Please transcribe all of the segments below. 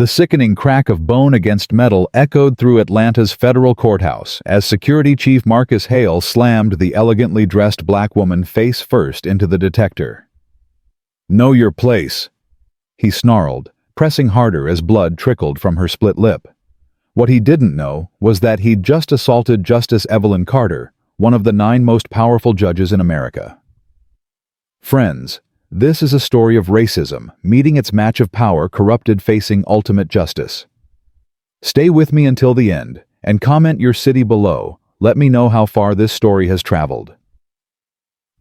The sickening crack of bone against metal echoed through Atlanta's federal courthouse as Security Chief Marcus Hale slammed the elegantly dressed black woman face first into the detector. "Know your place," he snarled, pressing harder as blood trickled from her split lip. What he didn't know was that he'd just assaulted Justice Evelyn Carter, one of the 9 most powerful judges in America. Friends, this is a story of racism meeting its match of power corrupted facing ultimate justice. Stay with me until the end, and comment your city below. Let me know how far this story has traveled.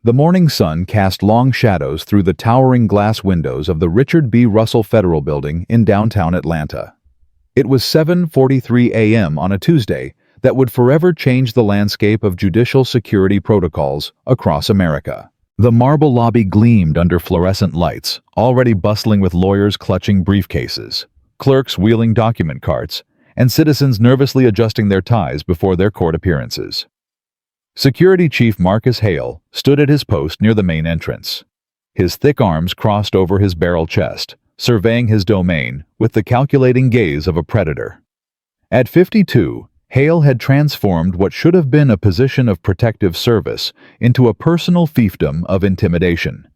The morning sun cast long shadows through the towering glass windows of the Richard B. Russell Federal Building in downtown Atlanta. It was 7:43 a.m. on a Tuesday that would forever change the landscape of judicial security protocols across America. The marble lobby gleamed under fluorescent lights, already bustling with lawyers clutching briefcases, clerks wheeling document carts, and citizens nervously adjusting their ties before their court appearances. Security Chief Marcus Hale stood at his post near the main entrance. His thick arms crossed over his barrel chest, surveying his domain with the calculating gaze of a predator. At 52, Hale had transformed what should have been a position of protective service into a personal fiefdom of intimidation.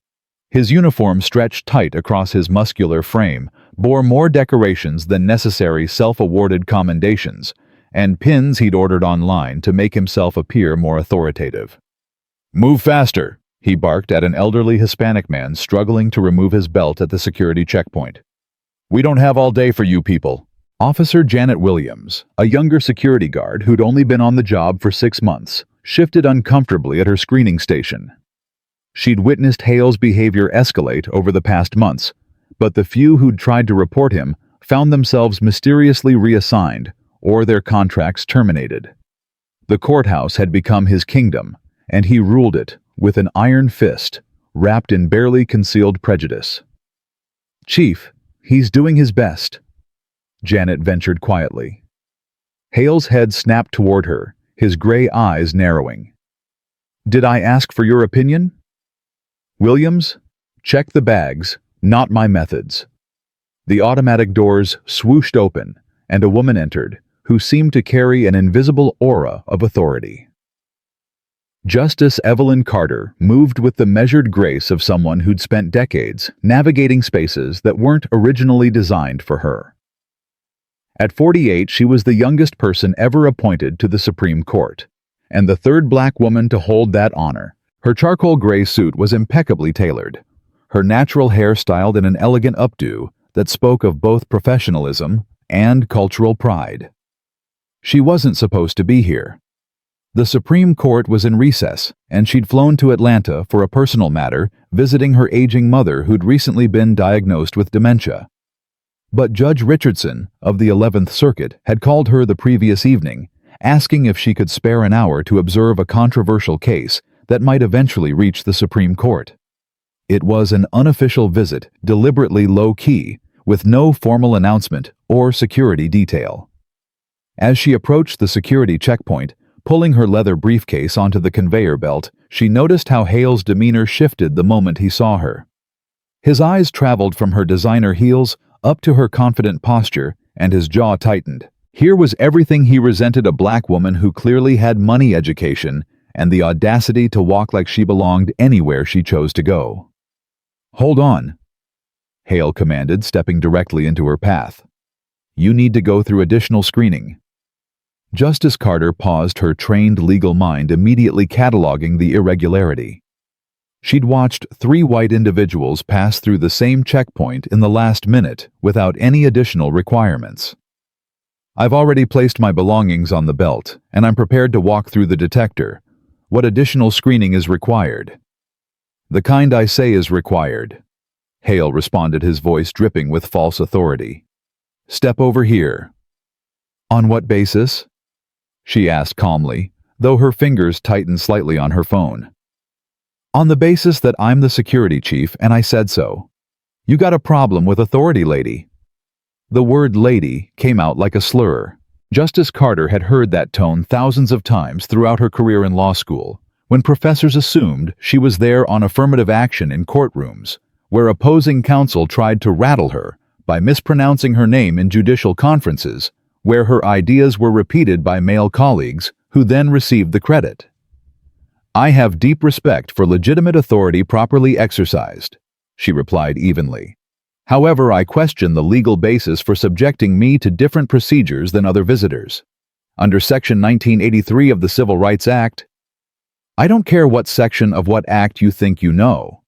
His uniform stretched tight across his muscular frame, bore more decorations than necessary self-awarded commendations, and pins he'd ordered online to make himself appear more authoritative. "Move faster," he barked at an elderly Hispanic man struggling to remove his belt at the security checkpoint. "We don't have all day for you people." Officer Janet Williams, a younger security guard who'd only been on the job for 6 months, shifted uncomfortably at her screening station. She'd witnessed Hale's behavior escalate over the past months, but the few who'd tried to report him found themselves mysteriously reassigned or their contracts terminated. The courthouse had become his kingdom, and he ruled it with an iron fist, wrapped in barely concealed prejudice. "Chief, he's doing his best," Janet ventured quietly. Hale's head snapped toward her, his gray eyes narrowing. "Did I ask for your opinion?" "Williams, check the bags, not my methods." The automatic doors swooshed open, and a woman entered, who seemed to carry an invisible aura of authority. Justice Evelyn Carter moved with the measured grace of someone who'd spent decades navigating spaces that weren't originally designed for her. At 48, she was the youngest person ever appointed to the Supreme Court, and the 3rd black woman to hold that honor. Her charcoal gray suit was impeccably tailored, her natural hair styled in an elegant updo that spoke of both professionalism and cultural pride. She wasn't supposed to be here. The Supreme Court was in recess, and she'd flown to Atlanta for a personal matter, visiting her aging mother who'd recently been diagnosed with dementia. But Judge Richardson of the 11th Circuit had called her the previous evening, asking if she could spare an hour to observe a controversial case that might eventually reach the Supreme Court. It was an unofficial visit, deliberately low-key, with no formal announcement or security detail. As she approached the security checkpoint, pulling her leather briefcase onto the conveyor belt, she noticed how Hale's demeanor shifted the moment he saw her. His eyes traveled from her designer heels up to her confident posture, and his jaw tightened. Here was everything he resented: a black woman who clearly had money, education, and the audacity to walk like she belonged anywhere she chose to go. "Hold on," Hale commanded, stepping directly into her path. "You need to go through additional screening." Justice Carter paused, her trained legal mind immediately cataloging the irregularity. She'd watched 3 white individuals pass through the same checkpoint in the last minute without any additional requirements. "I've already placed my belongings on the belt, and I'm prepared to walk through the detector. What additional screening is required?" "The kind I say is required," Hale responded, his voice dripping with false authority. "Step over here." "On what basis?" she asked calmly, though her fingers tightened slightly on her phone. "On the basis that I'm the security chief and I said so. You got a problem with authority, lady?" The word lady came out like a slur. Justice Carter had heard that tone thousands of times throughout her career in law school, when professors assumed she was there on affirmative action in courtrooms, where opposing counsel tried to rattle her, by mispronouncing her name in judicial conferences, where her ideas were repeated by male colleagues who then received the credit. "I have deep respect for legitimate authority properly exercised," she replied evenly. "However, I question the legal basis for subjecting me to different procedures than other visitors. Under Section 1983 of the Civil Rights Act—" "I don't care what section of what act you think you know,"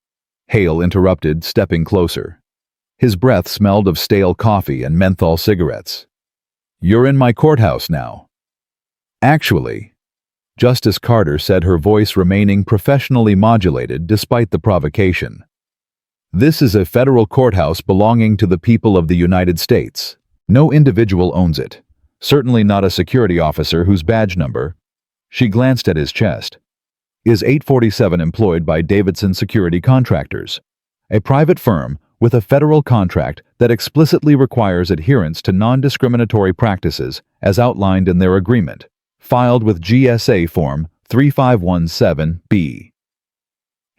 Hale interrupted, stepping closer. His breath smelled of stale coffee and menthol cigarettes. "You're in my courthouse now." "Actually," Justice Carter said, her voice remaining professionally modulated despite the provocation, "this is a federal courthouse belonging to the people of the United States. No individual owns it. Certainly not a security officer whose badge number—" she glanced at his chest— "is 847 employed by Davidson Security Contractors, a private firm with a federal contract that explicitly requires adherence to non-discriminatory practices as outlined in their agreement, filed with GSA Form 3517B.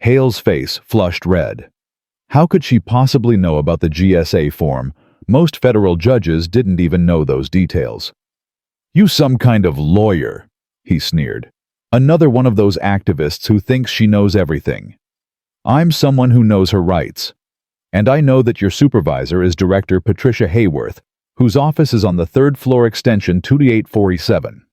Hale's face flushed red. How could she possibly know about the GSA form? Most federal judges didn't even know those details. "You some kind of lawyer," he sneered. "Another one of those activists who thinks she knows everything. I'm someone who knows her rights. And I know that your supervisor is Director Patricia Hayworth, whose office is on the third-floor extension 2847.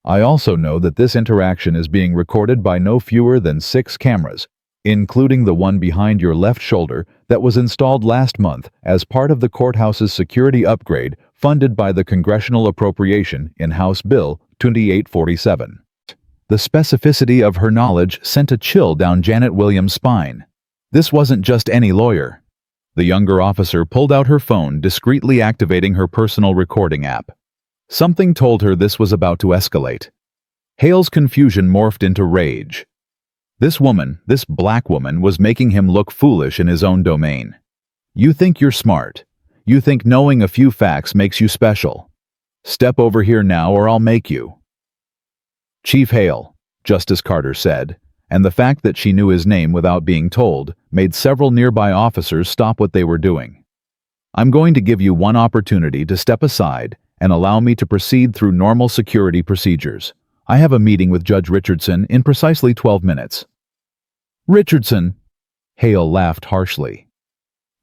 I also know that this interaction is being recorded by no fewer than 6 cameras, including the one behind your left shoulder that was installed last month as part of the courthouse's security upgrade funded by the congressional appropriation in House Bill 2847. The specificity of her knowledge sent a chill down Janet Williams' spine. This wasn't just any lawyer. The younger officer pulled out her phone, discreetly activating her personal recording app. Something told her this was about to escalate. Hale's confusion morphed into rage. This woman, this black woman, was making him look foolish in his own domain. "You think you're smart. You think knowing a few facts makes you special. Step over here now or I'll make you." "Chief Hale," Justice Carter said, and the fact that she knew his name without being told made several nearby officers stop what they were doing. "I'm going to give you one opportunity to step aside and allow me to proceed through normal security procedures. I have a meeting with Judge Richardson in precisely 12 minutes. "Richardson?" Hale laughed harshly.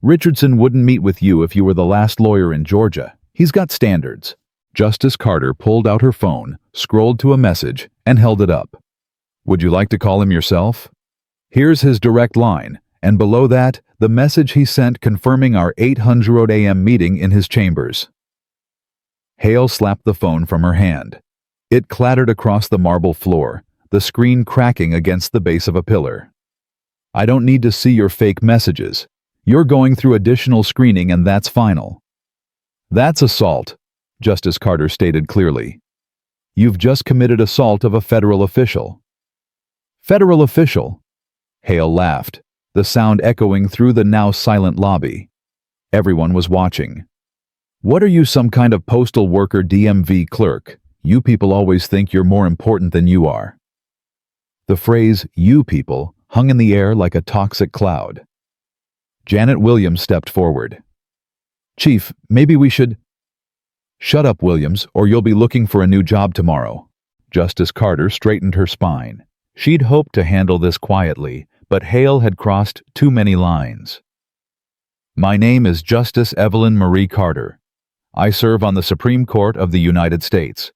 "Richardson wouldn't meet with you if you were the last lawyer in Georgia. He's got standards." Justice Carter pulled out her phone, scrolled to a message, and held it up. "Would you like to call him yourself? Here's his direct line, and below that, the message he sent confirming our 800 a.m. meeting in his chambers." Hale slapped the phone from her hand. It clattered across the marble floor, the screen cracking against the base of a pillar. "I don't need to see your fake messages. You're going through additional screening and that's final." "That's assault," Justice Carter stated clearly. "You've just committed assault of a federal official." "Federal official?" Hale laughed, the sound echoing through the now silent lobby. Everyone was watching. "What are you, some kind of postal worker, DMV clerk? You people always think you're more important than you are." The phrase, "you people," hung in the air like a toxic cloud. Janet Williams stepped forward. "Chief, maybe we should—" "Shut up, Williams, or you'll be looking for a new job tomorrow." Justice Carter straightened her spine. She'd hoped to handle this quietly, but Hale had crossed too many lines. "My name is Justice Evelyn Marie Carter. I serve on the Supreme Court of the United States.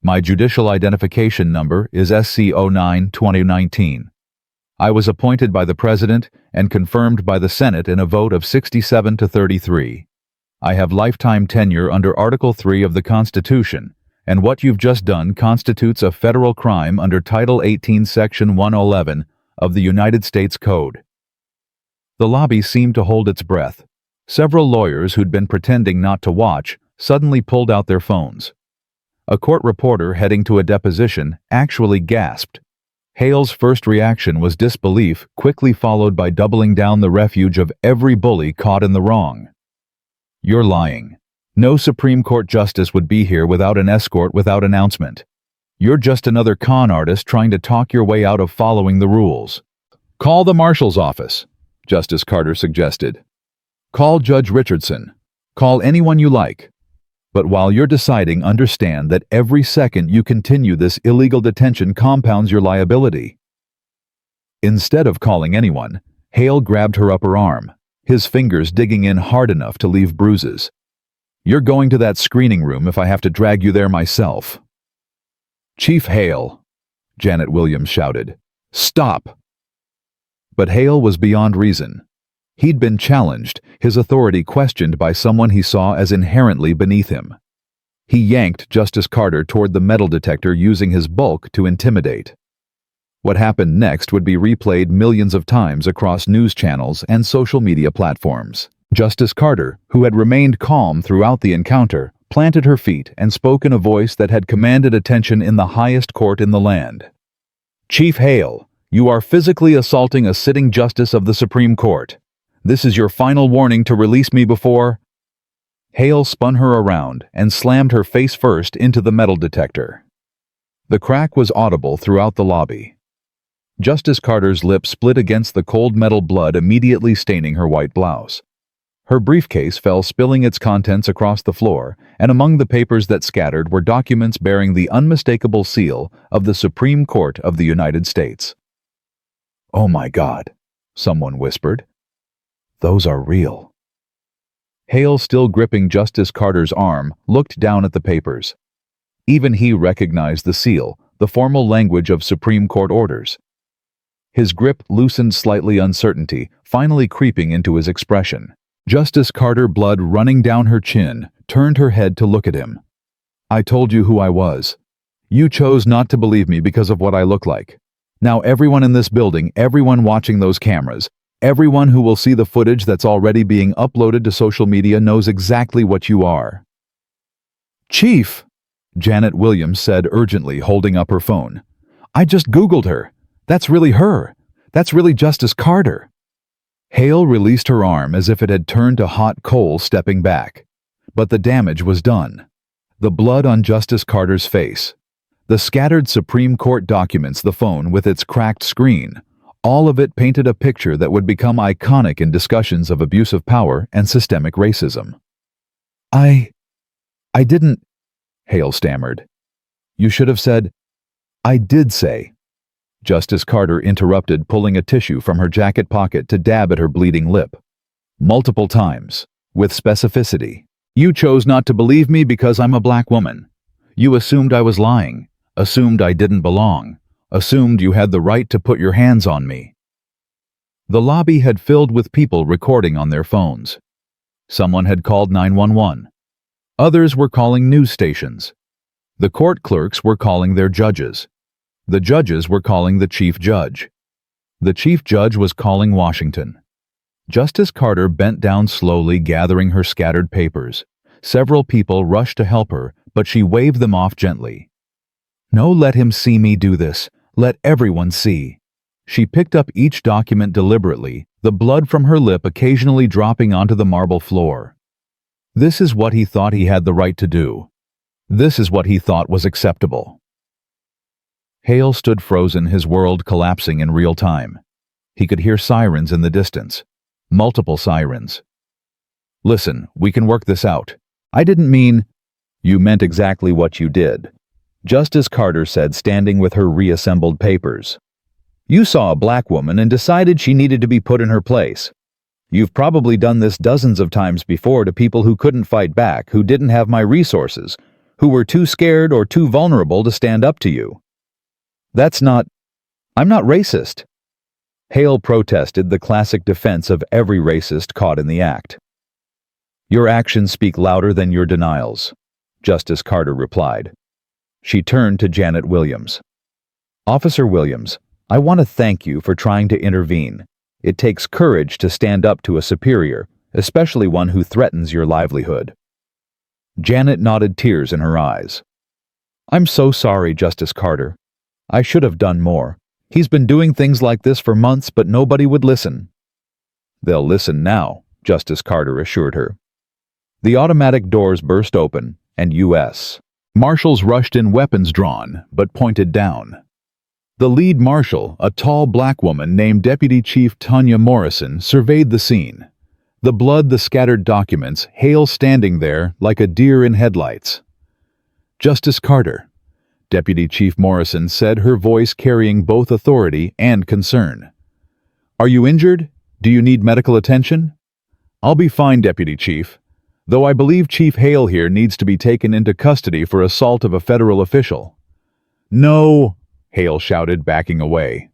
My judicial identification number is SC09-2019. I was appointed by the President and confirmed by the Senate in a vote of 67 to 33. I have lifetime tenure under Article 3 of the Constitution, and what you've just done constitutes a federal crime under Title 18, Section 111 of the United States Code." The lobby seemed to hold its breath. Several lawyers who'd been pretending not to watch suddenly pulled out their phones. A court reporter heading to a deposition actually gasped. Hale's first reaction was disbelief, quickly followed by doubling down the refuge of every bully caught in the wrong. "You're lying. No Supreme Court justice would be here without an escort, without announcement. You're just another con artist trying to talk your way out of following the rules." "Call the marshal's office," Justice Carter suggested. "Call Judge Richardson. Call anyone you like. But while you're deciding, understand that every second you continue this illegal detention compounds your liability." Instead of calling anyone, Hale grabbed her upper arm, his fingers digging in hard enough to leave bruises. "You're going to that screening room if I have to drag you there myself." "Chief Hale," Janet Williams shouted. "Stop!" But Hale was beyond reason. He'd been challenged, his authority questioned by someone he saw as inherently beneath him. He yanked Justice Carter toward the metal detector using his bulk to intimidate. What happened next would be replayed millions of times across news channels and social media platforms. Justice Carter, who had remained calm throughout the encounter, planted her feet and spoke in a voice that had commanded attention in the highest court in the land. "Chief Hale, you are physically assaulting a sitting justice of the Supreme Court. This is your final warning to release me before—" Hale spun her around and slammed her face first into the metal detector. The crack was audible throughout the lobby. Justice Carter's lip split against the cold metal, blood immediately staining her white blouse. Her briefcase fell, spilling its contents across the floor, and among the papers that scattered were documents bearing the unmistakable seal of the Supreme Court of the United States. "Oh my God," someone whispered. "Those are real." Hale, still gripping Justice Carter's arm, looked down at the papers. Even he recognized the seal, the formal language of Supreme Court orders. His grip loosened slightly, uncertainty finally creeping into his expression. Justice Carter, blood running down her chin, turned her head to look at him. "I told you who I was. You chose not to believe me because of what I look like. Now everyone in this building, everyone watching those cameras, everyone who will see the footage that's already being uploaded to social media knows exactly what you are." "Chief," Janet Williams said urgently, holding up her phone. "I just Googled her. That's really her. That's really Justice Carter." Hale released her arm as if it had turned to hot coal, stepping back. But the damage was done. The blood on Justice Carter's face, the scattered Supreme Court documents, the phone with its cracked screen, all of it painted a picture that would become iconic in discussions of abuse of power and systemic racism. I didn't," Hale stammered. "You should have said—" "I did say," Justice Carter interrupted, pulling a tissue from her jacket pocket to dab at her bleeding lip. "Multiple times, with specificity. You chose not to believe me because I'm a black woman. You assumed I was lying, assumed I didn't belong, assumed you had the right to put your hands on me." The lobby had filled with people recording on their phones. Someone had called 911. Others were calling news stations. The court clerks were calling their judges. The judges were calling the chief judge. The chief judge was calling Washington. Justice Carter bent down slowly, gathering her scattered papers. Several people rushed to help her, but she waved them off gently. "No, let him see me do this. Let everyone see." She picked up each document deliberately, the blood from her lip occasionally dropping onto the marble floor. This is what he thought he had the right to do. This is what he thought was acceptable. Hale stood frozen, his world collapsing in real time. He could hear sirens in the distance. Multiple sirens. "Listen, we can work this out. I didn't mean—" "You meant exactly what you did," Justice Carter said, standing with her reassembled papers. "You saw a black woman and decided she needed to be put in her place. You've probably done this dozens of times before to people who couldn't fight back, who didn't have my resources, who were too scared or too vulnerable to stand up to you. I'm not racist." Hale protested, the classic defense of every racist caught in the act. "Your actions speak louder than your denials," Justice Carter replied. She turned to Janet Williams. "Officer Williams, I want to thank you for trying to intervene. It takes courage to stand up to a superior, especially one who threatens your livelihood." Janet nodded, tears in her eyes. "I'm so sorry, Justice Carter. I should have done more. He's been doing things like this for months, but nobody would listen." "They'll listen now," Justice Carter assured her. The automatic doors burst open, and U.S. Marshals rushed in, weapons drawn, but pointed down. The lead marshal, a tall black woman named Deputy Chief Tanya Morrison, surveyed the scene. The blood, the scattered documents, Hale standing there like a deer in headlights. "Justice Carter," Deputy Chief Morrison said, her voice carrying both authority and concern. "Are you injured? Do you need medical attention?" "I'll be fine, Deputy Chief, though I believe Chief Hale here needs to be taken into custody for assault of a federal official." "No," Hale shouted, backing away.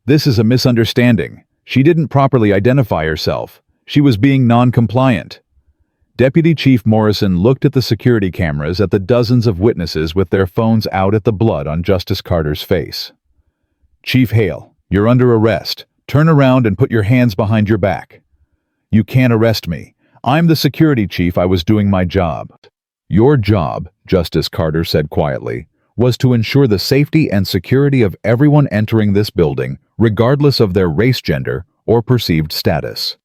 "This is a misunderstanding. She didn't properly identify herself. She was being non-compliant." Deputy Chief Morrison looked at the security cameras at the dozens of witnesses with their phones out at the blood on Justice Carter's face. "Chief Hale, you're under arrest. Turn around and put your hands behind your back." "You can't arrest me. I'm the security chief. I was doing my job." "Your job," Justice Carter said quietly, "was to ensure the safety and security of everyone entering this building, regardless of their race, gender, or perceived status.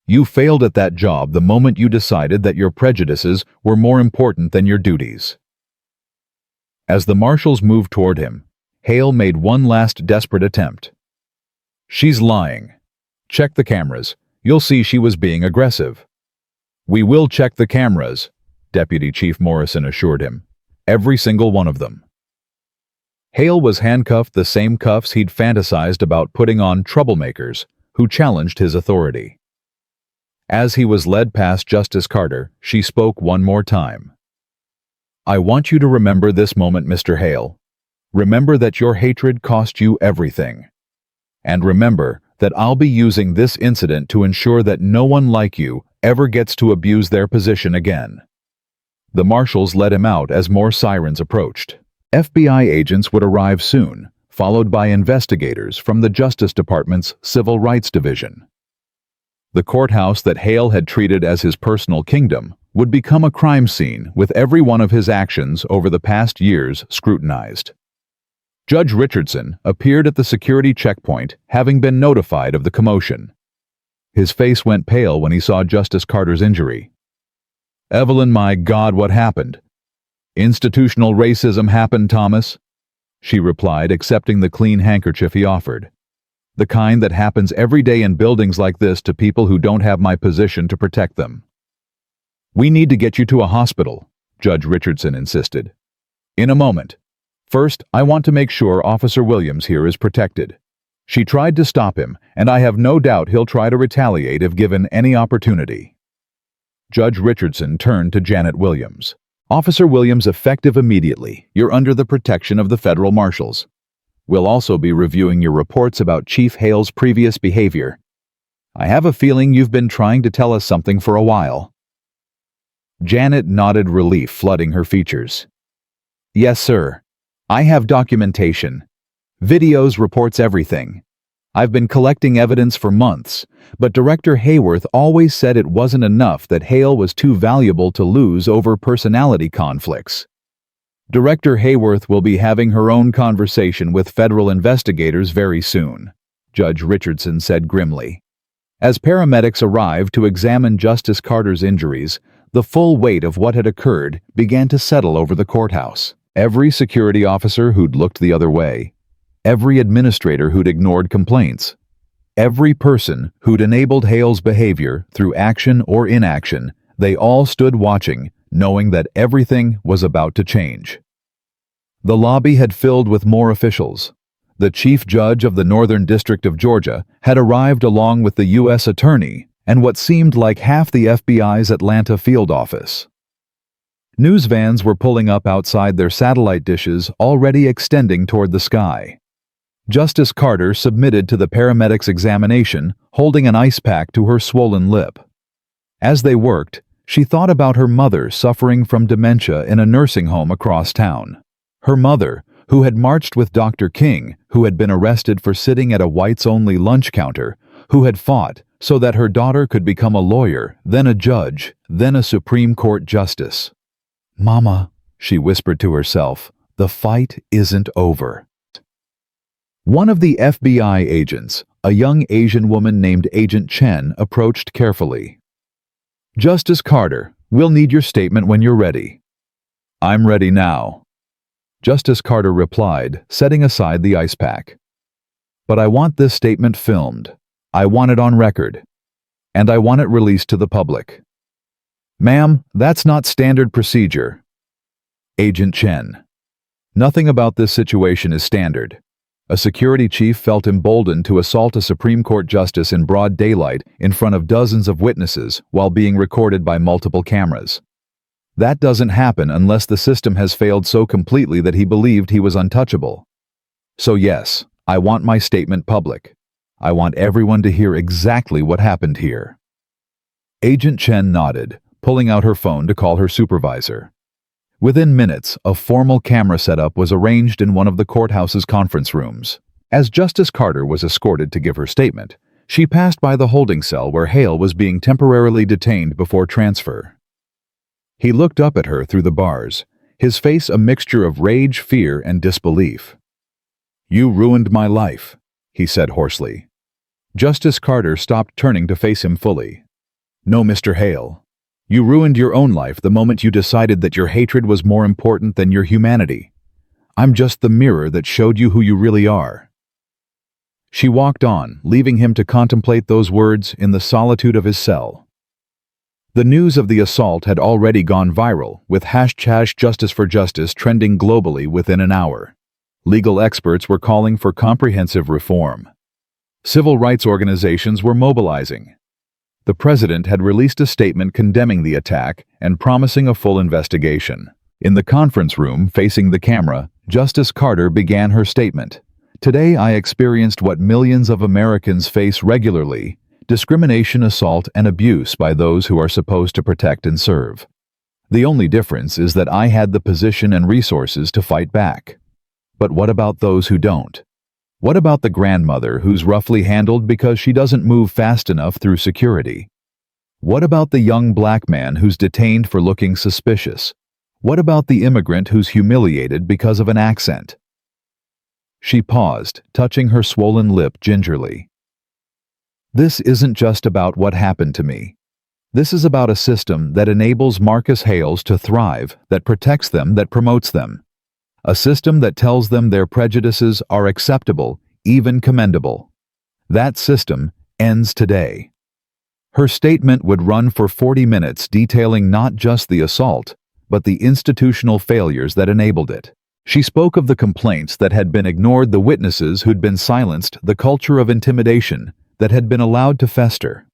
You failed at that job the moment you decided that your prejudices were more important than your duties." As the marshals moved toward him, Hale made one last desperate attempt. "She's lying. Check the cameras. You'll see she was being aggressive." "We will check the cameras," Deputy Chief Morrison assured him. "Every single one of them." Hale was handcuffed the same cuffs he'd fantasized about putting on troublemakers who challenged his authority. As he was led past Justice Carter, she spoke one more time. "I want you to remember this moment, Mr. Hale. Remember that your hatred cost you everything. And remember that I'll be using this incident to ensure that no one like you ever gets to abuse their position again." The marshals let him out as more sirens approached. FBI agents would arrive soon, followed by investigators from the Justice Department's Civil Rights Division. The courthouse that Hale had treated as his personal kingdom would become a crime scene with every one of his actions over the past years scrutinized. Judge Richardson appeared at the security checkpoint, having been notified of the commotion. His face went pale when he saw Justice Carter's injury. "Evelyn, my God, what happened?" "Institutional racism happened, Thomas," she replied, accepting the clean handkerchief he offered. "The kind that happens every day in buildings like this to people who don't have my position to protect them." "We need to get you to a hospital," Judge Richardson insisted. "In a moment. First, I want to make sure Officer Williams here is protected. She tried to stop him, and I have no doubt he'll try to retaliate if given any opportunity." Judge Richardson turned to Janet Williams. "Officer Williams, effective immediately. You're under the protection of the federal marshals. We'll also be reviewing your reports about Chief Hale's previous behavior. I have a feeling you've been trying to tell us something for a while." Janet nodded, relief flooding her features. "Yes, sir. I have documentation. Videos, reports, everything. I've been collecting evidence for months, but Director Hayworth always said it wasn't enough, that Hale was too valuable to lose over personality conflicts. Director Hayworth will be having her own conversation with federal investigators very soon," Judge Richardson said grimly. As paramedics arrived to examine Justice Carter's injuries, the full weight of what had occurred began to settle over the courthouse. Every security officer who'd looked the other way, every administrator who'd ignored complaints, every person who'd enabled Hale's behavior through action or inaction, they all stood watching, knowing that everything was about to change. The lobby had filled with more officials. The chief judge of the Northern District of Georgia had arrived along with the U.S. Attorney and what seemed like half the FBI's Atlanta field office. News vans were pulling up outside their satellite dishes, already extending toward the sky. Justice Carter submitted to the paramedics' examination, holding an ice pack to her swollen lip. As they worked, she thought about her mother suffering from dementia in a nursing home across town. Her mother, who had marched with Dr. King, who had been arrested for sitting at a whites-only lunch counter, who had fought so that her daughter could become a lawyer, then a judge, then a Supreme Court justice. "Mama," she whispered to herself, "the fight isn't over." One of the FBI agents, a young Asian woman named Agent Chen, approached carefully. "Justice Carter, we'll need your statement when you're ready." "I'm ready now," Justice Carter replied, setting aside the ice pack. "But I want this statement filmed. I want it on record. and I want it released to the public." "Ma'am, that's not standard procedure." Agent Chen: "Nothing about this situation is standard. A security chief felt emboldened to assault a Supreme Court justice in broad daylight in front of dozens of witnesses while being recorded by multiple cameras. That doesn't happen unless the system has failed so completely that he believed he was untouchable. So yes, I want my statement public. I want everyone to hear exactly what happened here." Agent Chen nodded, pulling out her phone to call her supervisor. Within minutes, a formal camera setup was arranged in one of the courthouse's conference rooms. As Justice Carter was escorted to give her statement, she passed by the holding cell where Hale was being temporarily detained before transfer. He looked up at her through the bars, his face a mixture of rage, fear, and disbelief. "You ruined my life," he said hoarsely. Justice Carter stopped, turning to face him fully. "No, Mr. Hale. You ruined your own life the moment you decided that your hatred was more important than your humanity. I'm just the mirror that showed you who you really are." She walked on, leaving him to contemplate those words in the solitude of his cell. The news of the assault had already gone viral, with #JusticeForJustice trending globally within an hour. Legal experts were calling for comprehensive reform. Civil rights organizations were mobilizing. The president had released a statement condemning the attack and promising a full investigation. In the conference room facing the camera, Justice Carter began her statement. "Today I experienced what millions of Americans face regularly: discrimination, assault, and abuse by those who are supposed to protect and serve. The only difference is that I had the position and resources to fight back. But what about those who don't? What about the grandmother who's roughly handled because she doesn't move fast enough through security? What about the young black man who's detained for looking suspicious? What about the immigrant who's humiliated because of an accent?" She paused, touching her swollen lip gingerly. "This isn't just about what happened to me. This is about a system that enables Marcus Hales to thrive, that protects them, that promotes them. A system that tells them their prejudices are acceptable, even commendable. That system ends today." Her statement would run for 40 minutes, detailing not just the assault, but the institutional failures that enabled it. She spoke of the complaints that had been ignored, the witnesses who'd been silenced, the culture of intimidation that had been allowed to fester.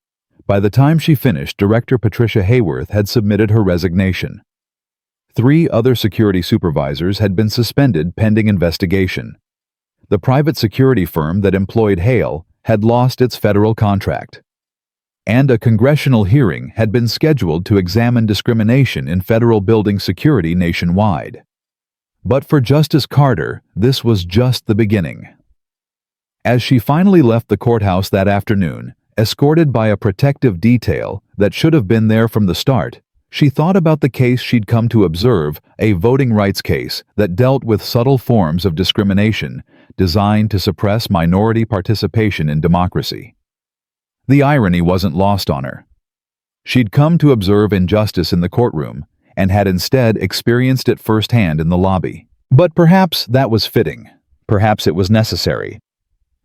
By the time she finished, Director Patricia Hayworth had submitted her resignation. 3 other security supervisors had been suspended pending investigation. The private security firm that employed Hale had lost its federal contract. And a congressional hearing had been scheduled to examine discrimination in federal building security nationwide. But for Justice Carter, this was just the beginning. As she finally left the courthouse that afternoon, escorted by a protective detail that should have been there from the start, she thought about the case she'd come to observe, a voting rights case that dealt with subtle forms of discrimination designed to suppress minority participation in democracy. The irony wasn't lost on her. She'd come to observe injustice in the courtroom and had instead experienced it firsthand in the lobby. But perhaps that was fitting. Perhaps it was necessary.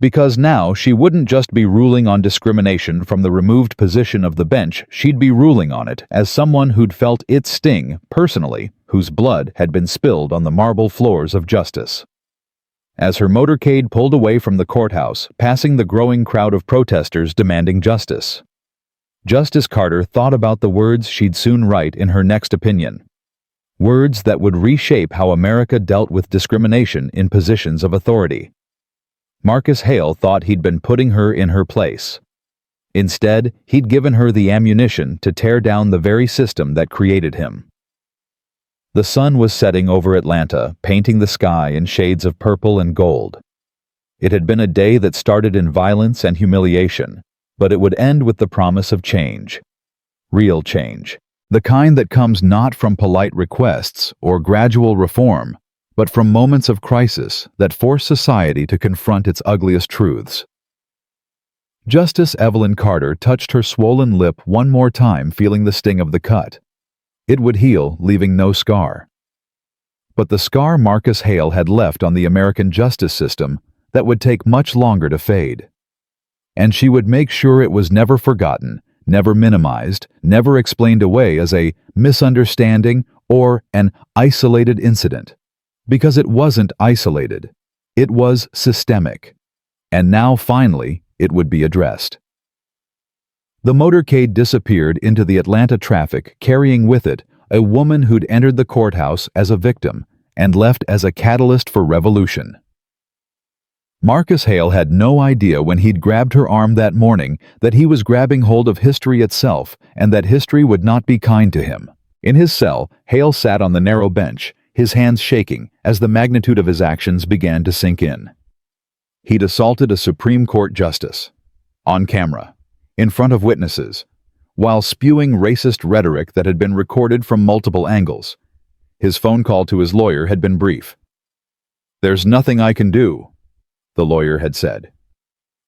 Because now she wouldn't just be ruling on discrimination from the removed position of the bench, she'd be ruling on it as someone who'd felt its sting personally, whose blood had been spilled on the marble floors of justice. As her motorcade pulled away from the courthouse, passing the growing crowd of protesters demanding justice, Justice Carter thought about the words she'd soon write in her next opinion. Words that would reshape how America dealt with discrimination in positions of authority. Marcus Hale thought he'd been putting her in her place. Instead, he'd given her the ammunition to tear down the very system that created him. The sun was setting over Atlanta, painting the sky in shades of purple and gold. It had been a day that started in violence and humiliation, but it would end with the promise of change. Real change. The kind that comes not from polite requests or gradual reform, but from moments of crisis that force society to confront its ugliest truths. Justice Evelyn Carter touched her swollen lip one more time, feeling the sting of the cut. It would heal, leaving no scar. But the scar Marcus Hale had left on the American justice system that would take much longer to fade. And she would make sure it was never forgotten, never minimized, never explained away as a misunderstanding or an isolated incident. Because it wasn't isolated. It was systemic. And now, finally, it would be addressed. The motorcade disappeared into the Atlanta traffic, carrying with it a woman who'd entered the courthouse as a victim and left as a catalyst for revolution. Marcus Hale had no idea when he'd grabbed her arm that morning that he was grabbing hold of history itself and that history would not be kind to him. In his cell, Hale sat on the narrow bench, his hands shaking as the magnitude of his actions began to sink in. He'd assaulted a Supreme Court justice. On camera. In front of witnesses. While spewing racist rhetoric that had been recorded from multiple angles. His phone call to his lawyer had been brief. "There's nothing I can do," the lawyer had said.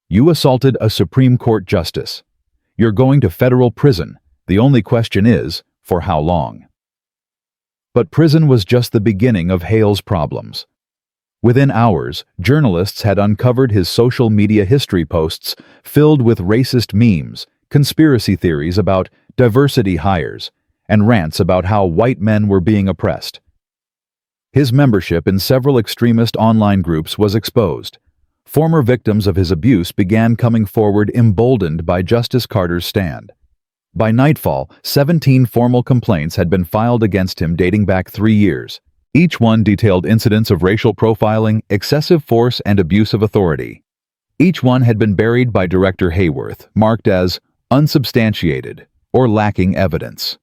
"You assaulted a Supreme Court justice. You're going to federal prison. The only question is, for how long?" But prison was just the beginning of Hale's problems. Within hours, journalists had uncovered his social media history posts filled with racist memes, conspiracy theories about diversity hires, and rants about how white men were being oppressed. His membership in several extremist online groups was exposed. Former victims of his abuse began coming forward emboldened by Justice Carter's stand. By nightfall, 17 formal complaints had been filed against him dating back 3 years. Each one detailed incidents of racial profiling, excessive force, and abuse of authority. Each one had been buried by Director Hayworth, marked as unsubstantiated or lacking evidence.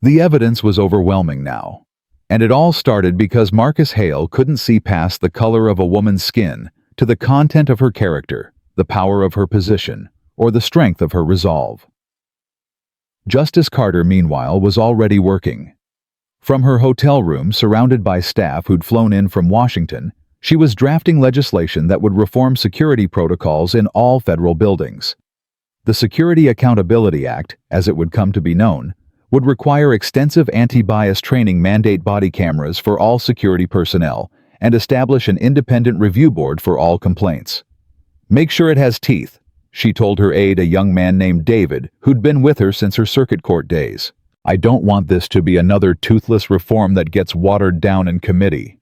The evidence was overwhelming now, and it all started because Marcus Hale couldn't see past the color of a woman's skin to the content of her character, the power of her position, or the strength of her resolve. Justice Carter, meanwhile, was already working. From her hotel room, surrounded by staff who'd flown in from Washington, she was drafting legislation that would reform security protocols in all federal buildings. The Security Accountability Act, as it would come to be known, would require extensive anti-bias training, mandate body cameras for all security personnel, and establish an independent review board for all complaints. "Make sure it has teeth," she told her aide, a young man named David, who'd been with her since her circuit court days. "I don't want this to be another toothless reform that gets watered down in committee.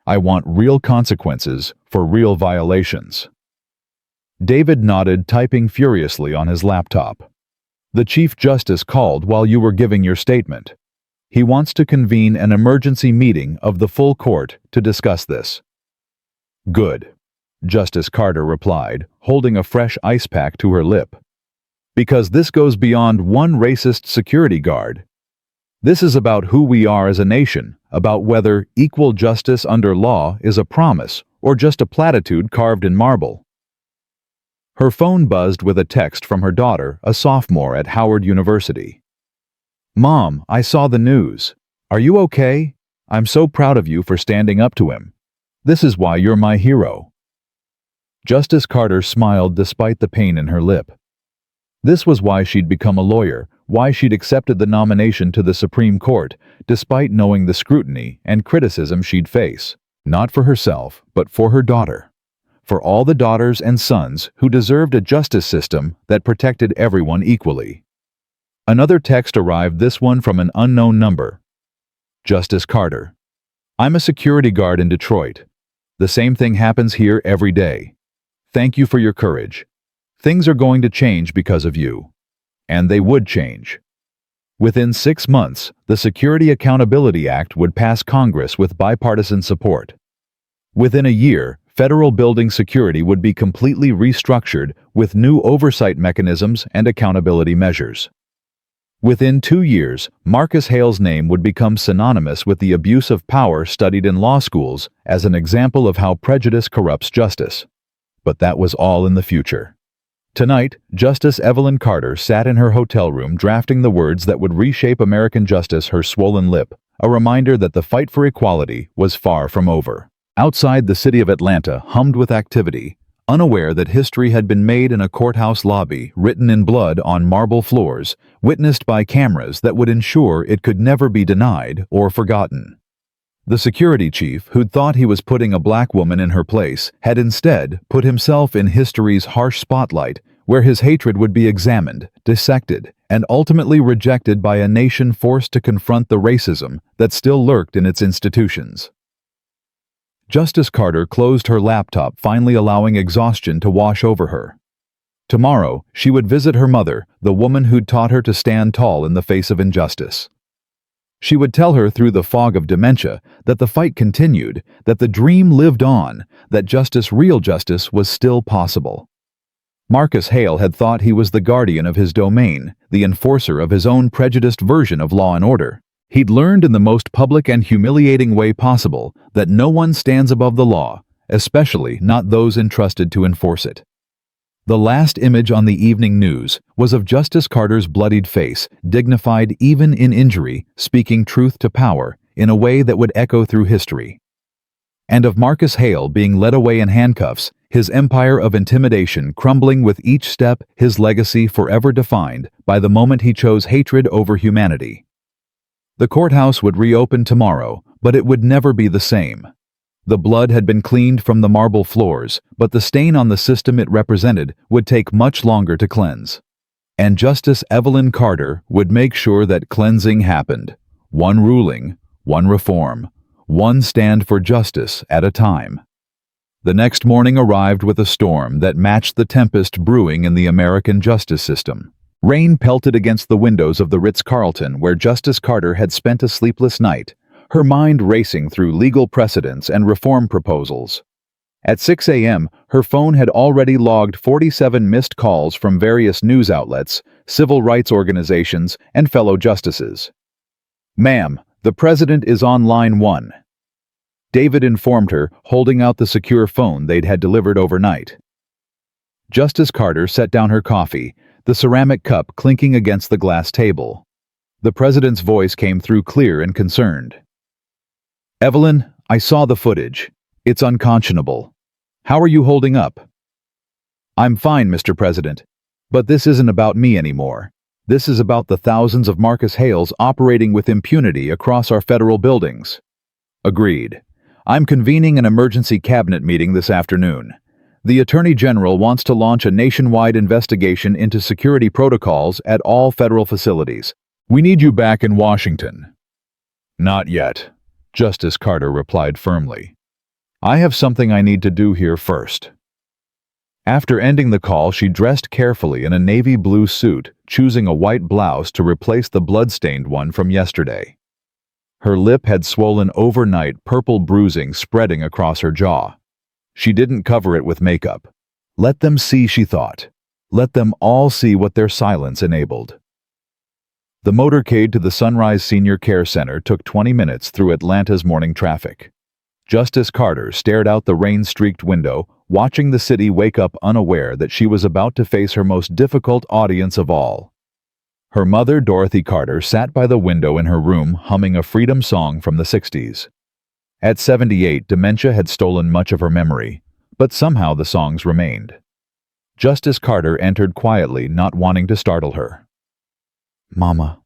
I want real consequences for real violations." David nodded, typing furiously on his laptop. "The Chief Justice called while you were giving your statement. He wants to convene an emergency meeting of the full court to discuss this." "Good," Justice Carter replied, holding a fresh ice pack to her lip. "Because this goes beyond one racist security guard. This is about who we are as a nation, about whether equal justice under law is a promise or just a platitude carved in marble." Her phone buzzed with a text from her daughter, a sophomore at Howard University. "Mom, I saw the news. Are you okay? I'm so proud of you for standing up to him. This is why you're my hero." Justice Carter smiled despite the pain in her lip. This was why she'd become a lawyer, why she'd accepted the nomination to the Supreme Court, despite knowing the scrutiny and criticism she'd face, not for herself, but for her daughter. For all the daughters and sons who deserved a justice system that protected everyone equally. Another text arrived, this one from an unknown number. "Justice Carter. I'm a security guard in Detroit. The same thing happens here every day. Thank you for your courage. Things are going to change because of you." And they would change. Within 6 months, the Security Accountability Act would pass Congress with bipartisan support. Within a year, federal building security would be completely restructured with new oversight mechanisms and accountability measures. Within 2 years, Marcus Hale's name would become synonymous with the abuse of power studied in law schools as an example of how prejudice corrupts justice. But that was all in the future. Tonight, Justice Evelyn Carter sat in her hotel room drafting the words that would reshape American justice, her swollen lip, a reminder that the fight for equality was far from over. Outside, the city of Atlanta hummed with activity, unaware that history had been made in a courthouse lobby, written in blood on marble floors, witnessed by cameras that would ensure it could never be denied or forgotten. The security chief, who'd thought he was putting a black woman in her place, had instead put himself in history's harsh spotlight where his hatred would be examined, dissected, and ultimately rejected by a nation forced to confront the racism that still lurked in its institutions. Justice Carter closed her laptop, finally allowing exhaustion to wash over her. Tomorrow, she would visit her mother, the woman who'd taught her to stand tall in the face of injustice. She would tell her through the fog of dementia that the fight continued, that the dream lived on, that justice, real justice, was still possible. Marcus Hale had thought he was the guardian of his domain, the enforcer of his own prejudiced version of law and order. He'd learned in the most public and humiliating way possible that no one stands above the law, especially not those entrusted to enforce it. The last image on the evening news was of Justice Carter's bloodied face, dignified even in injury, speaking truth to power in a way that would echo through history. And of Marcus Hale being led away in handcuffs, his empire of intimidation crumbling with each step, his legacy forever defined by the moment he chose hatred over humanity. The courthouse would reopen tomorrow, but it would never be the same. The blood had been cleaned from the marble floors, but the stain on the system it represented would take much longer to cleanse. And Justice Evelyn Carter would make sure that cleansing happened. One ruling, one reform, one stand for justice at a time. The next morning arrived with a storm that matched the tempest brewing in the American justice system. Rain pelted against the windows of the Ritz-Carlton where Justice Carter had spent a sleepless night, her mind racing through legal precedents and reform proposals. At 6 a.m., her phone had already logged 47 missed calls from various news outlets, civil rights organizations, and fellow justices. "Ma'am, the president is on line 1. David informed her, holding out the secure phone they'd had delivered overnight. Justice Carter set down her coffee, the ceramic cup clinking against the glass table. The president's voice came through clear and concerned. "Evelyn, I saw the footage. It's unconscionable. How are you holding up?" "I'm fine, Mr. President. But this isn't about me anymore. This is about the thousands of Marcus Hales operating with impunity across our federal buildings." "Agreed. I'm convening an emergency cabinet meeting this afternoon. The Attorney General wants to launch a nationwide investigation into security protocols at all federal facilities. We need you back in Washington." "Not yet," Justice Carter replied firmly. "I have something I need to do here first." After ending the call, she dressed carefully in a navy blue suit, choosing a white blouse to replace the blood-stained one from yesterday. Her lip had swollen overnight, purple bruising spreading across her jaw. She didn't cover it with makeup. Let them see, she thought. Let them all see what their silence enabled. The motorcade to the Sunrise Senior Care Center took 20 minutes through Atlanta's morning traffic. Justice Carter stared out the rain-streaked window, watching the city wake up unaware that she was about to face her most difficult audience of all. Her mother, Dorothy Carter, sat by the window in her room humming a freedom song from the 60s. At 78, dementia had stolen much of her memory, but somehow the songs remained. Justice Carter entered quietly, not wanting to startle her. "Mama,"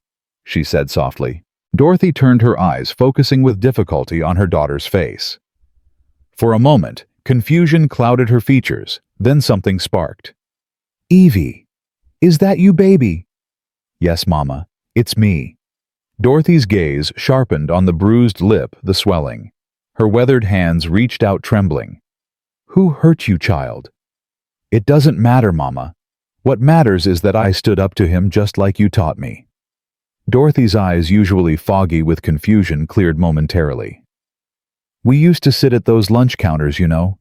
she said softly. Dorothy turned her eyes, focusing with difficulty on her daughter's face. For a moment, confusion clouded her features, then something sparked. "Evie, is that you, baby?" "Yes, Mama, it's me." Dorothy's gaze sharpened on the bruised lip, the swelling. Her weathered hands reached out trembling. "Who hurt you, child?" "It doesn't matter, Mama. What matters is that I stood up to him just like you taught me." Dorothy's eyes, usually foggy with confusion, cleared momentarily. "We used to sit at those lunch counters, you know.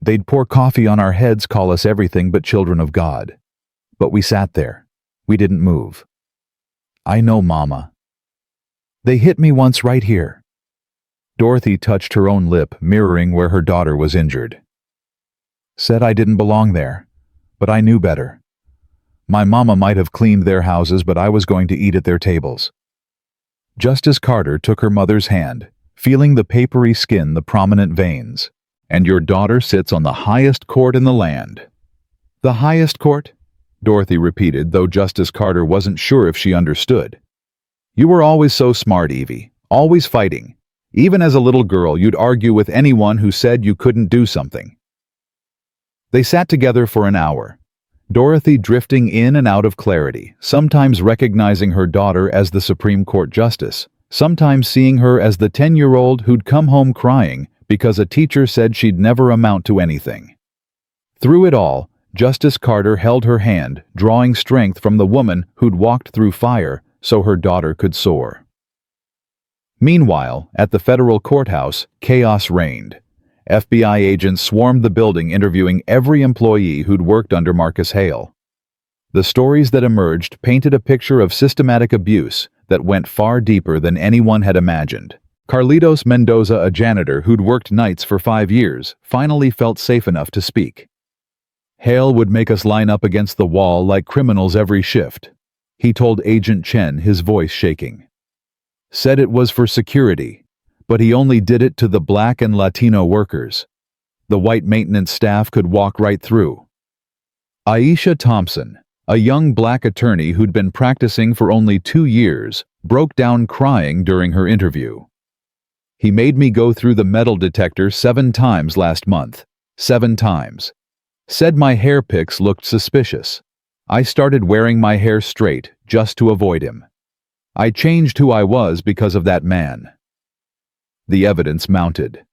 They'd pour coffee on our heads, call us everything but children of God. But we sat there. We didn't move." "I know, Mama." "They hit me once right here." Dorothy touched her own lip, mirroring where her daughter was injured. "Said I didn't belong there, but I knew better. My mama might have cleaned their houses, but I was going to eat at their tables." Justice Carter took her mother's hand, feeling the papery skin, the prominent veins. "And your daughter sits on the highest court in the land." "The highest court?" Dorothy repeated, though Justice Carter wasn't sure if she understood. "You were always so smart, Evie, always fighting. Even as a little girl, you'd argue with anyone who said you couldn't do something." They sat together for an hour. Dorothy drifting in and out of clarity, sometimes recognizing her daughter as the Supreme Court Justice, sometimes seeing her as the 10-year-old who'd come home crying because a teacher said she'd never amount to anything. Through it all, Justice Carter held her hand, drawing strength from the woman who'd walked through fire so her daughter could soar. Meanwhile, at the federal courthouse, chaos reigned. FBI agents swarmed the building interviewing every employee who'd worked under Marcus Hale. The stories that emerged painted a picture of systematic abuse that went far deeper than anyone had imagined. Carlitos Mendoza, a janitor who'd worked nights for 5 years, finally felt safe enough to speak. "Hale would make us line up against the wall like criminals every shift," he told Agent Chen, his voice shaking. "Said it was for security, but he only did it to the Black and Latino workers. The white maintenance staff could walk right through." Aisha Thompson, a young black attorney who'd been practicing for only 2 years, broke down crying during her interview. "He made me go through the metal detector 7 times last month. 7 times. Said my hair picks looked suspicious. I started wearing my hair straight just to avoid him. I changed who I was because of that man." The evidence mounted.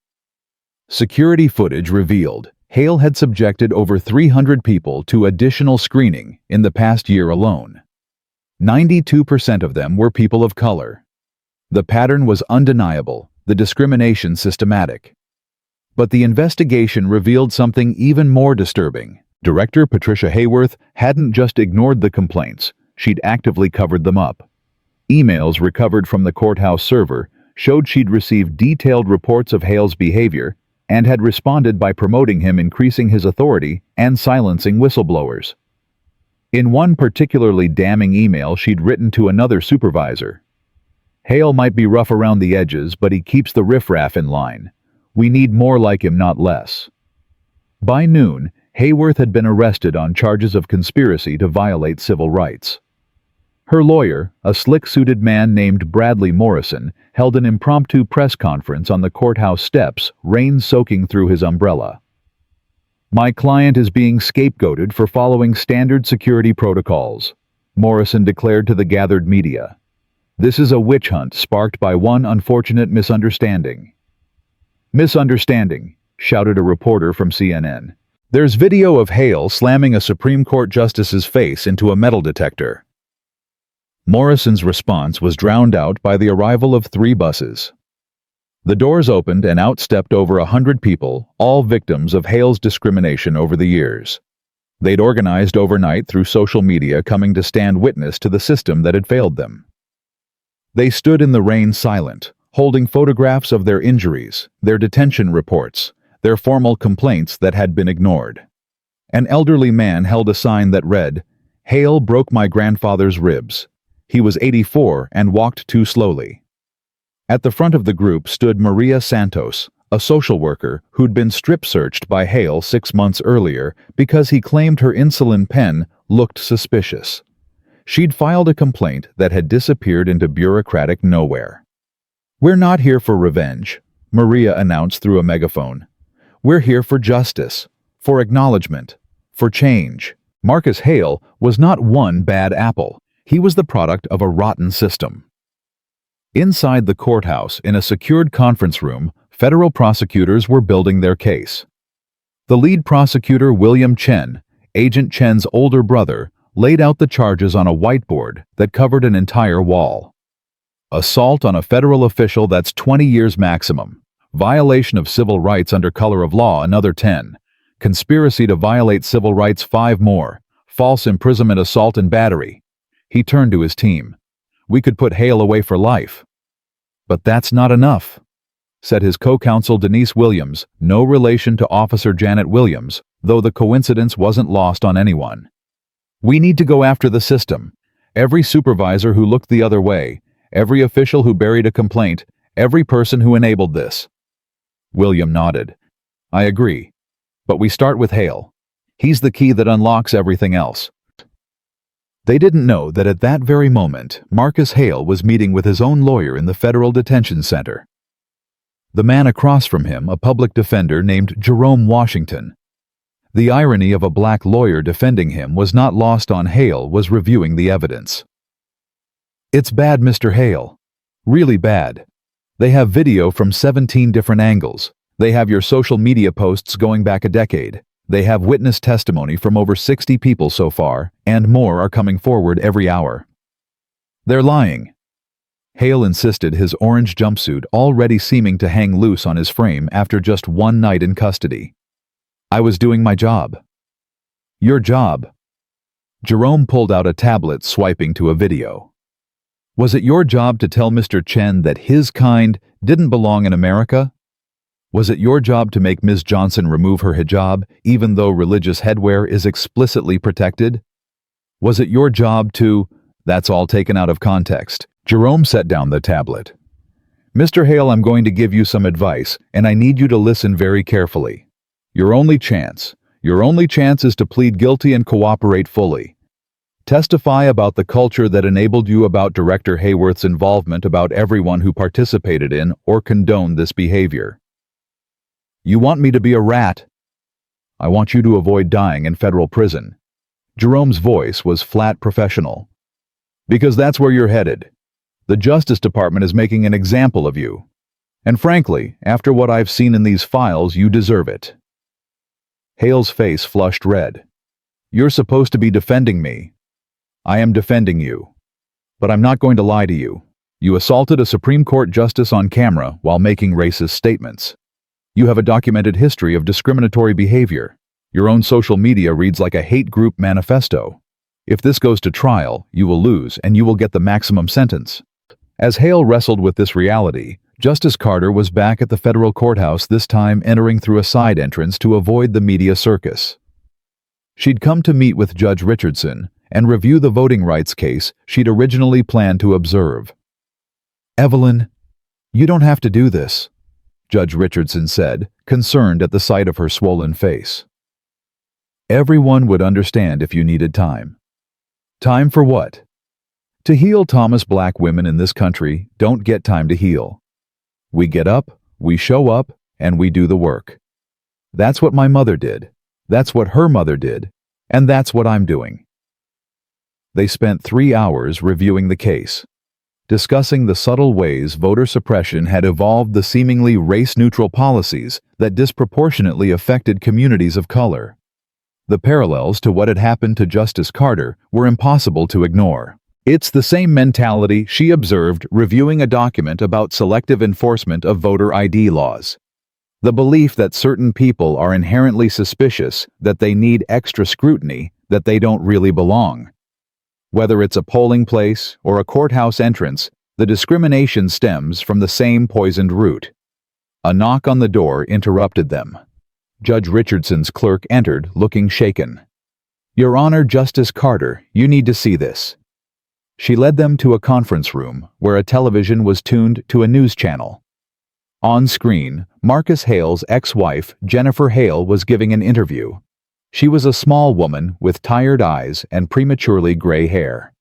Security footage revealed Hale had subjected over 300 people to additional screening in the past year alone. 92% of them were people of color. The pattern was undeniable, the discrimination systematic. But the investigation revealed something even more disturbing. Director Patricia Hayworth hadn't just ignored the complaints, she'd actively covered them up. Emails recovered from the courthouse server showed she'd received detailed reports of Hale's behavior and had responded by promoting him, increasing his authority, and silencing whistleblowers. In one particularly damning email she'd written to another supervisor, "Hale might be rough around the edges, but he keeps the riffraff in line. We need more like him, not less." By noon, Hayworth had been arrested on charges of conspiracy to violate civil rights. Her lawyer, a slick-suited man named Bradley Morrison, held an impromptu press conference on the courthouse steps, rain soaking through his umbrella. "My client is being scapegoated for following standard security protocols," Morrison declared to the gathered media. "This is a witch hunt sparked by one unfortunate misunderstanding." "Misunderstanding," shouted a reporter from CNN. "There's video of Hale slamming a Supreme Court justice's face into a metal detector." Morrison's response was drowned out by the arrival of 3 buses. The doors opened and out stepped over 100 people, all victims of Hale's discrimination over the years. They'd organized overnight through social media, coming to stand witness to the system that had failed them. They stood in the rain silent, holding photographs of their injuries, their detention reports, their formal complaints that had been ignored. An elderly man held a sign that read, "Hale broke my grandfather's ribs. He was 84 and walked too slowly." At the front of the group stood Maria Santos, a social worker who'd been strip-searched by Hale 6 months earlier because he claimed her insulin pen looked suspicious. She'd filed a complaint that had disappeared into bureaucratic nowhere. "We're not here for revenge," Maria announced through a megaphone. "We're here for justice, for acknowledgement, for change." Marcus Hale was not one bad apple. He was the product of a rotten system. Inside the courthouse, in a secured conference room, federal prosecutors were building their case. The lead prosecutor, William Chen, Agent Chen's older brother, laid out the charges on a whiteboard that covered an entire wall. Assault on a federal official, that's 20 years maximum. Violation of civil rights under color of law, another 10. Conspiracy to violate civil rights, 5 more. False imprisonment, assault, and battery. He turned to his team. "We could put Hale away for life." "But that's not enough," said his co-counsel Denise Williams, no relation to Officer Janet Williams, though the coincidence wasn't lost on anyone. "We need to go after the system. Every supervisor who looked the other way, every official who buried a complaint, every person who enabled this." William nodded. "I agree. But we start with Hale. He's the key that unlocks everything else." They didn't know that at that very moment, Marcus Hale was meeting with his own lawyer in the federal detention center. The man across from him, a public defender named Jerome Washington. The irony of a black lawyer defending him was not lost on Hale was reviewing the evidence. "It's bad, Mr. Hale. Really bad. They have video from 17 different angles. They have your social media posts going back a decade. They have witness testimony from over 60 people so far, and more are coming forward every hour. They're lying." Hale insisted, his orange jumpsuit already seeming to hang loose on his frame after just one night in custody. "I was doing my job." "Your job?" Jerome pulled out a tablet, swiping to a video. "Was it your job to tell Mr. Chen that his kind didn't belong in America? Was it your job to make Ms. Johnson remove her hijab, even though religious headwear is explicitly protected? Was it your job to—" "That's all taken out of context." Jerome set down the tablet. "Mr. Hale, I'm going to give you some advice, and I need you to listen very carefully. Your only chance is to plead guilty and cooperate fully. Testify about the culture that enabled you, about Director Hayworth's involvement, about everyone who participated in or condoned this behavior. You want me to be a rat? I want you to avoid dying in federal prison." Jerome's voice was flat professional. "Because that's where you're headed. The Justice Department is making an example of you. And frankly, after what I've seen in these files, you deserve it." Hale's face flushed red. "You're supposed to be defending me." "I am defending you. But I'm not going to lie to you. You assaulted a Supreme Court justice on camera while making racist statements. You have a documented history of discriminatory behavior. Your own social media reads like a hate group manifesto. If this goes to trial, you will lose and you will get the maximum sentence." As Hale wrestled with this reality, Justice Carter was back at the federal courthouse, this time entering through a side entrance to avoid the media circus. She'd come to meet with Judge Richardson and review the voting rights case she'd originally planned to observe. "Evelyn, you don't have to do this," Judge Richardson said, concerned at the sight of her swollen face. "Everyone would understand if you needed time." "Time for what?" "To heal, Thomas. Black women in this country don't get time to heal. We get up, we show up, and we do the work. That's what my mother did. That's what her mother did. And that's what I'm doing." They spent 3 hours reviewing the case, discussing the subtle ways voter suppression had evolved the seemingly race-neutral policies that disproportionately affected communities of color. The parallels to what had happened to Justice Carter were impossible to ignore. It's the same mentality she observed reviewing a document about selective enforcement of voter ID laws. The belief that certain people are inherently suspicious, that they need extra scrutiny, that they don't really belong. Whether it's a polling place or a courthouse entrance, the discrimination stems from the same poisoned root. A knock on the door interrupted them. Judge Richardson's clerk entered, looking shaken. "Your Honor, Justice Carter, you need to see this." She led them to a conference room where a television was tuned to a news channel. On screen, Marcus Hale's ex-wife, Jennifer Hale, was giving an interview. She was a small woman with tired eyes and prematurely gray hair.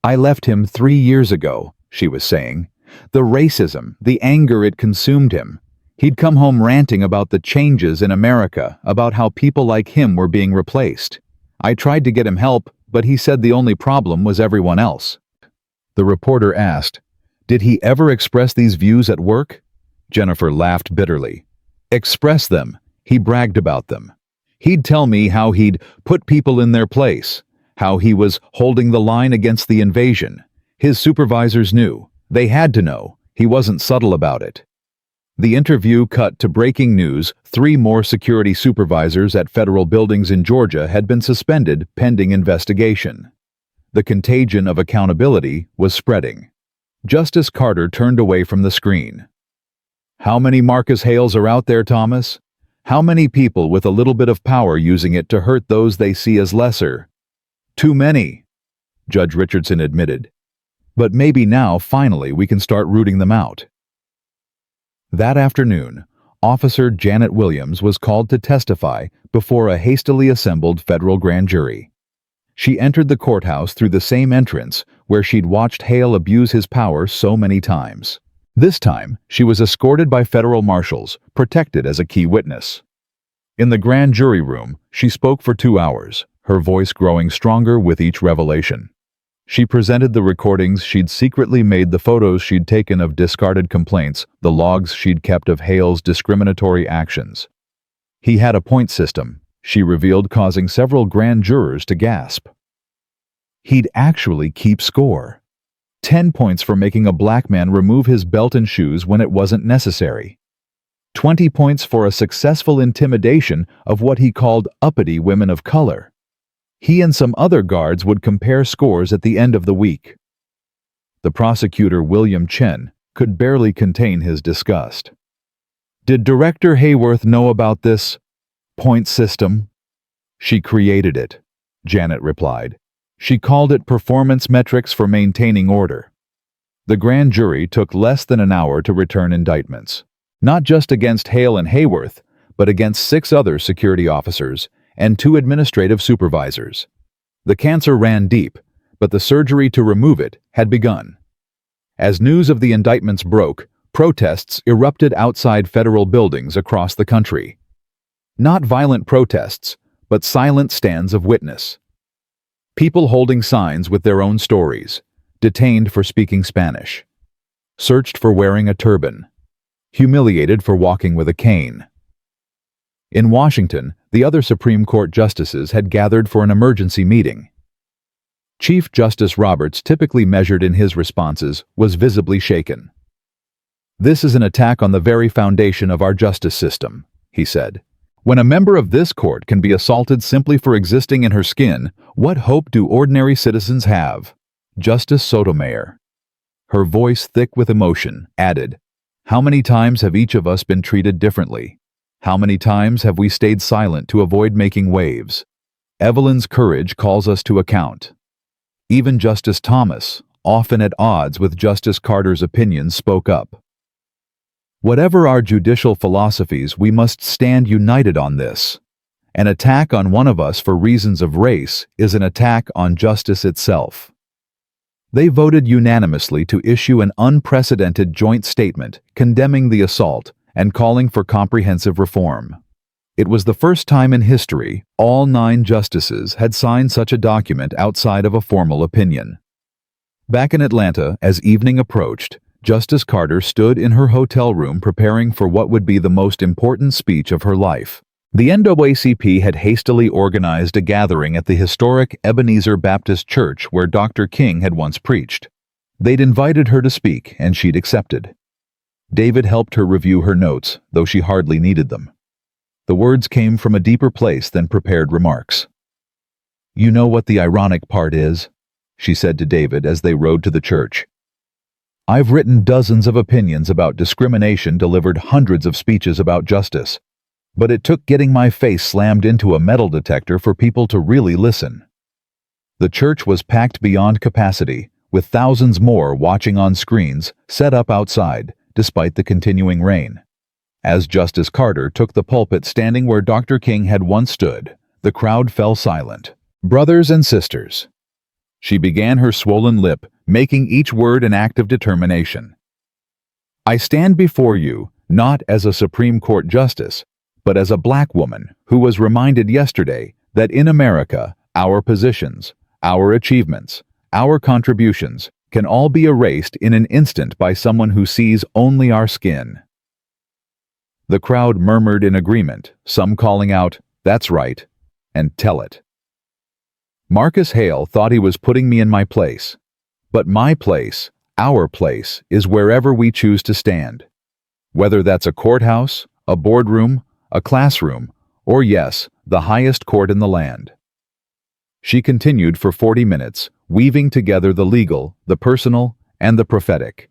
"I left him 3 years ago," she was saying. "The racism, the anger, it consumed him. He'd come home ranting about the changes in America, about how people like him were being replaced. I tried to get him help, but he said the only problem was everyone else." The reporter asked, "Did he ever express these views at work?" Jennifer laughed bitterly. "Express them. He bragged about them. He'd tell me how he'd put people in their place, how he was holding the line against the invasion. His supervisors knew. They had to know. He wasn't subtle about it." The interview cut to breaking news. 3 more security supervisors at federal buildings in Georgia had been suspended pending investigation. The contagion of accountability was spreading. Justice Carter turned away from the screen. "How many Marcus Hales are out there, Thomas? How many people with a little bit of power using it to hurt those they see as lesser?" "Too many," Judge Richardson admitted. "But maybe now, finally, we can start rooting them out." That afternoon, Officer Janet Williams was called to testify before a hastily assembled federal grand jury. She entered the courthouse through the same entrance where she'd watched Hale abuse his power so many times. This time, she was escorted by federal marshals, protected as a key witness. In the grand jury room, she spoke for 2 hours, her voice growing stronger with each revelation. She presented the recordings she'd secretly made, the photos she'd taken of discarded complaints, the logs she'd kept of Hale's discriminatory actions. He had a point system, she revealed, causing several grand jurors to gasp. He'd actually keep score. 10 points for making a black man remove his belt and shoes when it wasn't necessary. 20 points for a successful intimidation of what he called uppity women of color. He and some other guards would compare scores at the end of the week. The prosecutor, William Chen, could barely contain his disgust. Did Director Hayworth know about this point system? She created it, Janet replied. She called it performance metrics for maintaining order. The grand jury took less than an hour to return indictments, not just against Hale and Hayworth, but against 6 other security officers and 2 administrative supervisors. The cancer ran deep, but the surgery to remove it had begun. As news of the indictments broke, protests erupted outside federal buildings across the country. Not violent protests, but silent stands of witness. People holding signs with their own stories, detained for speaking Spanish, searched for wearing a turban, humiliated for walking with a cane. In Washington, the other Supreme Court justices had gathered for an emergency meeting. Chief Justice Roberts, typically measured in his responses, was visibly shaken. "This is an attack on the very foundation of our justice system," he said. "When a member of this court can be assaulted simply for existing in her skin, what hope do ordinary citizens have?" Justice Sotomayor, her voice thick with emotion, added, "How many times have each of us been treated differently? How many times have we stayed silent to avoid making waves? Evelyn's courage calls us to account." Even Justice Thomas, often at odds with Justice Carter's opinions, spoke up. "Whatever our judicial philosophies, we must stand united on this. An attack on one of us for reasons of race is an attack on justice itself." They voted unanimously to issue an unprecedented joint statement condemning the assault and calling for comprehensive reform. It was the first time in history all 9 justices had signed such a document outside of a formal opinion. Back in Atlanta, as evening approached, Justice Carter stood in her hotel room preparing for what would be the most important speech of her life. The NAACP had hastily organized a gathering at the historic Ebenezer Baptist Church where Dr. King had once preached. They'd invited her to speak, and she'd accepted. David helped her review her notes, though she hardly needed them. The words came from a deeper place than prepared remarks. "You know what the ironic part is?" she said to David as they rode to the church. "I've written dozens of opinions about discrimination, delivered hundreds of speeches about justice, but it took getting my face slammed into a metal detector for people to really listen." The church was packed beyond capacity, with thousands more watching on screens set up outside, despite the continuing rain. As Justice Carter took the pulpit standing where Dr. King had once stood, the crowd fell silent. "Brothers and sisters," she began, her swollen lip making each word an act of determination. "I stand before you not as a Supreme Court justice, but as a black woman who was reminded yesterday that in America, our positions, our achievements, our contributions can all be erased in an instant by someone who sees only our skin." The crowd murmured in agreement, some calling out, "That's right," and "Tell it." Marcus Hale thought he was putting me in my place. But my place, our place, is wherever we choose to stand. Whether that's a courthouse, a boardroom, a classroom, or yes, the highest court in the land. She continued for 40 minutes, weaving together the legal, the personal, and the prophetic.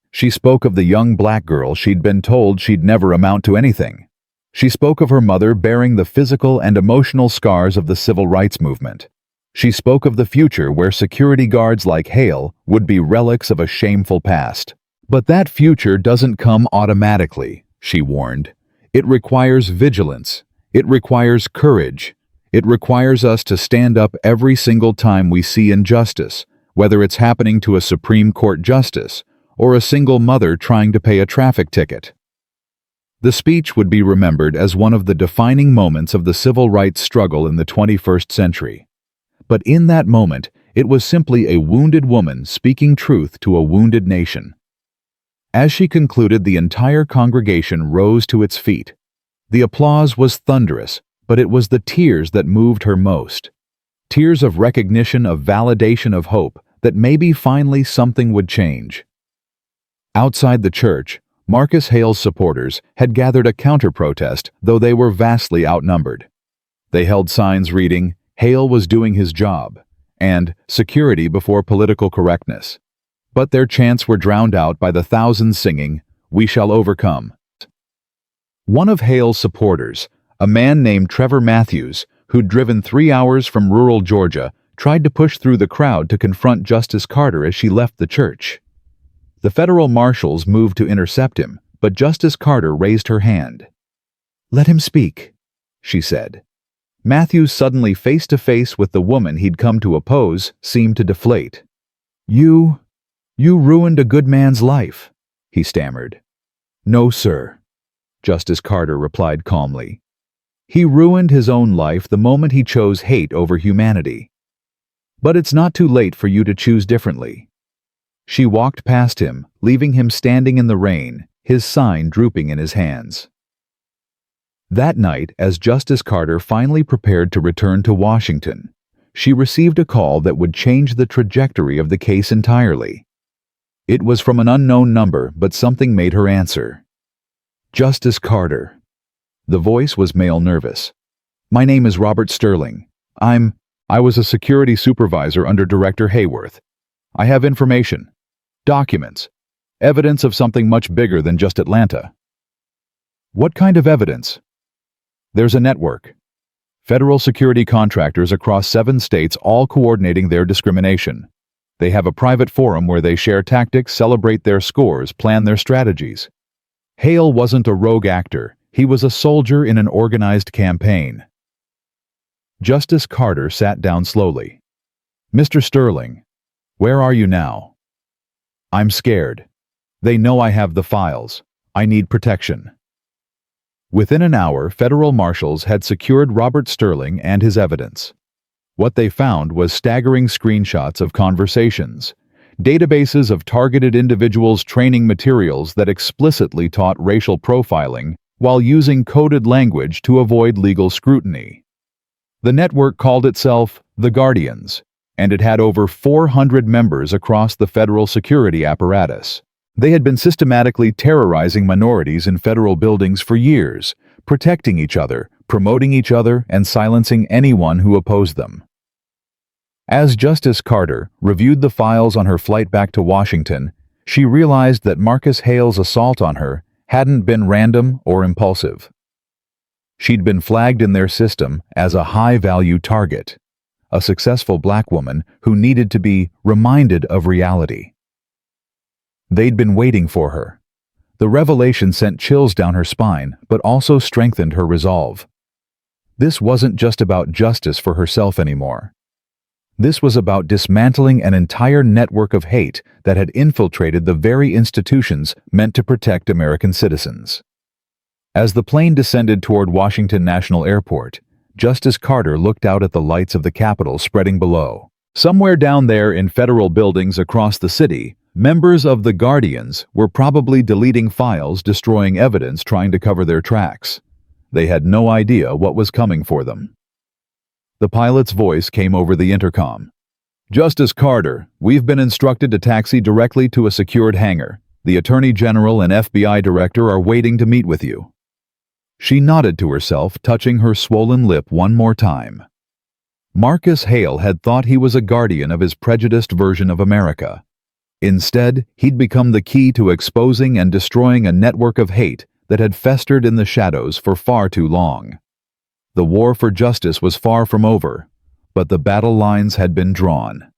She spoke of the young black girl she'd been told she'd never amount to anything. She spoke of her mother bearing the physical and emotional scars of the civil rights movement. She spoke of the future where security guards like Hale would be relics of a shameful past. But that future doesn't come automatically, she warned. It requires vigilance. It requires courage. It requires us to stand up every single time we see injustice, whether it's happening to a Supreme Court justice or a single mother trying to pay a traffic ticket. The speech would be remembered as one of the defining moments of the civil rights struggle in the 21st century. But in that moment, it was simply a wounded woman speaking truth to a wounded nation. As she concluded, the entire congregation rose to its feet. The applause was thunderous, but it was the tears that moved her most. Tears of recognition, of validation, of hope that maybe finally something would change. Outside the church, Marcus Hale's supporters had gathered a counter-protest, though they were vastly outnumbered. They held signs reading, "Hale was doing his job," and "Security before political correctness." But their chants were drowned out by the thousands singing, "We shall overcome." One of Hale's supporters, a man named Trevor Matthews, who'd driven 3 hours from rural Georgia, tried to push through the crowd to confront Justice Carter as she left the church. The federal marshals moved to intercept him, but Justice Carter raised her hand. "Let him speak," she said. Matthews, suddenly face to face with the woman he'd come to oppose, seemed to deflate. You ruined a good man's life," he stammered. "No, sir," Justice Carter replied calmly. "He ruined his own life the moment he chose hate over humanity. But it's not too late for you to choose differently." She walked past him, leaving him standing in the rain, his sign drooping in his hands. That night, as Justice Carter finally prepared to return to Washington, she received a call that would change the trajectory of the case entirely. It was from an unknown number, but something made her answer. "Justice Carter." The voice was male nervous. "My name is Robert Sterling. I was a security supervisor under Director Hayworth. I have information, documents, evidence of something much bigger than just Atlanta." "What kind of evidence?" "There's a network. Federal security contractors across 7 states all coordinating their discrimination. They have a private forum where they share tactics, celebrate their scores, plan their strategies." Hale wasn't a rogue actor. He was a soldier in an organized campaign. Justice Carter sat down slowly. "Mr. Sterling, where are you now?" "I'm scared. They know I have the files. I need protection." Within an hour, federal marshals had secured Robert Sterling and his evidence. What they found was staggering screenshots of conversations, databases of targeted individuals' training materials that explicitly taught racial profiling while using coded language to avoid legal scrutiny. The network called itself the Guardians, and it had over 400 members across the federal security apparatus. They had been systematically terrorizing minorities in federal buildings for years, protecting each other, promoting each other, and silencing anyone who opposed them. As Justice Carter reviewed the files on her flight back to Washington, she realized that Marcus Hale's assault on her hadn't been random or impulsive. She'd been flagged in their system as a high-value target, a successful black woman who needed to be reminded of reality. They'd been waiting for her. The revelation sent chills down her spine, but also strengthened her resolve. This wasn't just about justice for herself anymore. This was about dismantling an entire network of hate that had infiltrated the very institutions meant to protect American citizens. As the plane descended toward Washington National Airport, Justice Carter looked out at the lights of the Capitol spreading below. Somewhere down there in federal buildings across the city, members of the Guardians were probably deleting files, destroying evidence, trying to cover their tracks. They had no idea what was coming for them. The pilot's voice came over the intercom. "Justice Carter, we've been instructed to taxi directly to a secured hangar. The Attorney General and FBI Director are waiting to meet with you." She nodded to herself, touching her swollen lip one more time. Marcus Hale had thought he was a guardian of his prejudiced version of America. Instead, he'd become the key to exposing and destroying a network of hate that had festered in the shadows for far too long. The war for justice was far from over, but the battle lines had been drawn.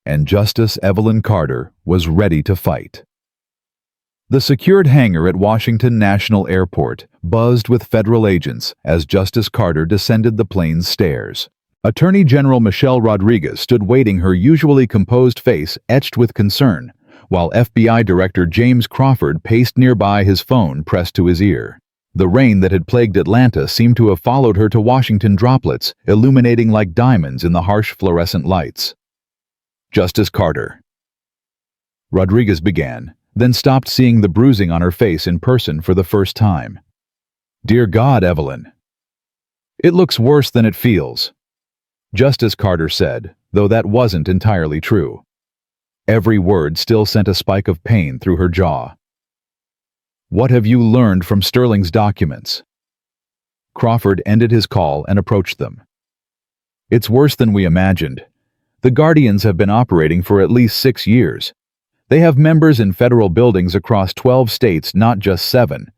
And Justice Evelyn Carter was ready to fight. The secured hangar at Washington National Airport buzzed with federal agents as Justice Carter descended the plane's stairs. Attorney General Michelle Rodriguez stood waiting, her usually composed face etched with concern, while FBI Director James Crawford paced nearby, his phone pressed to his ear. The rain that had plagued Atlanta seemed to have followed her to Washington, droplets illuminating like diamonds in the harsh fluorescent lights. Justice Carter. Rodriguez began, then stopped, seeing the bruising on her face in person for the first time. Dear God, Evelyn. It looks worse than it feels, Justice Carter said, though that wasn't entirely true. Every word still sent a spike of pain through her jaw. What have you learned from Sterling's documents? Crawford ended his call and approached them. It's worse than we imagined. The Guardians have been operating for at least 6 years. They have members in federal buildings across 12 states, not just 7.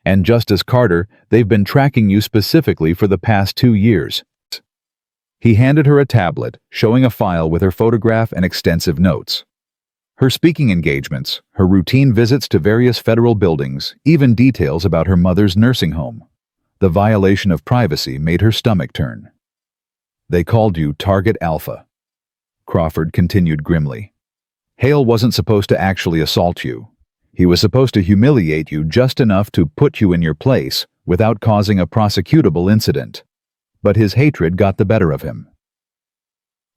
And Justice Carter, they've been tracking you specifically for the past 2 years. He handed her a tablet, showing a file with her photograph and extensive notes. Her speaking engagements, her routine visits to various federal buildings, even details about her mother's nursing home. The violation of privacy made her stomach turn. They called you Target Alpha. Crawford continued grimly. Hale wasn't supposed to actually assault you. He was supposed to humiliate you just enough to put you in your place without causing a prosecutable incident. But his hatred got the better of him.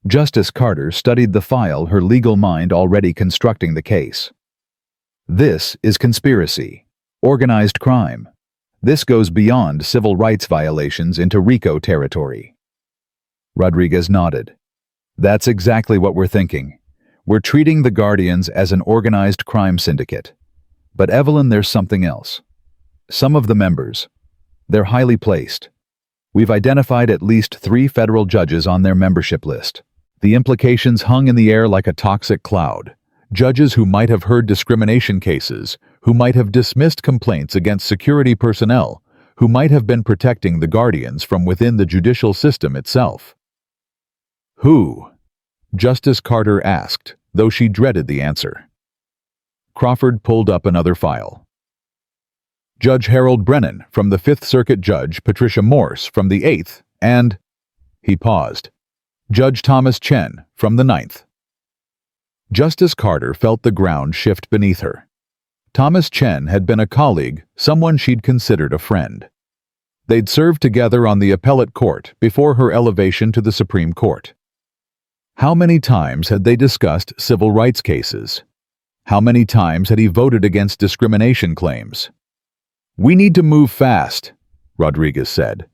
Justice Carter studied the file, her legal mind already constructing the case. This is conspiracy, organized crime. This goes beyond civil rights violations into RICO territory. Rodriguez nodded. That's exactly what we're thinking. We're treating the Guardians as an organized crime syndicate. But Evelyn, there's something else. Some of the members, they're highly placed. We've identified at least 3 federal judges on their membership list. The implications hung in the air like a toxic cloud. Judges who might have heard discrimination cases, who might have dismissed complaints against security personnel, who might have been protecting the Guardians from within the judicial system itself. Who? Justice Carter asked, though she dreaded the answer. Crawford pulled up another file. Judge Harold Brennan from the 5th Circuit, Judge Patricia Morse from the 8th, and... He paused. Judge Thomas Chen from the 9th. Justice Carter felt the ground shift beneath her. Thomas Chen had been a colleague, someone she'd considered a friend. They'd served together on the appellate court before her elevation to the Supreme Court. How many times had they discussed civil rights cases? How many times had he voted against discrimination claims? We need to move fast, Rodriguez said.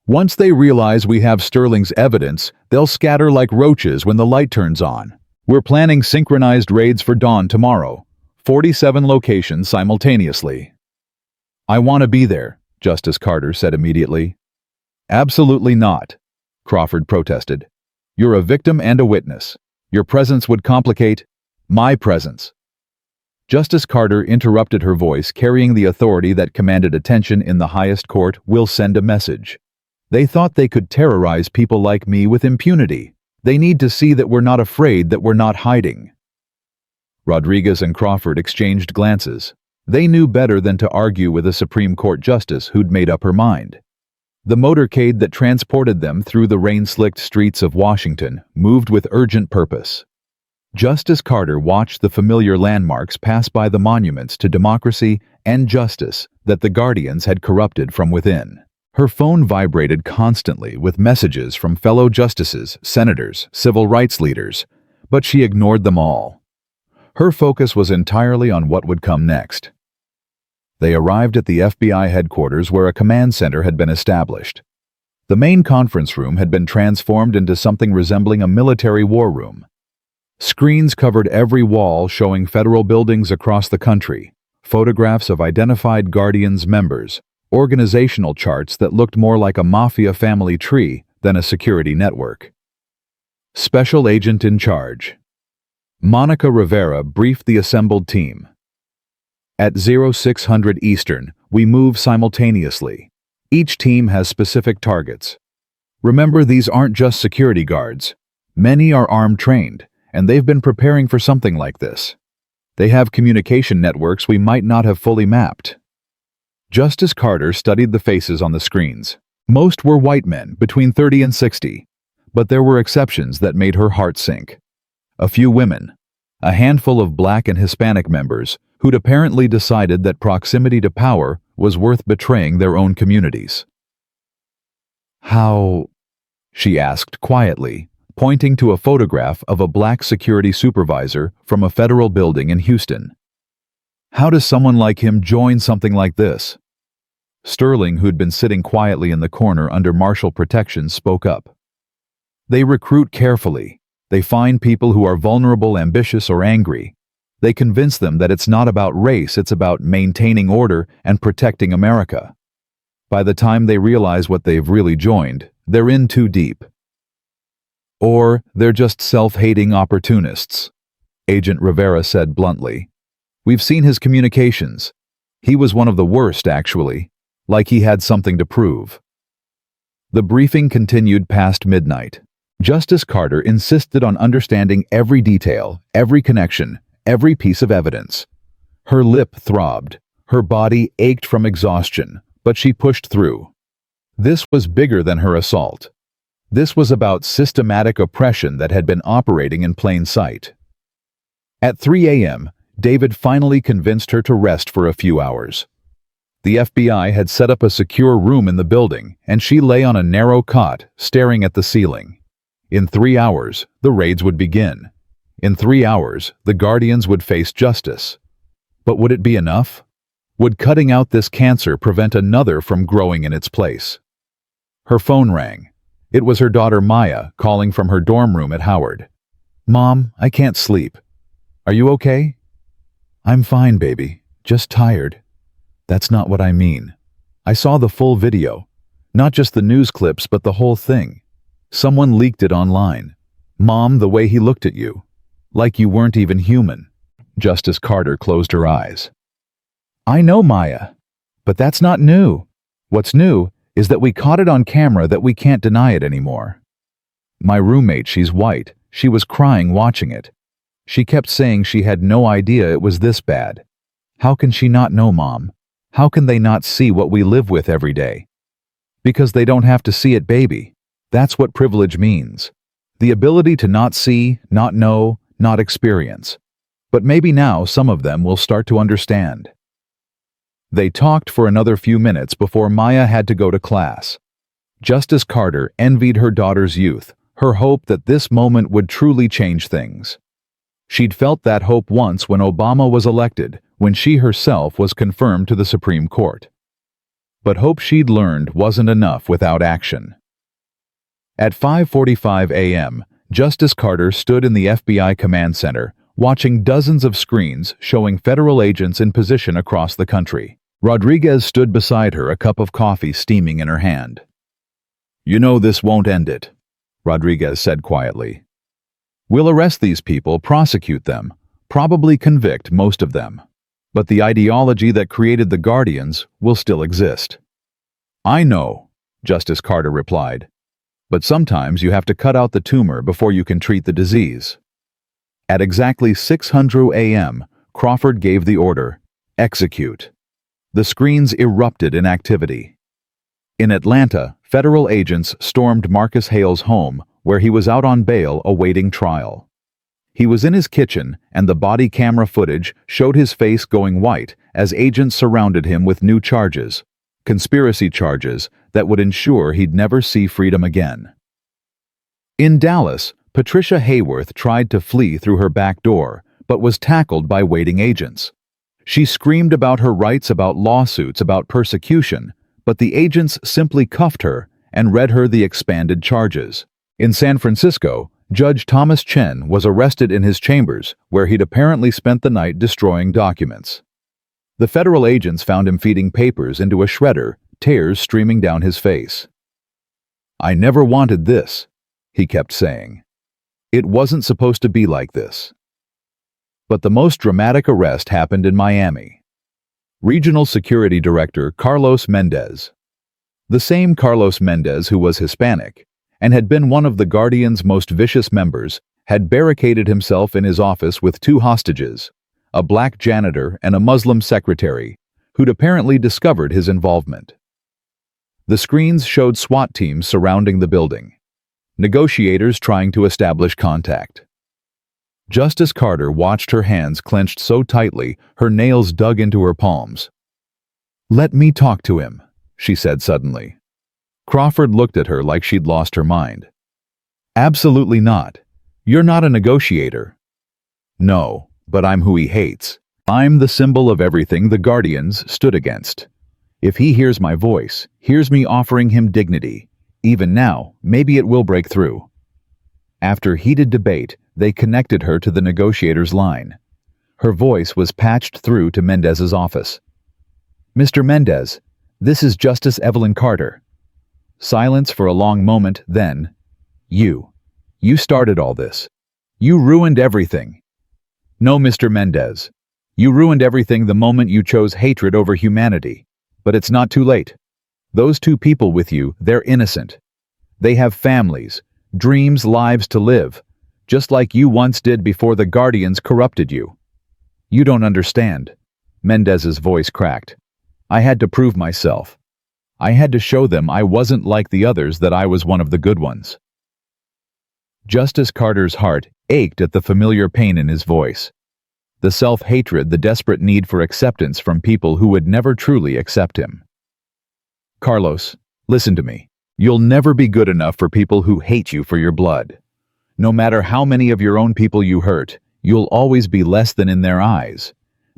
Once they realize we have Sterling's evidence, they'll scatter like roaches when the light turns on. We're planning synchronized raids for dawn tomorrow, 47 locations simultaneously. I want to be there, Justice Carter said immediately. Absolutely not, Crawford protested. You're a victim and a witness. Your presence would complicate my presence. Justice Carter interrupted, her voice carrying the authority that commanded attention in the highest court. We'll send a message. They thought they could terrorize people like me with impunity. They need to see that we're not afraid, that we're not hiding. Rodriguez and Crawford exchanged glances. They knew better than to argue with a Supreme Court justice who'd made up her mind. The motorcade that transported them through the rain-slicked streets of Washington moved with urgent purpose. Justice Carter watched the familiar landmarks pass by, the monuments to democracy and justice that the Guardians had corrupted from within. Her phone vibrated constantly with messages from fellow justices, senators, civil rights leaders, but she ignored them all. Her focus was entirely on what would come next. They arrived at the FBI headquarters, where a command center had been established. The main conference room had been transformed into something resembling a military war room. Screens covered every wall, showing federal buildings across the country, photographs of identified Guardians members, organizational charts that looked more like a mafia family tree than a security network. Special Agent in Charge. Monica Rivera briefed the assembled team. At 0600 Eastern, we move simultaneously. Each team has specific targets. Remember, these aren't just security guards. Many are armed trained, and they've been preparing for something like this. They have communication networks we might not have fully mapped. Justice Carter studied the faces on the screens. Most were white men, between 30 and 60, but there were exceptions that made her heart sink. A few women, A handful of Black and Hispanic members who'd apparently decided that proximity to power was worth betraying their own communities. "How?" she asked quietly, pointing to a photograph of a Black security supervisor from a federal building in Houston. "How does someone like him join something like this?" Sterling, who'd been sitting quietly in the corner under martial protection, spoke up. "They recruit carefully. They find people who are vulnerable, ambitious, or angry. They convince them that it's not about race, it's about maintaining order and protecting America. By the time they realize what they've really joined, they're in too deep. Or they're just self-hating opportunists," Agent Rivera said bluntly. "We've seen his communications. He was one of the worst, actually, like he had something to prove." The briefing continued past midnight. Justice Carter insisted on understanding every detail, every connection, every piece of evidence. Her lip throbbed. Her body ached from exhaustion, but she pushed through. This was bigger than her assault. This was about systematic oppression that had been operating in plain sight. At 3 a.m., David finally convinced her to rest for a few hours. The FBI had set up a secure room in the building, and she lay on a narrow cot, staring at the ceiling. In 3 hours, the raids would begin. In 3 hours, the Guardians would face justice. But would it be enough? Would cutting out this cancer prevent another from growing in its place? Her phone rang. It was her daughter Maya calling from her dorm room at Howard. "Mom, I can't sleep. Are you okay?" "I'm fine, baby. Just tired." "That's not what I mean. I saw the full video. Not just the news clips, but the whole thing. Someone leaked it online. Mom, the way he looked at you. Like you weren't even human." Justice Carter closed her eyes. "I know, Maya. But that's not new. What's new is that we caught it on camera, that we can't deny it anymore. My roommate, she's white. She was crying watching it. She kept saying she had no idea it was this bad. How can she not know, Mom? How can they not see what we live with every day? Because they don't have to see it, baby. That's what privilege means. The ability to not see, not know, not experience. But maybe now some of them will start to understand." They talked for another few minutes before Maya had to go to class. Justice Carter envied her daughter's youth, her hope that this moment would truly change things. She'd felt that hope once when Obama was elected, when she herself was confirmed to the Supreme Court. But hope she'd learned wasn't enough without action. At 5:45 a.m., Justice Carter stood in the FBI command center, watching dozens of screens showing federal agents in position across the country. Rodriguez stood beside her, a cup of coffee steaming in her hand. "You know this won't end it," Rodriguez said quietly. "We'll arrest these people, prosecute them, probably convict most of them. But the ideology that created the Guardians will still exist." "I know," Justice Carter replied. "But sometimes you have to cut out the tumor before you can treat the disease." At exactly 6:00 a.m., Crawford gave the order, "Execute." The screens erupted in activity. In Atlanta, federal agents stormed Marcus Hale's home, where he was out on bail awaiting trial. He was in his kitchen, and the body camera footage showed his face going white as agents surrounded him with new charges, conspiracy charges that would ensure he'd never see freedom again. In Dallas, Patricia Hayworth tried to flee through her back door, but was tackled by waiting agents. She screamed about her rights, about lawsuits, about persecution, but the agents simply cuffed her and read her the expanded charges. In San Francisco, Judge Thomas Chen was arrested in his chambers, where he'd apparently spent the night destroying documents. The federal agents found him feeding papers into a shredder, tears streaming down his face. "I never wanted this," he kept saying. "It wasn't supposed to be like this." But the most dramatic arrest happened in Miami. Regional Security Director Carlos Mendez. The same Carlos Mendez who was Hispanic and had been one of the Guardian's most vicious members, had barricaded himself in his office with two hostages, a black janitor and a Muslim secretary, who'd apparently discovered his involvement. The screens showed SWAT teams surrounding the building, negotiators trying to establish contact. Justice Carter watched her hands clenched so tightly her nails dug into her palms. "Let me talk to him," she said suddenly. Crawford looked at her like she'd lost her mind. "Absolutely not. You're not a negotiator." "No, but I'm who he hates. I'm the symbol of everything the Guardians stood against. If he hears my voice, hears me offering him dignity, even now, maybe it will break through." After heated debate, they connected her to the negotiator's line. Her voice was patched through to Mendez's office. "Mr. Mendez, this is Justice Evelyn Carter." Silence for a long moment, then, You started all this. You ruined everything." "No, Mr. Mendez. You ruined everything the moment you chose hatred over humanity. But it's not too late. Those two people with you, they're innocent. They have families, dreams, lives to live, just like you once did before the Guardians corrupted you." "You don't understand." Mendez's voice cracked. "I had to prove myself. I had to show them I wasn't like the others, that I was one of the good ones." Justice Carter's heart ached at the familiar pain in his voice. The self-hatred, the desperate need for acceptance from people who would never truly accept him. "Carlos, listen to me. You'll never be good enough for people who hate you for your blood. No matter how many of your own people you hurt, you'll always be less than in their eyes.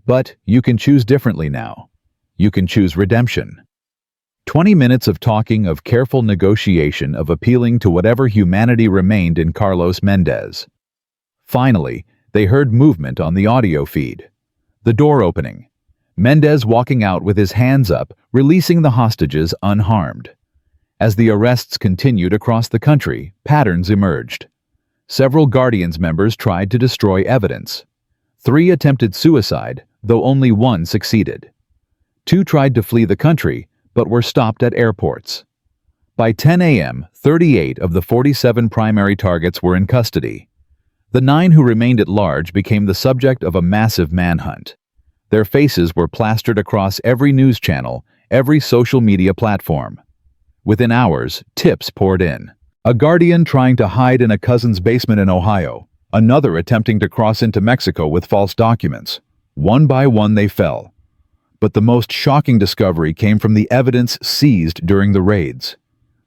But you can choose differently now. You can choose redemption." 20 minutes of talking, of careful negotiation, of appealing to whatever humanity remained in Carlos Mendez. Finally, they heard movement on the audio feed. The door opening. Mendez walking out with his hands up, releasing the hostages unharmed. As the arrests continued across the country, patterns emerged. Several Guardians members tried to destroy evidence. 3 attempted suicide, though only 1 succeeded. 2 tried to flee the country, but were stopped at airports. By 10 a.m., 38 of the 47 primary targets were in custody. The 9 who remained at large became the subject of a massive manhunt. Their faces were plastered across every news channel, every social media platform. Within hours, tips poured in. A Guardian trying to hide in a cousin's basement in Ohio, another attempting to cross into Mexico with false documents. One by one they fell. But the most shocking discovery came from the evidence seized during the raids.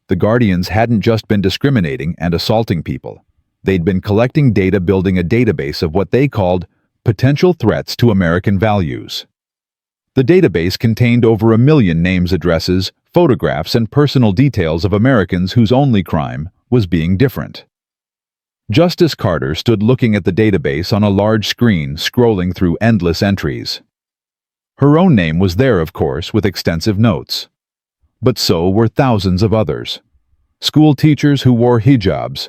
The Guardians hadn't just been discriminating and assaulting people. They'd been collecting data, building a database of what they called potential threats to American values. The database contained over 1 million names, addresses, photographs, and personal details of Americans whose only crime was being different. Justice Carter stood looking at the database on a large screen, scrolling through endless entries. Her own name was there, of course, with extensive notes. But so were thousands of others. School teachers who wore hijabs.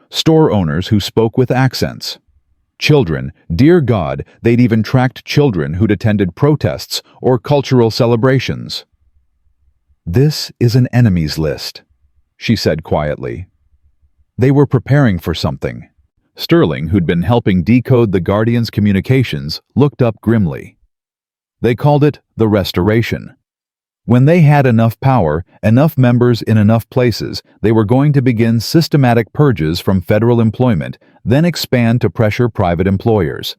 Store owners who spoke with accents. Children, dear God, they'd even tracked children who'd attended protests or cultural celebrations. "This is an enemies list," she said quietly. They were preparing for something. Sterling, who'd been helping decode the Guardians' communications, looked up grimly. They called it the Restoration. When they had enough power, enough members in enough places, they were going to begin systematic purges from federal employment, then expand to pressure private employers.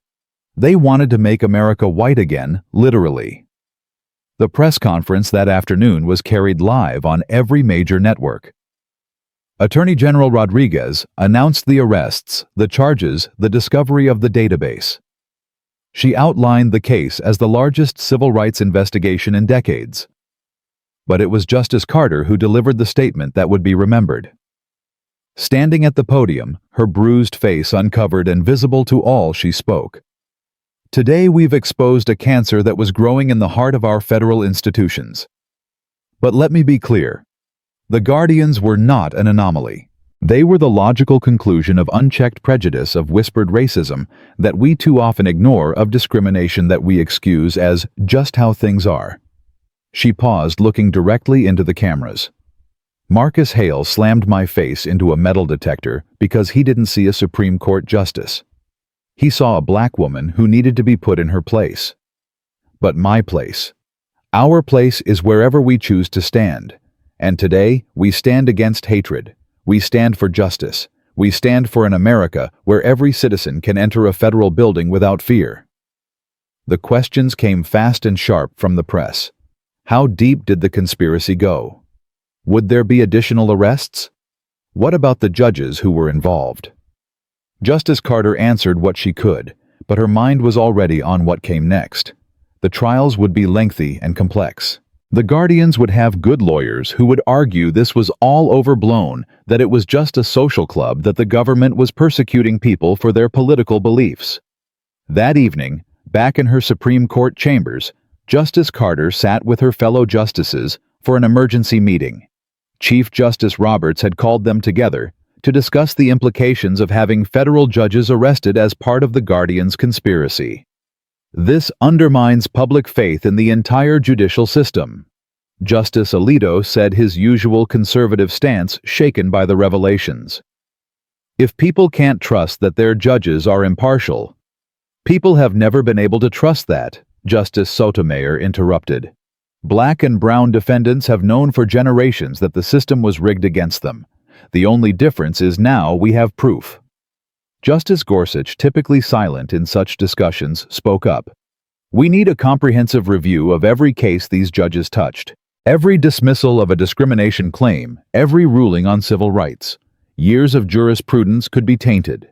They wanted to make America white again, literally. The press conference that afternoon was carried live on every major network. Attorney General Rodriguez announced the arrests, the charges, the discovery of the database. She outlined the case as the largest civil rights investigation in decades. But it was Justice Carter who delivered the statement that would be remembered. Standing at the podium, her bruised face uncovered and visible to all, she spoke. "Today we've exposed a cancer that was growing in the heart of our federal institutions. But let me be clear. The Guardians were not an anomaly. They were the logical conclusion of unchecked prejudice, of whispered racism that we too often ignore, of discrimination that we excuse as just how things are." She paused, looking directly into the cameras. "Marcus Hale slammed my face into a metal detector because he didn't see a Supreme Court justice. He saw a black woman who needed to be put in her place. But my place, our place, is wherever we choose to stand. And today, we stand against hatred. We stand for justice. We stand for an America where every citizen can enter a federal building without fear. The questions came fast and sharp from the press. How deep did the conspiracy go? Would there be additional arrests? What about the judges who were involved? Justice Carter answered what she could, but her mind was already on what came next. The trials would be lengthy and complex. The Guardians would have good lawyers who would argue this was all overblown, that it was just a social club, that the government was persecuting people for their political beliefs. That evening, back in her Supreme Court chambers, Justice Carter sat with her fellow justices for an emergency meeting. Chief Justice Roberts had called them together to discuss the implications of having federal judges arrested as part of the Guardians' conspiracy. This undermines public faith in the entire judicial system. Justice Alito said, his usual conservative stance shaken by the revelations. If people can't trust that their judges are impartial, people have never been able to trust that, Justice Sotomayor interrupted. Black and brown defendants have known for generations that the system was rigged against them. The only difference is now we have proof. Justice Gorsuch, typically silent in such discussions, spoke up. We need a comprehensive review of every case these judges touched. Every dismissal of a discrimination claim, every ruling on civil rights. Years of jurisprudence could be tainted.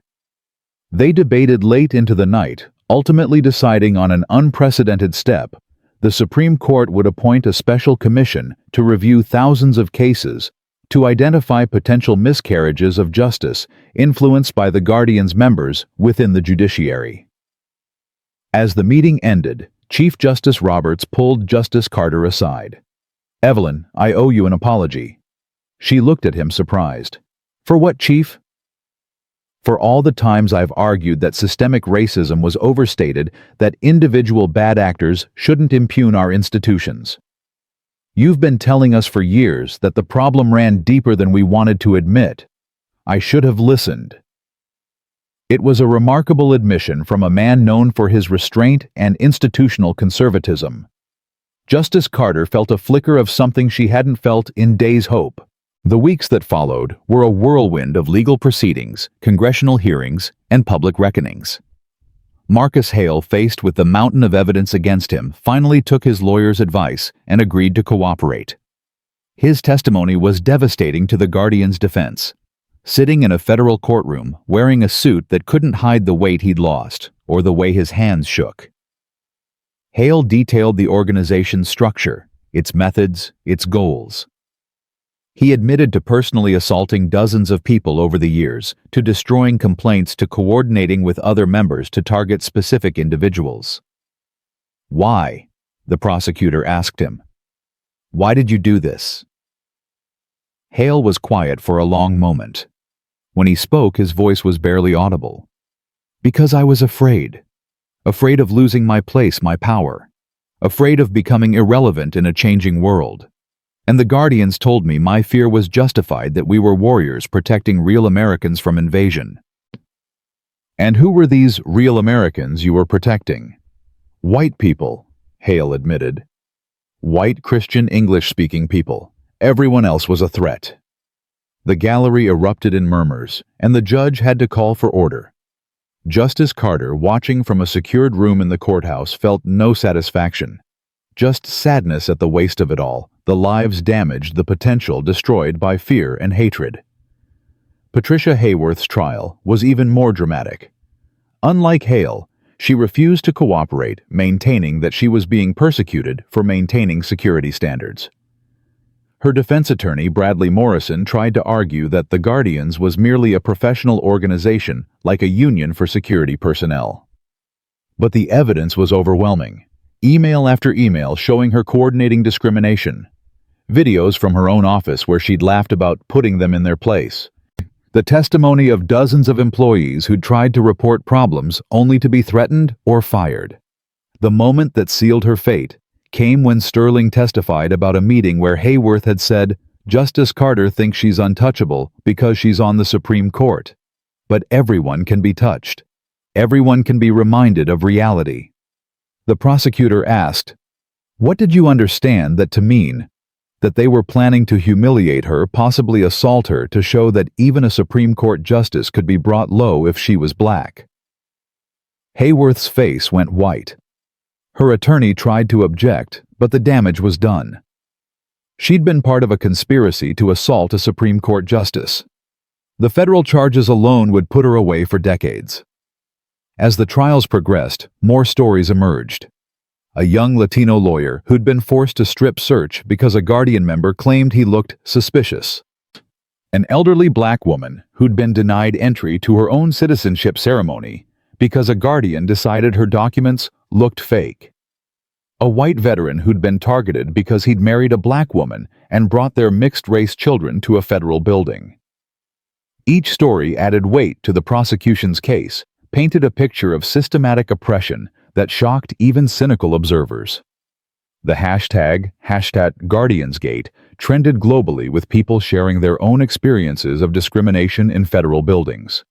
They debated late into the night, ultimately deciding on an unprecedented step. The Supreme Court would appoint a special commission to review thousands of cases to identify potential miscarriages of justice influenced by the Guardians' members within the judiciary. As the meeting ended, Chief Justice Roberts pulled Justice Carter aside. Evelyn, I owe you an apology. She looked at him surprised. For what, Chief? For all the times I've argued that systemic racism was overstated, that individual bad actors shouldn't impugn our institutions. You've been telling us for years that the problem ran deeper than we wanted to admit. I should have listened. It was a remarkable admission from a man known for his restraint and institutional conservatism. Justice Carter felt a flicker of something she hadn't felt in days' hope. The weeks that followed were a whirlwind of legal proceedings, congressional hearings, and public reckonings. Marcus Hale, faced with the mountain of evidence against him, finally took his lawyer's advice and agreed to cooperate. His testimony was devastating to the Guardian's defense. Sitting in a federal courtroom, wearing a suit that couldn't hide the weight he'd lost, or the way his hands shook. Hale detailed the organization's structure, its methods, its goals. He admitted to personally assaulting dozens of people over the years, to destroying complaints, to coordinating with other members to target specific individuals. Why? The prosecutor asked him. Why did you do this? Hale was quiet for a long moment. When he spoke, his voice was barely audible. Because I was afraid. Afraid of losing my place, my power. Afraid of becoming irrelevant in a changing world. And the Guardians told me my fear was justified, that we were warriors protecting real Americans from invasion. And who were these real Americans you were protecting? White people, Hale admitted. White Christian English-speaking people. Everyone else was a threat. The gallery erupted in murmurs, and the judge had to call for order. Justice Carter, watching from a secured room in the courthouse, felt no satisfaction. Just sadness at the waste of it all, the lives damaged, the potential destroyed by fear and hatred. Patricia Hayworth's trial was even more dramatic. Unlike Hale, she refused to cooperate, maintaining that she was being persecuted for maintaining security standards. Her defense attorney, Bradley Morrison, tried to argue that the Guardians was merely a professional organization, like a union for security personnel. But the evidence was overwhelming. Email after email showing her coordinating discrimination. Videos from her own office where she'd laughed about putting them in their place. The testimony of dozens of employees who'd tried to report problems only to be threatened or fired. The moment that sealed her fate came when Sterling testified about a meeting where Hayworth had said, Justice Carter thinks she's untouchable because she's on the Supreme Court. But everyone can be touched. Everyone can be reminded of reality. The prosecutor asked, What did you understand that to mean? that they were planning to humiliate her, possibly assault her, to show that even a Supreme Court justice could be brought low if she was black. Hayworth's face went white. Her attorney tried to object, but the damage was done. She'd been part of a conspiracy to assault a Supreme Court justice. The federal charges alone would put her away for decades. As the trials progressed, more stories emerged. A young Latino lawyer who'd been forced to strip search because a Guardian member claimed he looked suspicious. An elderly black woman who'd been denied entry to her own citizenship ceremony because a Guardian decided her documents looked fake. A white veteran who'd been targeted because he'd married a black woman and brought their mixed-race children to a federal building. Each story added weight to the prosecution's case, painted a picture of systematic oppression that shocked even cynical observers. The hashtag #GuardiansGate trended globally, with people sharing their own experiences of discrimination in federal buildings.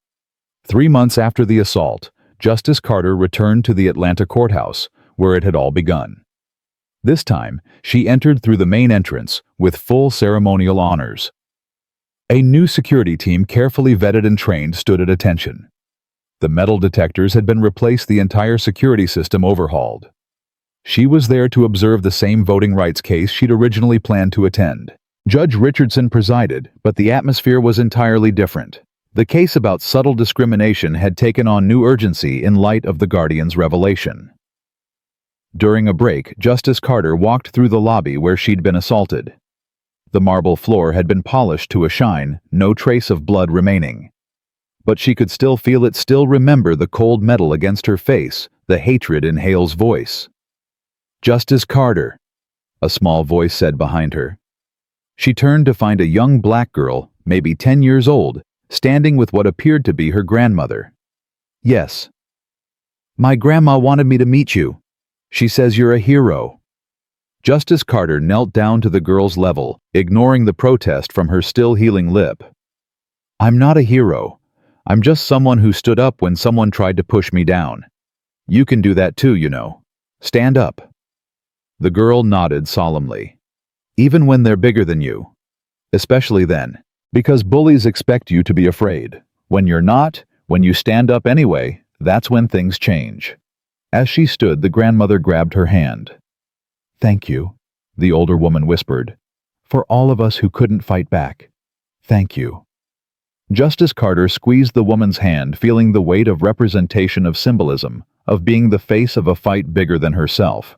3 months after the assault, Justice Carter returned to the Atlanta courthouse, where it had all begun. This time, she entered through the main entrance with full ceremonial honors. A new security team, carefully vetted and trained, stood at attention. The metal detectors had been replaced, the entire security system overhauled. She was there to observe the same voting rights case she'd originally planned to attend. Judge Richardson presided, but the atmosphere was entirely different. The case about subtle discrimination had taken on new urgency in light of the Guardian's revelation. During a break, Justice Carter walked through the lobby where she'd been assaulted. The marble floor had been polished to a shine, no trace of blood remaining. But she could still feel it, still remember the cold metal against her face, the hatred in Hale's voice. "Justice Carter," a small voice said behind her. She turned to find a young black girl, maybe 10 years old, standing with what appeared to be her grandmother. "Yes. My grandma wanted me to meet you. She says you're a hero." Justice Carter knelt down to the girl's level, ignoring the protest from her still healing lip. "I'm not a hero. I'm just someone who stood up when someone tried to push me down. You can do that too, you know. Stand up." The girl nodded solemnly. "Even when they're bigger than you. Especially then. Because bullies expect you to be afraid. When you're not, when you stand up anyway, that's when things change." As she stood, the grandmother grabbed her hand. "Thank you," the older woman whispered. "For all of us who couldn't fight back. Thank you." Justice Carter squeezed the woman's hand, feeling the weight of representation, of symbolism, of being the face of a fight bigger than herself.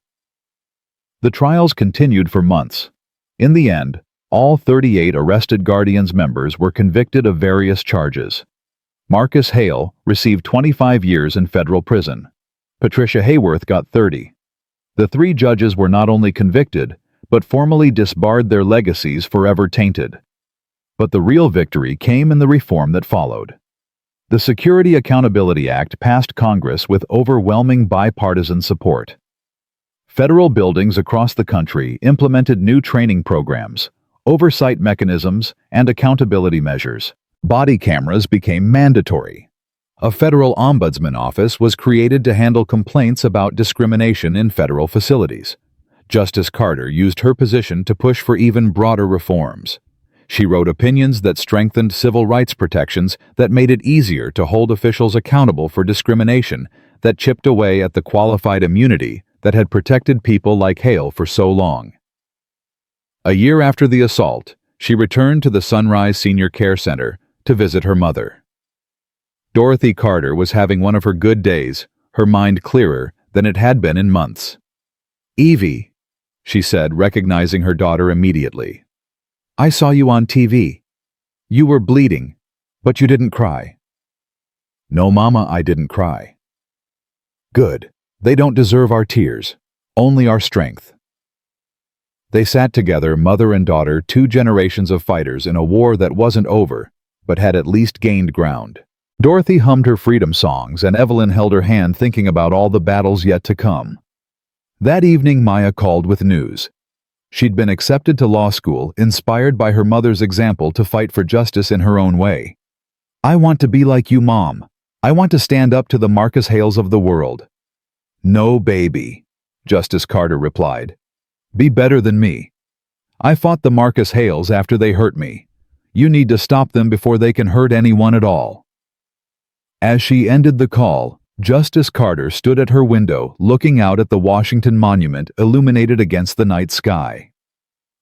The trials continued for months. In the end, all 38 arrested Guardians members were convicted of various charges. Marcus Hale received 25 years in federal prison. Patricia Hayworth got 30. The 3 judges were not only convicted, but formally disbarred, their legacies forever tainted. But the real victory came in the reform that followed. The Security Accountability Act passed Congress with overwhelming bipartisan support. Federal buildings across the country implemented new training programs, oversight mechanisms, and accountability measures. Body cameras became mandatory. A federal ombudsman office was created to handle complaints about discrimination in federal facilities. Justice Carter used her position to push for even broader reforms. She wrote opinions that strengthened civil rights protections, that made it easier to hold officials accountable for discrimination, that chipped away at the qualified immunity that had protected people like Hale for so long. A year after the assault, she returned to the Sunrise Senior Care Center to visit her mother. Dorothy Carter was having one of her good days, her mind clearer than it had been in months. "Evie," she said, recognizing her daughter immediately. "I saw you on TV. You were bleeding, but you didn't cry." "No, Mama, I didn't cry." "Good. They don't deserve our tears, only our strength." They sat together, mother and daughter, 2 generations of fighters in a war that wasn't over, but had at least gained ground. Dorothy hummed her freedom songs, and Evelyn held her hand, thinking about all the battles yet to come. That evening, Maya called with news. She'd been accepted to law school, inspired by her mother's example to fight for justice in her own way. "I want to be like you, Mom. I want to stand up to the Marcus Hales of the world." "No, baby," Justice Carter replied. "Be better than me. I fought the Marcus Hales after they hurt me. You need to stop them before they can hurt anyone at all." As she ended the call, Justice Carter stood at her window looking out at the Washington Monument illuminated against the night sky.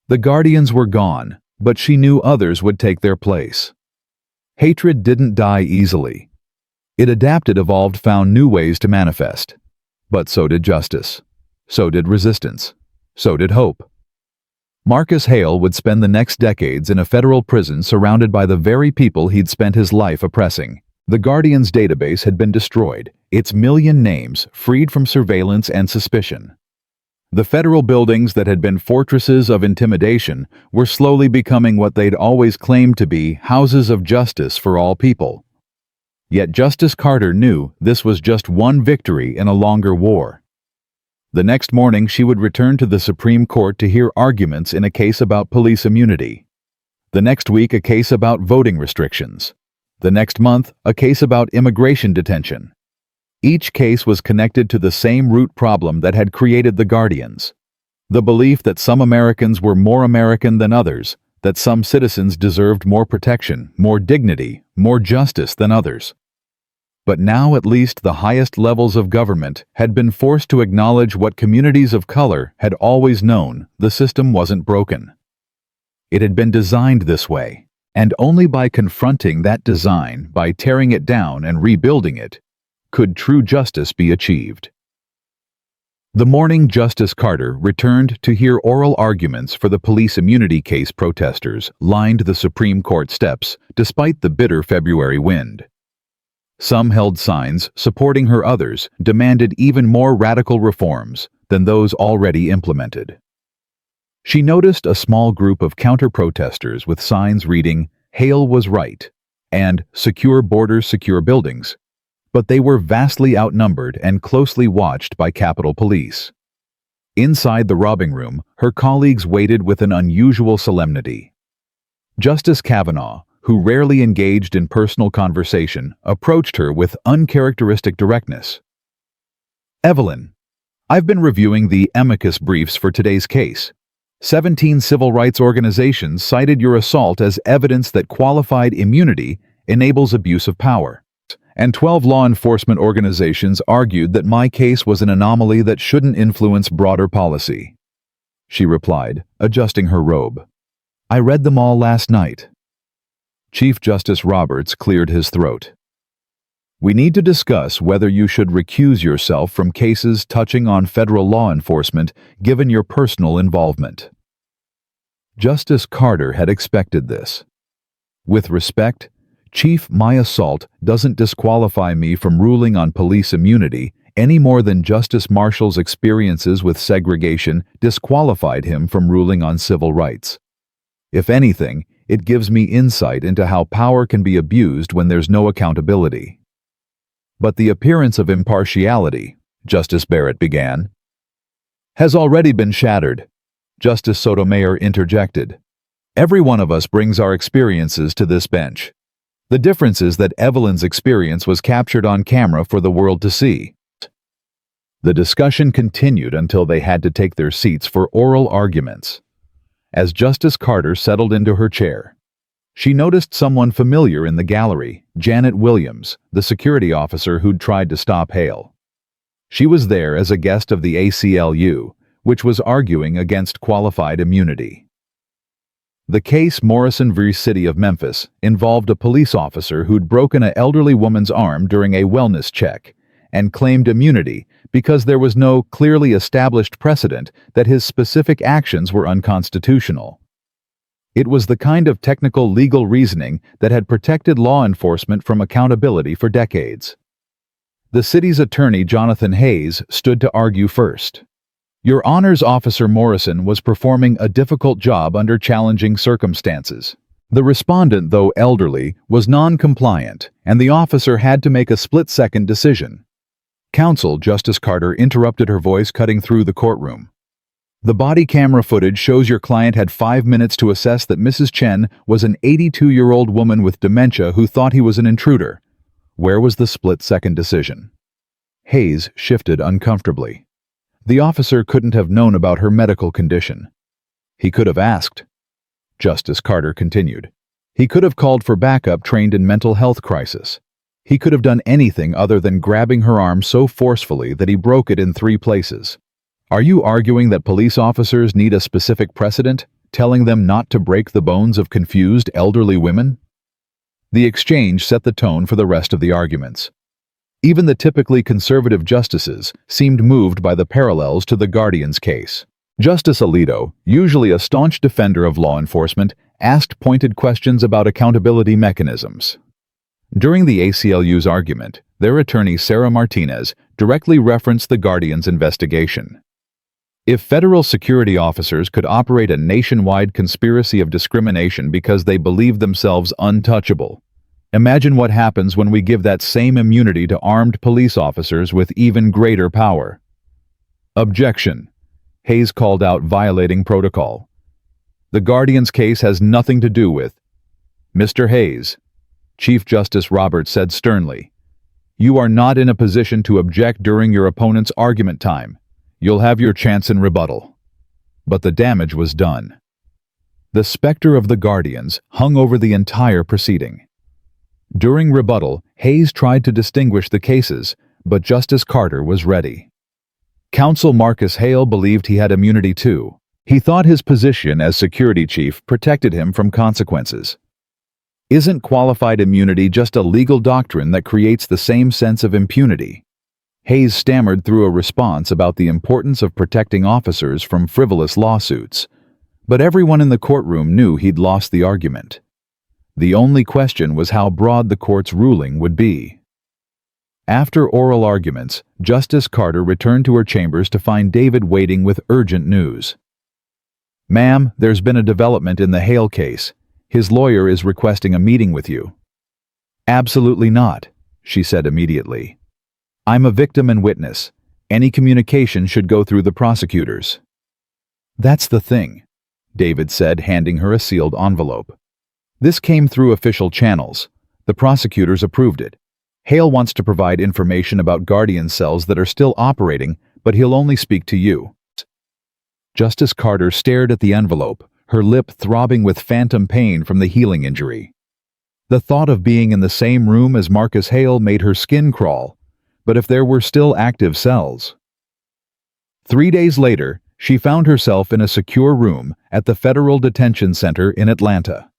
The Guardians were gone, but she knew others would take their place. Hatred didn't die easily. It adapted, evolved, found new ways to manifest. But so did justice. So did resistance. So did hope. Marcus Hale would spend the next decades in a federal prison surrounded by the very people he'd spent his life oppressing. The Guardian's database had been destroyed, its million names freed from surveillance and suspicion. The federal buildings that had been fortresses of intimidation were slowly becoming what they'd always claimed to be houses of justice for all people. Yet Justice Carter knew this was just one victory in a longer war. The next morning she would return to the Supreme Court to hear arguments in a case about police immunity. The next week, a case about voting restrictions. The next month, a case about immigration detention. Each case was connected to the same root problem that had created the Guardians. The belief that some Americans were more American than others, that some citizens deserved more protection, more dignity, more justice than others. But now at least the highest levels of government had been forced to acknowledge what communities of color had always known: the system wasn't broken. It had been designed this way, and only by confronting that design, by tearing it down and rebuilding it, could true justice be achieved. The morning Justice Carter returned to hear oral arguments for the police immunity case, protesters lined the Supreme Court steps despite the bitter February wind. Some held signs supporting her, others demanded even more radical reforms than those already implemented. She noticed a small group of counter-protesters with signs reading, "Hale was right," and "Secure borders, secure buildings," but they were vastly outnumbered and closely watched by Capitol Police. Inside the robbing room, her colleagues waited with an unusual solemnity. Justice Kavanaugh, who rarely engaged in personal conversation, approached her with uncharacteristic directness. "Evelyn, I've been reviewing the amicus briefs for today's case. 17 civil rights organizations cited your assault as evidence that qualified immunity enables abuse of power. And 12 law enforcement organizations argued that my case was an anomaly that shouldn't influence broader policy," she replied, adjusting her robe. "I read them all last night." Chief Justice Roberts cleared his throat. "We need to discuss whether you should recuse yourself from cases touching on federal law enforcement given your personal involvement." Justice Carter had expected this. "With respect, Chief, my assault doesn't disqualify me from ruling on police immunity any more than Justice Marshall's experiences with segregation disqualified him from ruling on civil rights. If anything, it gives me insight into how power can be abused when there's no accountability." "But the appearance of impartiality," Justice Barrett began, "has already been shattered," Justice Sotomayor interjected. "Every one of us brings our experiences to this bench. The difference is that Evelyn's experience was captured on camera for the world to see." The discussion continued until they had to take their seats for oral arguments. As Justice Carter settled into her chair, she noticed someone familiar in the gallery, Janet Williams, the security officer who'd tried to stop Hale. She was there as a guest of the ACLU, which was arguing against qualified immunity. The case, Morrison v. City of Memphis, involved a police officer who'd broken an elderly woman's arm during a wellness check and claimed immunity because there was no clearly established precedent that his specific actions were unconstitutional. It was the kind of technical legal reasoning that had protected law enforcement from accountability for decades. The city's attorney, Jonathan Hayes, stood to argue first. "Your Honors, Officer Morrison was performing a difficult job under challenging circumstances. The respondent, though elderly, was non-compliant, and the officer had to make a split-second decision." "Counsel," Justice Carter interrupted, her voice cutting through the courtroom. "The body camera footage shows your client had 5 minutes to assess that Mrs. Chen was an 82-year-old woman with dementia who thought he was an intruder. Where was the split-second decision?" Hayes shifted uncomfortably. The officer couldn't have known about her medical condition. He could have asked. Justice Carter continued. He could have called for backup trained in mental health crisis. He could have done anything other than grabbing her arm so forcefully that he broke it in 3 places. Are you arguing that police officers need a specific precedent, telling them not to break the bones of confused elderly women? The exchange set the tone for the rest of the arguments. Even the typically conservative justices seemed moved by the parallels to the Guardian's case. Justice Alito, usually a staunch defender of law enforcement, asked pointed questions about accountability mechanisms. During the ACLU's argument, their attorney Sarah Martinez directly referenced the Guardian's investigation. If federal security officers could operate a nationwide conspiracy of discrimination because they believe themselves untouchable, imagine what happens when we give that same immunity to armed police officers with even greater power. Objection. Hayes called out violating protocol. The Guardian's case has nothing to do with Mr. Hayes. Chief Justice Roberts said sternly, "You are not in a position to object during your opponent's argument time. You'll have your chance in rebuttal." But the damage was done. The specter of the Guardians hung over the entire proceeding. During rebuttal, Hayes tried to distinguish the cases, but Justice Carter was ready. Counsel Marcus Hale believed he had immunity too. He thought his position as security chief protected him from consequences. Isn't qualified immunity just a legal doctrine that creates the same sense of impunity? Hayes stammered through a response about the importance of protecting officers from frivolous lawsuits, but everyone in the courtroom knew he'd lost the argument. The only question was how broad the court's ruling would be. After oral arguments, Justice Carter returned to her chambers to find David waiting with urgent news. "Ma'am, there's been a development in the Hale case. His lawyer is requesting a meeting with you." "Absolutely not," she said immediately. "I'm a victim and witness. Any communication should go through the prosecutors." "That's the thing," David said, handing her a sealed envelope. "This came through official channels. The prosecutors approved it. Hale wants to provide information about Guardian cells that are still operating, but he'll only speak to you." Justice Carter stared at the envelope, her lip throbbing with phantom pain from the healing injury. The thought of being in the same room as Marcus Hale made her skin crawl. But if there were still active cells. 3 days later, she found herself in a secure room at the Federal Detention Center in Atlanta.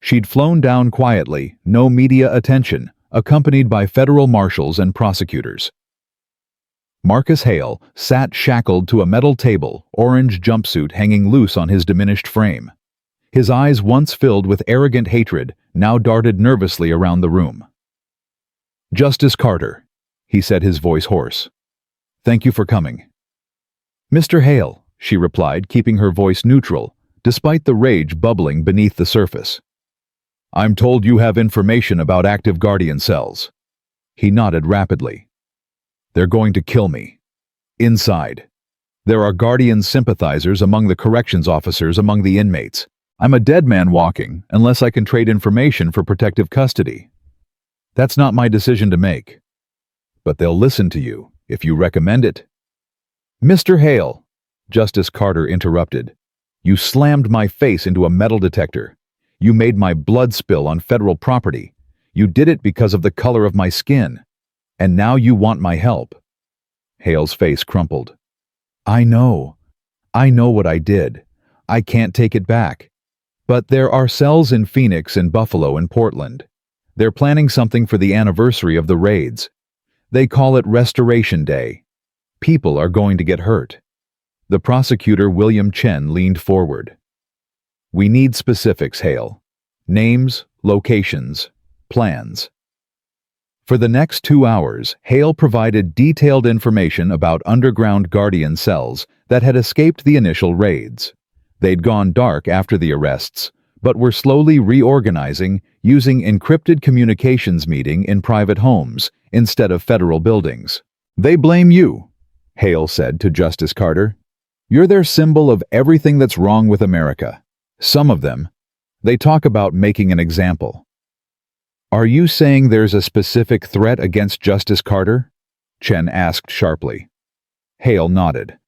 She'd flown down quietly, no media attention, accompanied by federal marshals and prosecutors. Marcus Hale sat shackled to a metal table, orange jumpsuit hanging loose on his diminished frame. His eyes, once filled with arrogant hatred, now darted nervously around the room. "Justice Carter," he said, his voice hoarse. "Thank you for coming." "Mr. Hale," she replied, keeping her voice neutral, despite the rage bubbling beneath the surface. "I'm told you have information about active Guardian cells." He nodded rapidly. "They're going to kill me. Inside. There are Guardian sympathizers among the corrections officers among the inmates. I'm a dead man walking unless I can trade information for protective custody. That's not my decision to make. But they'll listen to you if you recommend it." "Mr. Hale," Justice Carter interrupted, "you slammed my face into a metal detector. You made my blood spill on federal property. You did it because of the color of my skin. And now you want my help." Hale's face crumpled. I know what I did. I can't take it back. But there are cells in Phoenix and Buffalo and Portland. They're planning something for the anniversary of the raids. They call it Restoration Day. People are going to get hurt." The prosecutor, William Chen, leaned forward. "We need specifics, Hale. Names, locations, plans." For the next 2 hours, Hale provided detailed information about underground Guardian cells that had escaped the initial raids. They'd gone dark after the arrests, but were slowly reorganizing using encrypted communications meeting in private homes instead of federal buildings. "They blame you," Hale said to Justice Carter. "You're their symbol of everything that's wrong with America. Some of them. They talk about making an example." "Are you saying there's a specific threat against Justice Carter?" Chen asked sharply. Hale nodded.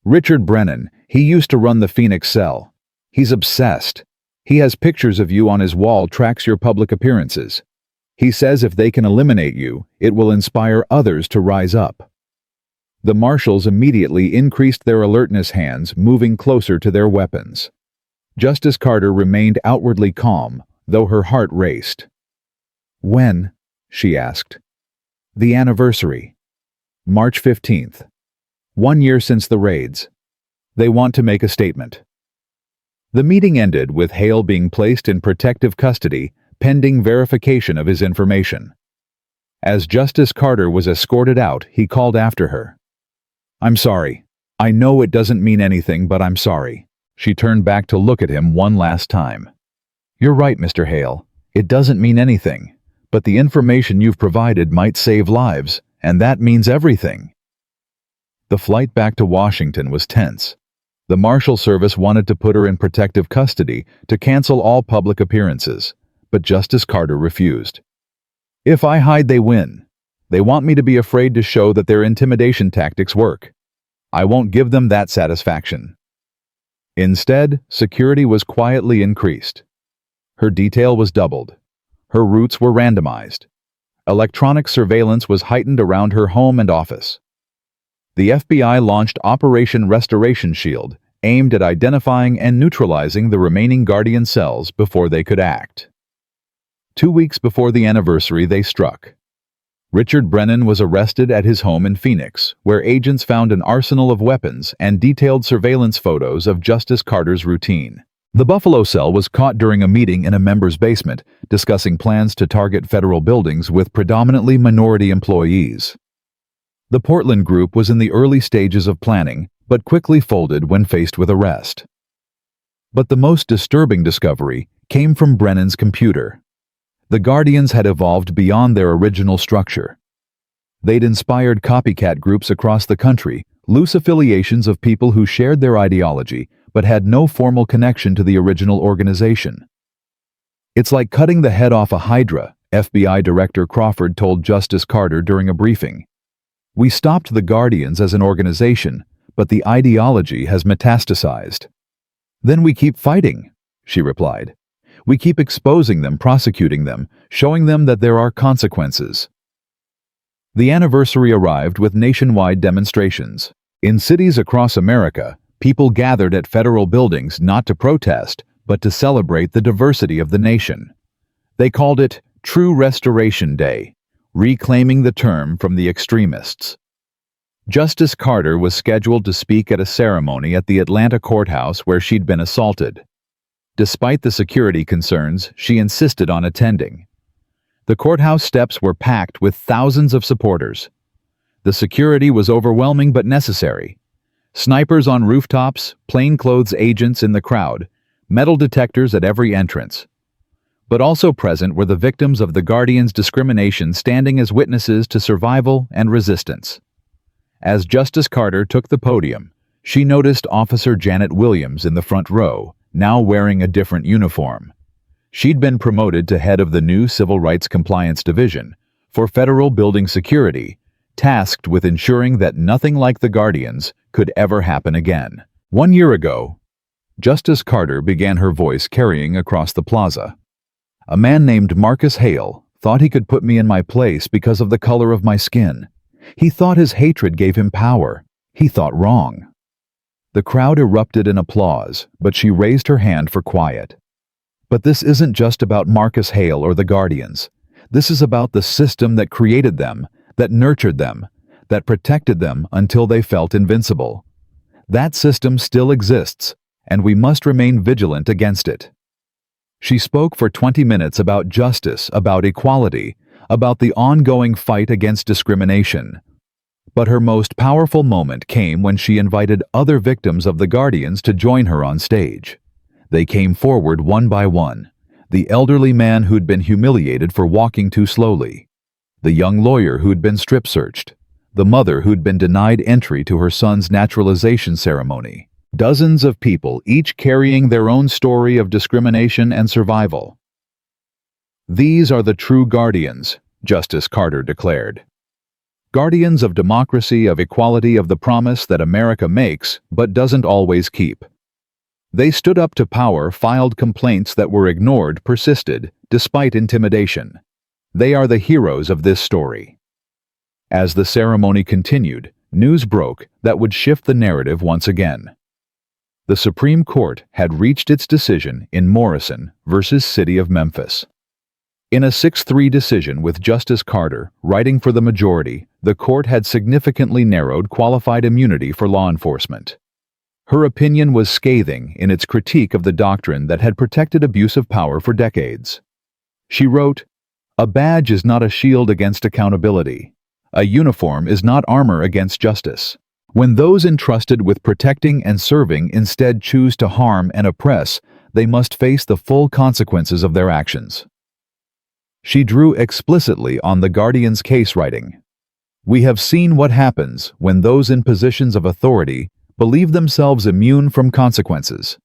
"Richard Brennan, He used to run the Phoenix cell. He's obsessed. He has pictures of you on his wall, tracks your public appearances. He says if they can eliminate you, it will inspire others to rise up." The marshals immediately increased their alertness, hands moving closer to their weapons. Justice Carter remained outwardly calm, though her heart raced. "When?" she asked. "The anniversary. March 15th. 1 year since the raids. They want to make a statement." The meeting ended with Hale being placed in protective custody, pending verification of his information. As Justice Carter was escorted out, he called after her. "I'm sorry. I know it doesn't mean anything, but I'm sorry." She turned back to look at him one last time. "You're right, Mr. Hale. It doesn't mean anything, but the information you've provided might save lives, and that means everything." The flight back to Washington was tense. The Marshal Service wanted to put her in protective custody to cancel all public appearances, but Justice Carter refused. "If I hide, they win. They want me to be afraid to show that their intimidation tactics work. I won't give them that satisfaction." Instead, security was quietly increased. Her detail was doubled. Her routes were randomized. Electronic surveillance was heightened around her home and office. The FBI launched Operation Restoration Shield, aimed at identifying and neutralizing the remaining Guardian cells before they could act. 2 weeks before the anniversary, they struck. Richard Brennan was arrested at his home in Phoenix, where agents found an arsenal of weapons and detailed surveillance photos of Justice Carter's routine. The Buffalo cell was caught during a meeting in a member's basement, discussing plans to target federal buildings with predominantly minority employees. The Portland group was in the early stages of planning, but quickly folded when faced with arrest. But the most disturbing discovery came from Brennan's computer. The Guardians had evolved beyond their original structure. They'd inspired copycat groups across the country, loose affiliations of people who shared their ideology but had no formal connection to the original organization. "It's like cutting the head off a hydra," FBI Director Crawford told Justice Carter during a briefing. "We stopped the Guardians as an organization, but the ideology has metastasized." "Then we keep fighting," she replied. "We keep exposing them, prosecuting them, showing them that there are consequences." The anniversary arrived with nationwide demonstrations. In cities across America, people gathered at federal buildings not to protest, but to celebrate the diversity of the nation. They called it True Restoration Day, reclaiming the term from the extremists. Justice Carter was scheduled to speak at a ceremony at the Atlanta courthouse where she'd been assaulted. Despite the security concerns, she insisted on attending. The courthouse steps were packed with thousands of supporters. The security was overwhelming but necessary. Snipers on rooftops, plainclothes agents in the crowd, metal detectors at every entrance. But also present were the victims of the Guardians' discrimination, standing as witnesses to survival and resistance. As Justice Carter took the podium, she noticed Officer Janet Williams in the front row, now wearing a different uniform. She'd been promoted to head of the new Civil Rights Compliance Division for federal building security, tasked with ensuring that nothing like the Guardians could ever happen again. 1 year ago, Justice Carter began her voice carrying across the plaza. "A man named Marcus Hale thought he could put me in my place because of the color of my skin. He thought his hatred gave him power. He thought wrong." The crowd erupted in applause, but she raised her hand for quiet. "But this isn't just about Marcus Hale or the Guardians. This is about the system that created them, that nurtured them, that protected them until they felt invincible. That system still exists, and we must remain vigilant against it." She spoke for 20 minutes about justice, about equality, about the ongoing fight against discrimination. But her most powerful moment came when she invited other victims of the Guardians to join her on stage. They came forward one by one. The elderly man who'd been humiliated for walking too slowly. The young lawyer who'd been strip-searched. The mother who'd been denied entry to her son's naturalization ceremony. Dozens of people, each carrying their own story of discrimination and survival. "These are the true Guardians," Justice Carter declared. Guardians of democracy, of equality, of the promise that America makes but doesn't always keep. They stood up to power, filed complaints that were ignored, persisted, despite intimidation. They are the heroes of this story. As the ceremony continued, news broke that would shift the narrative once again. The Supreme Court had reached its decision in Morrison versus City of Memphis. In a 6-3 decision with Justice Carter writing for the majority, the court had significantly narrowed qualified immunity for law enforcement. Her opinion was scathing in its critique of the doctrine that had protected abuse of power for decades. She wrote, "A badge is not a shield against accountability. A uniform is not armor against justice. When those entrusted with protecting and serving instead choose to harm and oppress, they must face the full consequences of their actions." She drew explicitly on the Guardian's case writing. "We have seen what happens when those in positions of authority believe themselves immune from consequences.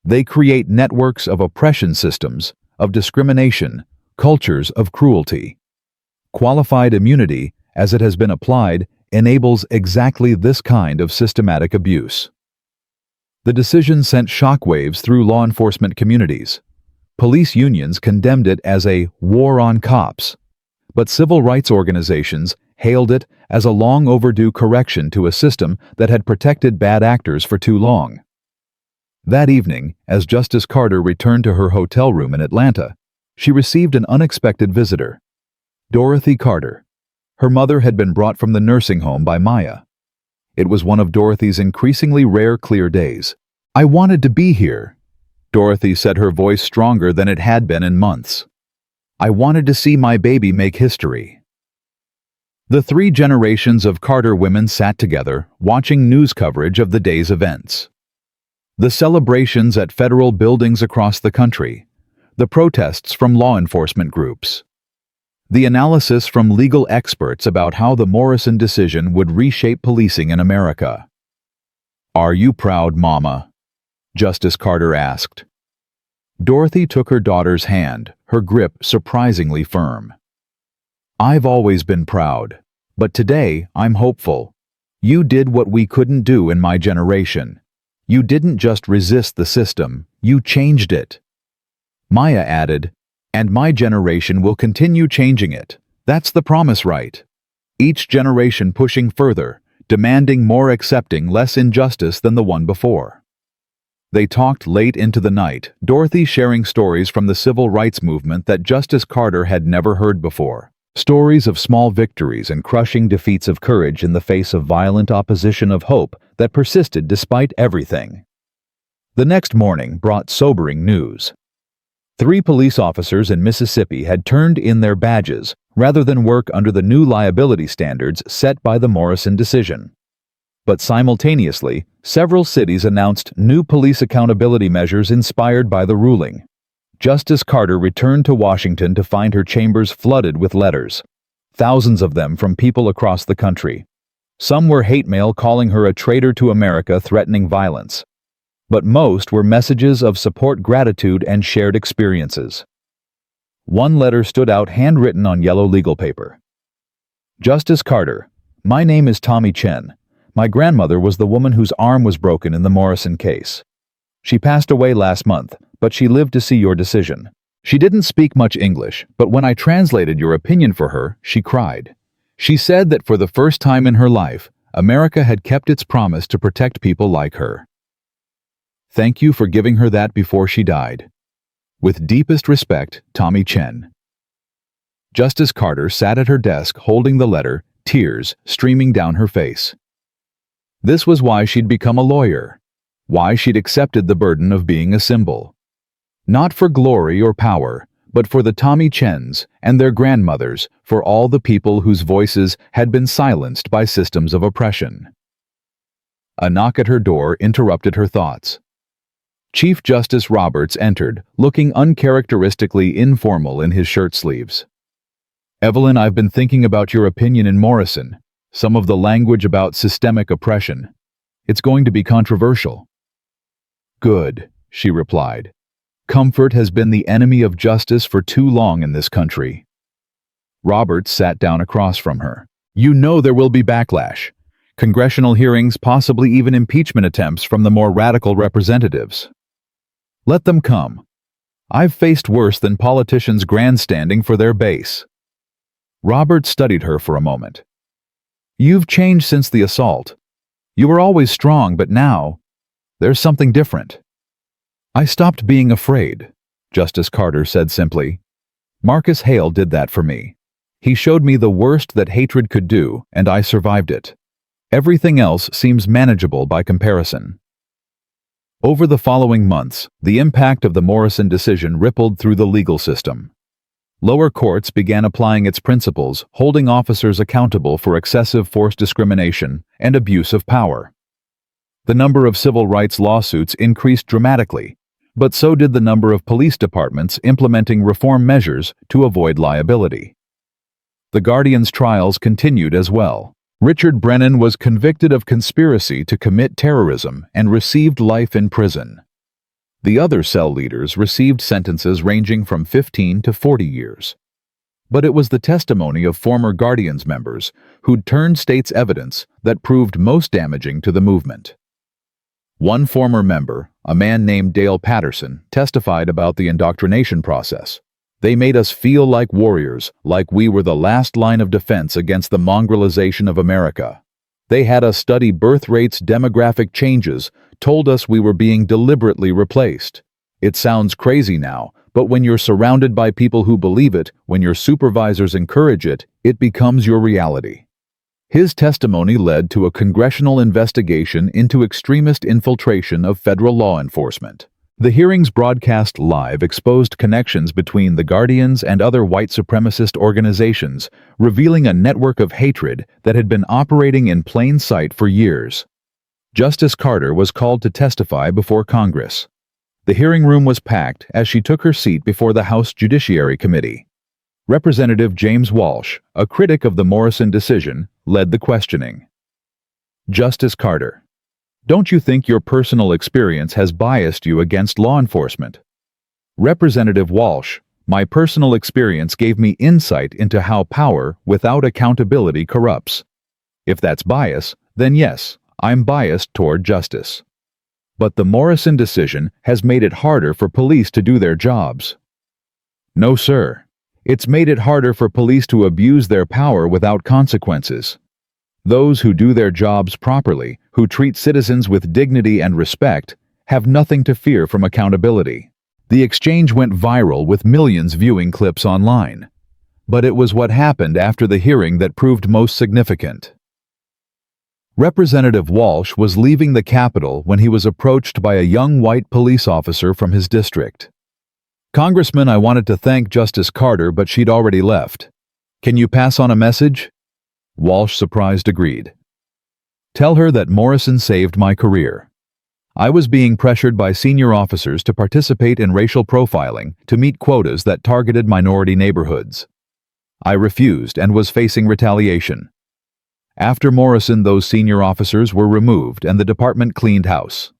They create networks of oppression, systems of discrimination, cultures of cruelty. Qualified immunity, as it has been applied, enables exactly this kind of systematic abuse." The decision sent shockwaves through law enforcement communities. Police unions condemned it as a war on cops, but civil rights organizations hailed it as a long overdue correction to a system that had protected bad actors for too long. That evening, as Justice Carter returned to her hotel room in Atlanta, she received an unexpected visitor. Dorothy Carter. Her mother had been brought from the nursing home by Maya. It was one of Dorothy's increasingly rare clear days. "I wanted to be here," Dorothy said, her voice stronger than it had been in months. "I wanted to see my baby make history." The 3 generations of Carter women sat together, watching news coverage of the day's events. The celebrations at federal buildings across the country, the protests from law enforcement groups, the analysis from legal experts about how the Morrison decision would reshape policing in America. "Are you proud, Mama?" Justice Carter asked. Dorothy took her daughter's hand, her grip surprisingly firm. "I've always been proud, but today I'm hopeful. You did what we couldn't do in my generation. You didn't just resist the system, you changed it." Maya added, "And my generation will continue changing it. That's the promise, right? Each generation pushing further, demanding more, accepting less injustice than the one before." They talked late into the night, Dorothy sharing stories from the civil rights movement that Justice Carter had never heard before. Stories of small victories and crushing defeats, of courage in the face of violent opposition, of hope that persisted despite everything. The next morning brought sobering news. 3 police officers in Mississippi had turned in their badges rather than work under the new liability standards set by the Morrison decision. But simultaneously, several cities announced new police accountability measures inspired by the ruling. Justice Carter returned to Washington to find her chambers flooded with letters, thousands of them from people across the country. Some were hate mail calling her a traitor to America, threatening violence. But most were messages of support, gratitude, and shared experiences. One letter stood out, handwritten on yellow legal paper. "Justice Carter, my name is Tommy Chen. My grandmother was the woman whose arm was broken in the Morrison case. She passed away last month, but she lived to see your decision. She didn't speak much English, but when I translated your opinion for her, she cried. She said that for the first time in her life, America had kept its promise to protect people like her. Thank you for giving her that before she died. With deepest respect, Tommy Chen." Justice Carter sat at her desk holding the letter, tears streaming down her face. This was why she'd become a lawyer, why she'd accepted the burden of being a symbol. Not for glory or power, but for the Tommy Chens and their grandmothers, for all the people whose voices had been silenced by systems of oppression. A knock at her door interrupted her thoughts. Chief Justice Roberts entered, looking uncharacteristically informal in his shirt sleeves. "Evelyn, I've been thinking about your opinion in Morrison. Some of the language about systemic oppression. It's going to be controversial." "Good," she replied. "Comfort has been the enemy of justice for too long in this country." Roberts sat down across from her. You know there will be backlash. Congressional hearings, possibly even impeachment attempts from the more radical representatives. Let them come. I've faced worse than politicians grandstanding for their base. Robert studied her for a moment. You've changed since the assault. You were always strong, but now, there's something different. I stopped being afraid, Justice Carter said simply. Marcus Hale did that for me. He showed me the worst that hatred could do, and I survived it. Everything else seems manageable by comparison. Over the following months, the impact of the Morrison decision rippled through the legal system. Lower courts began applying its principles, holding officers accountable for excessive force discrimination and abuse of power. The number of civil rights lawsuits increased dramatically, but so did the number of police departments implementing reform measures to avoid liability. The Guardian's trials continued as well. Richard Brennan was convicted of conspiracy to commit terrorism and received life in prison. The other cell leaders received sentences ranging from 15 to 40 years. But it was the testimony of former Guardians members who'd turned state's evidence that proved most damaging to the movement. One former member, a man named Dale Patterson, testified about the indoctrination process. They made us feel like warriors, like we were the last line of defense against the mongrelization of America. They had us study birth rates, demographic changes, told us we were being deliberately replaced. It sounds crazy now, but when you're surrounded by people who believe it, when your supervisors encourage it, it becomes your reality. His testimony led to a congressional investigation into extremist infiltration of federal law enforcement. The hearings broadcast live exposed connections between the Guardians and other white supremacist organizations, revealing a network of hatred that had been operating in plain sight for years. Justice Carter was called to testify before Congress. The hearing room was packed as she took her seat before the House Judiciary Committee. Representative James Walsh, a critic of the Morrison decision, led the questioning. Justice Carter, don't you think your personal experience has biased you against law enforcement? Representative Walsh, my personal experience gave me insight into how power without accountability corrupts. If that's bias, then yes, I'm biased toward justice. But the Morrison decision has made it harder for police to do their jobs. No, sir. It's made it harder for police to abuse their power without consequences. Those who do their jobs properly, who treat citizens with dignity and respect, have nothing to fear from accountability. The exchange went viral with millions viewing clips online. But it was what happened after the hearing that proved most significant. Representative Walsh was leaving the Capitol when he was approached by a young white police officer from his district. Congressman, I wanted to thank Justice Carter, but she'd already left. Can you pass on a message? Walsh, surprised, agreed. Tell her that Morrison saved my career. I was being pressured by senior officers to participate in racial profiling to meet quotas that targeted minority neighborhoods. I refused and was facing retaliation. After Morrison, those senior officers were removed and the department cleaned house.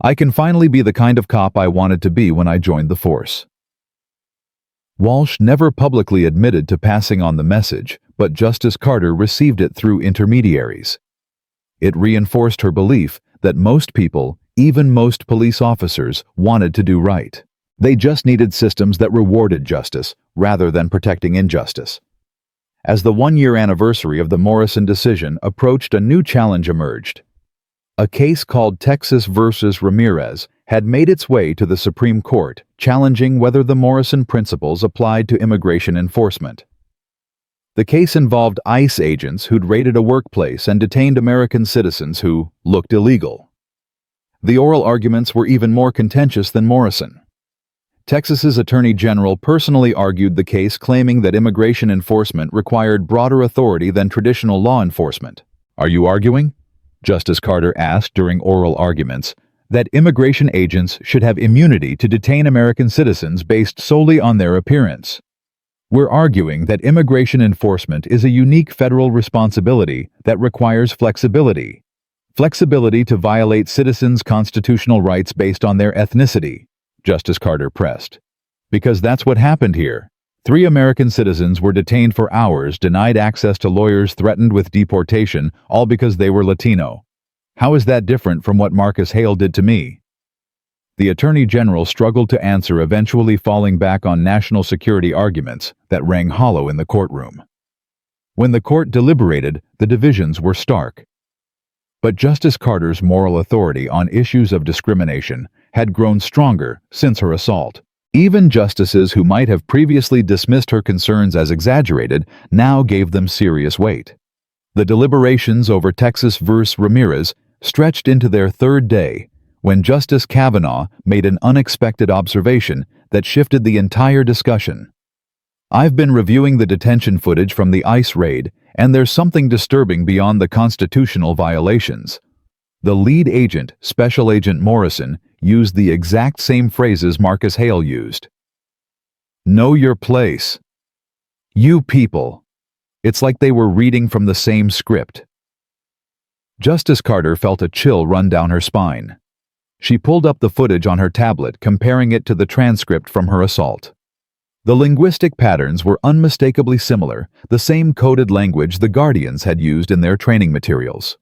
I can finally be the kind of cop I wanted to be when I joined the force. Walsh never publicly admitted to passing on the message, but Justice Carter received it through intermediaries. It reinforced her belief that most people, even most police officers, wanted to do right. They just needed systems that rewarded justice rather than protecting injustice. As the one-year anniversary of the Morrison decision approached, a new challenge emerged. A case called Texas versus Ramirez had made its way to the Supreme Court, challenging whether the Morrison principles applied to immigration enforcement. The case involved ICE agents who'd raided a workplace and detained American citizens who looked illegal. The oral arguments were even more contentious than Morrison. Texas's Attorney General personally argued the case, claiming that immigration enforcement required broader authority than traditional law enforcement. Are you arguing? Justice Carter asked during oral arguments, that immigration agents should have immunity to detain American citizens based solely on their appearance. We're arguing that immigration enforcement is a unique federal responsibility that requires flexibility. Flexibility to violate citizens' constitutional rights based on their ethnicity, Justice Carter pressed. Because that's what happened here. 3 American citizens were detained for hours, denied access to lawyers, threatened with deportation, all because they were Latino. How is that different from what Marcus Hale did to me? The Attorney General struggled to answer, eventually falling back on national security arguments that rang hollow in the courtroom. When the court deliberated, the divisions were stark. But Justice Carter's moral authority on issues of discrimination had grown stronger since her assault. Even justices who might have previously dismissed her concerns as exaggerated now gave them serious weight. The deliberations over Texas v. Ramirez stretched into their 3rd day when Justice Kavanaugh made an unexpected observation that shifted the entire discussion. "I've been reviewing the detention footage from the ICE raid, and there's something disturbing beyond the constitutional violations." The lead agent, Special Agent Morrison, used the exact same phrases Marcus Hale used. "Know your place. You people." It's like they were reading from the same script. Justice Carter felt a chill run down her spine. She pulled up the footage on her tablet, comparing it to the transcript from her assault. The linguistic patterns were unmistakably similar, the same coded language the Guardians had used in their training materials.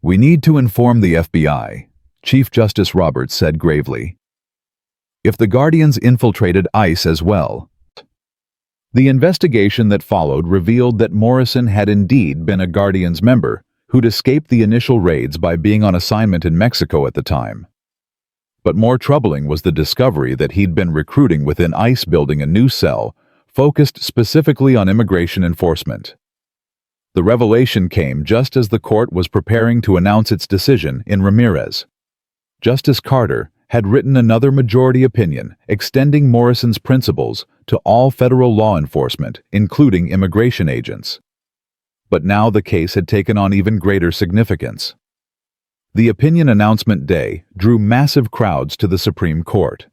"We need to inform the FBI," Chief Justice Roberts said gravely. "If the Guardians infiltrated ICE as well." The investigation that followed revealed that Morrison had indeed been a Guardians member who'd escaped the initial raids by being on assignment in Mexico at the time. But more troubling was the discovery that he'd been recruiting within ICE, building a new cell focused specifically on immigration enforcement. The revelation came just as the court was preparing to announce its decision in Ramirez. Justice Carter had written another majority opinion extending Morrison's principles to all federal law enforcement, including immigration agents. But now the case had taken on even greater significance. The opinion announcement day drew massive crowds to the Supreme Court.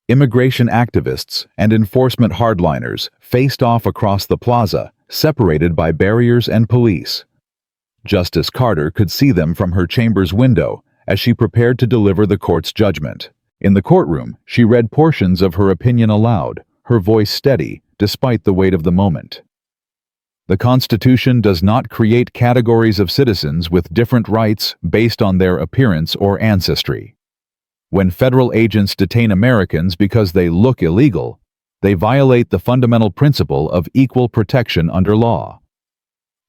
Immigration activists and enforcement hardliners faced off across the plaza, separated by barriers and police. Justice Carter could see them from her chamber's window as she prepared to deliver the court's judgment. In the courtroom, she read portions of her opinion aloud, her voice steady despite the weight of the moment. "The Constitution does not create categories of citizens with different rights based on their appearance or ancestry. When federal agents detain Americans because they look illegal, they violate the fundamental principle of equal protection under law."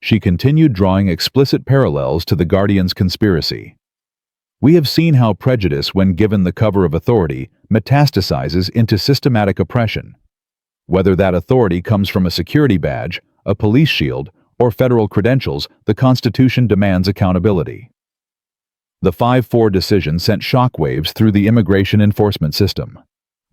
She continued, drawing explicit parallels to the Guardians' conspiracy. "We have seen how prejudice, when given the cover of authority, metastasizes into systematic oppression. Whether that authority comes from a security badge, a police shield, or federal credentials, the Constitution demands accountability." The 5-4 decision sent shockwaves through the immigration enforcement system.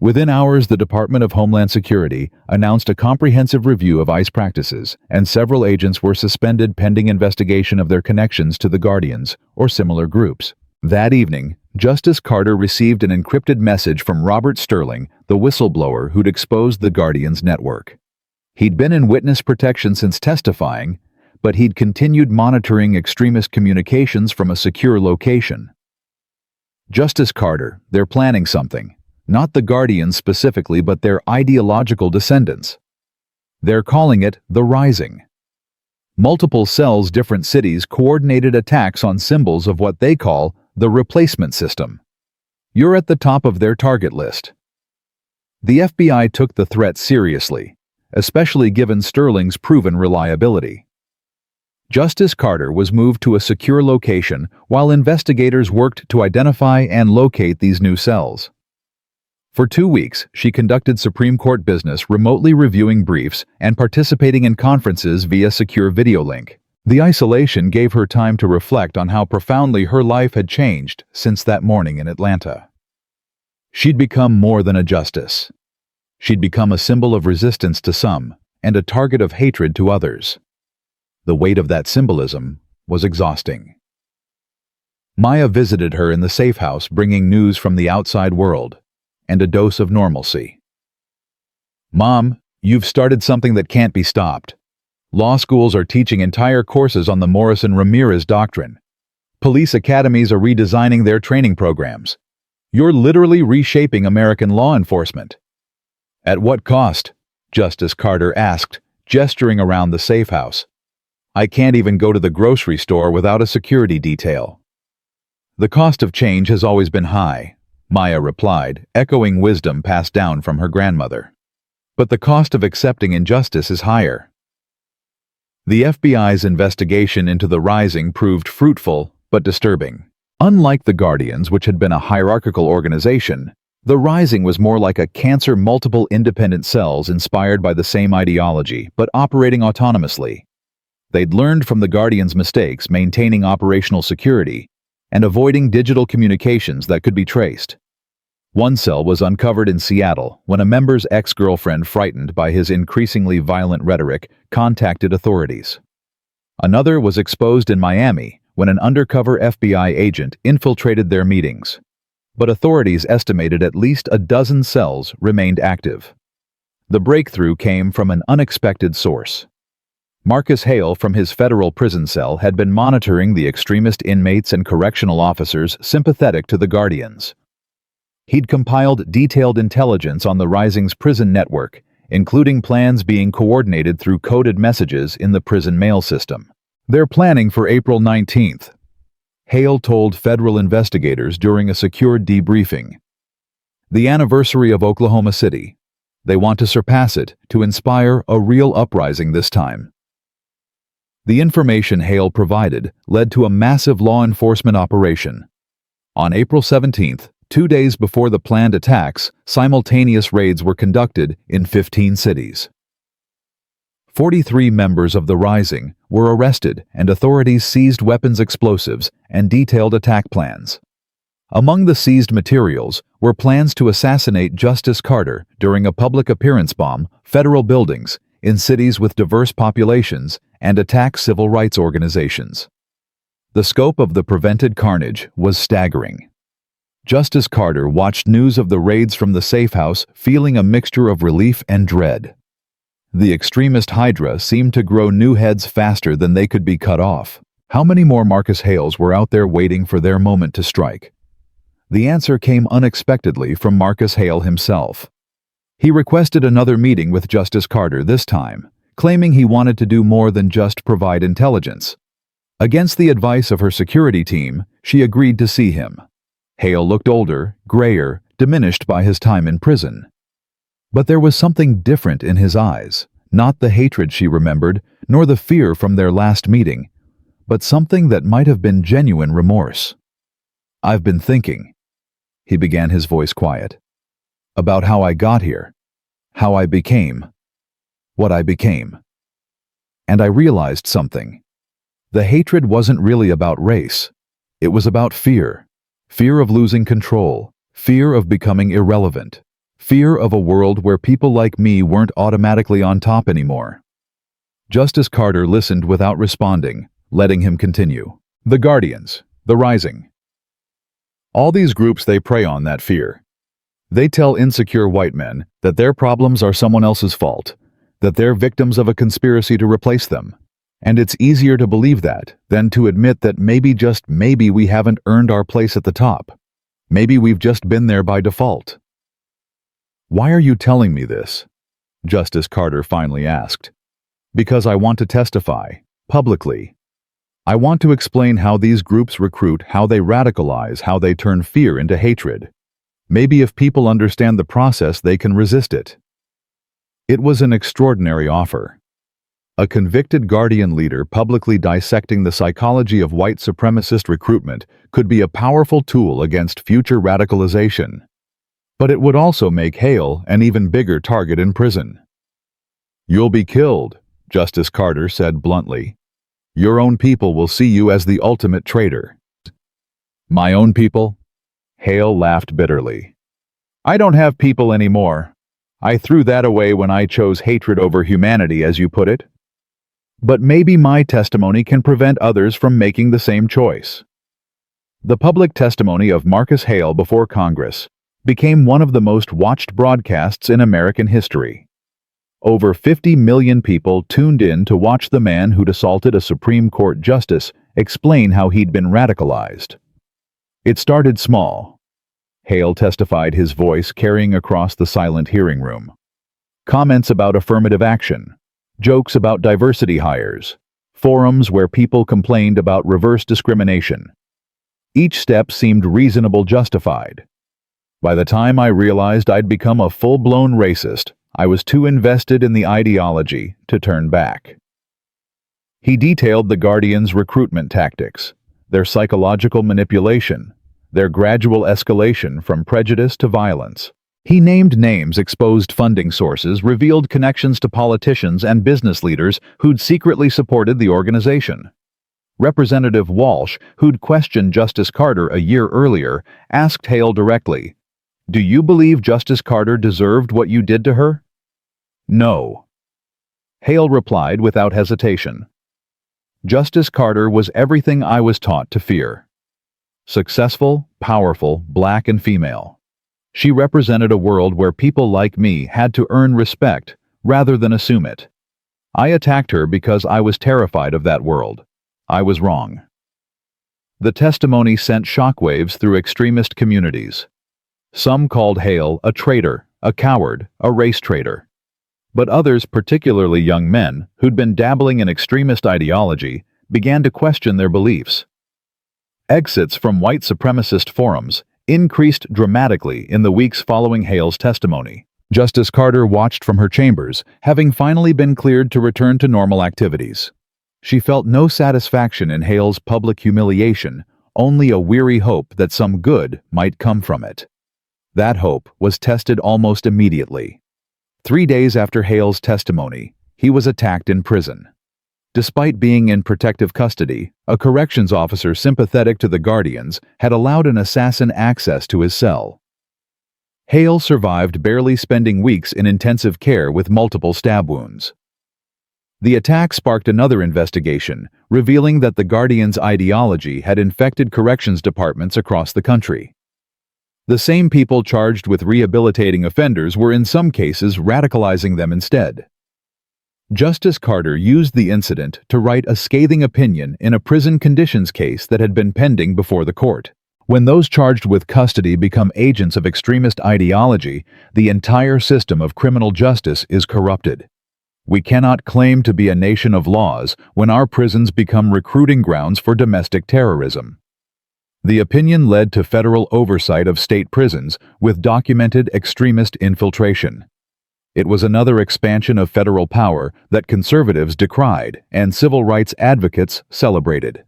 Within hours, the Department of Homeland Security announced a comprehensive review of ICE practices, and several agents were suspended pending investigation of their connections to the Guardians or similar groups. That evening, Justice Carter received an encrypted message from Robert Sterling, the whistleblower who'd exposed the Guardians network. He'd been in witness protection since testifying, but he'd continued monitoring extremist communications from a secure location. "Justice Carter, they're planning something. Not the Guardians specifically, but their ideological descendants. They're calling it the Rising. Multiple cells, different cities, coordinated attacks on symbols of what they call the replacement system. You're at the top of their target list." The FBI took the threat seriously, especially given Sterling's proven reliability. Justice Carter was moved to a secure location while investigators worked to identify and locate these new cells. For 2 weeks, she conducted Supreme Court business, remotely reviewing briefs and participating in conferences via secure video link. The isolation gave her time to reflect on how profoundly her life had changed since that morning in Atlanta. She'd become more than a justice. She'd become a symbol of resistance to some and a target of hatred to others. The weight of that symbolism was exhausting. Maya visited her in the safe house, bringing news from the outside world and a dose of normalcy. "Mom, you've started something that can't be stopped. Law schools are teaching entire courses on the Morrison-Ramirez doctrine. Police academies are redesigning their training programs. You're literally reshaping American law enforcement. At what cost?" Justice Carter asked, gesturing around the safe house. "I can't even go to the grocery store without a security detail." "The cost of change has always been high," Maya replied, echoing wisdom passed down from her grandmother. "But the cost of accepting injustice is higher." The FBI's investigation into the Rising proved fruitful but disturbing. Unlike the Guardians, which had been a hierarchical organization, the Rising was more like a cancer, multiple independent cells inspired by the same ideology, but operating autonomously. They'd learned from the Guardians' mistakes, maintaining operational security and avoiding digital communications that could be traced. One cell was uncovered in Seattle when a member's ex-girlfriend, frightened by his increasingly violent rhetoric, contacted authorities. Another was exposed in Miami when an undercover FBI agent infiltrated their meetings. But authorities estimated at least a dozen cells remained active. The breakthrough came from an unexpected source. Marcus Hale from his federal prison cell had been monitoring the extremist inmates and correctional officers sympathetic to the Guardians. He'd compiled detailed intelligence on the Rising's prison network, including plans being coordinated through coded messages in the prison mail system. "They're planning for April 19th, Hale told federal investigators during a secured debriefing. "The anniversary of Oklahoma City. They want to surpass it, to inspire a real uprising this time." The information Hale provided led to a massive law enforcement operation. On April 17th, 2 days before the planned attacks, simultaneous raids were conducted in 15 cities. 43 members of the Rising were arrested, and authorities seized weapons, explosives, and detailed attack plans. Among the seized materials were plans to assassinate Justice Carter during a public appearance, bomb federal buildings in cities with diverse populations, and attack civil rights organizations. The scope of the prevented carnage was staggering. Justice Carter watched news of the raids from the safe house, feeling a mixture of relief and dread. The extremist Hydra seemed to grow new heads faster than they could be cut off. How many more Marcus Hales were out there waiting for their moment to strike? The answer came unexpectedly from Marcus Hale himself. He requested another meeting with Justice Carter this time, claiming he wanted to do more than just provide intelligence. Against the advice of her security team, she agreed to see him. Hale looked older, grayer, diminished by his time in prison. But there was something different in his eyes, not the hatred she remembered, nor the fear from their last meeting, but something that might have been genuine remorse. "I've been thinking," he began, his voice quiet, "about how I got here, how I became what I became. And I realized something. The hatred wasn't really about race. It was about fear. Fear of losing control, fear of becoming irrelevant, fear of a world where people like me weren't automatically on top anymore." Justice Carter listened without responding, letting him continue. "The Guardians, the Rising. All these groups, they prey on that fear. They tell insecure white men that their problems are someone else's fault, that they're victims of a conspiracy to replace them. And it's easier to believe that than to admit that maybe, just maybe, we haven't earned our place at the top. Maybe we've just been there by default." "Why are you telling me this?" Justice Carter finally asked. "Because I want to testify, publicly. I want to explain how these groups recruit, how they radicalize, how they turn fear into hatred. Maybe if people understand the process, they can resist it." It was an extraordinary offer. A convicted Guardian leader publicly dissecting the psychology of white supremacist recruitment could be a powerful tool against future radicalization. But it would also make Hale an even bigger target in prison. "You'll be killed," Justice Carter said bluntly. "Your own people will see you as the ultimate traitor." "My own people?" Hale laughed bitterly. "I don't have people anymore. I threw that away when I chose hatred over humanity, as you put it. But maybe my testimony can prevent others from making the same choice." The public testimony of Marcus Hale before Congress became one of the most watched broadcasts in American history. Over 50 million people tuned in to watch the man who'd assaulted a Supreme Court justice explain how he'd been radicalized. It started small. Hale testified, his voice carrying across the silent hearing room. comments about affirmative action, jokes about diversity hires, forums where people complained about reverse discrimination. Each step seemed reasonable, justified. By the time I realized I'd become a full-blown racist, I was too invested in the ideology to turn back. He detailed the Guardians' recruitment tactics, their psychological manipulation, their gradual escalation from prejudice to violence. He named names, exposed funding sources, revealed connections to politicians and business leaders who'd secretly supported the organization. Representative Walsh, who'd questioned Justice Carter a year earlier, asked Hale directly, "Do you believe Justice Carter deserved what you did to her?" "No." Hale replied without hesitation. "Justice Carter was everything I was taught to fear. Successful, powerful, black and female. She represented a world where people like me had to earn respect rather than assume it. I attacked her because I was terrified of that world. I was wrong." The testimony sent shockwaves through extremist communities. Some called Hale a traitor, a coward, a race traitor. But others, particularly young men who'd been dabbling in extremist ideology, began to question their beliefs. Exits from white supremacist forums increased dramatically in the weeks following Hale's testimony. Justice Carter watched from her chambers, having finally been cleared to return to normal activities. She felt no satisfaction in Hale's public humiliation, only a weary hope that some good might come from it. That hope was tested almost immediately. 3 days after Hale's testimony, he was attacked in prison. Despite being in protective custody, a corrections officer sympathetic to the Guardians had allowed an assassin access to his cell. Hale survived, barely spending weeks in intensive care with multiple stab wounds. The attack sparked another investigation, revealing that the Guardians' ideology had infected corrections departments across the country. The same people charged with rehabilitating offenders were in some cases radicalizing them instead. Justice Carter used the incident to write a scathing opinion in a prison conditions case that had been pending before the court. When those charged with custody become agents of extremist ideology, the entire system of criminal justice is corrupted. We cannot claim to be a nation of laws when our prisons become recruiting grounds for domestic terrorism. The opinion led to federal oversight of state prisons with documented extremist infiltration. It was another expansion of federal power that conservatives decried and civil rights advocates celebrated.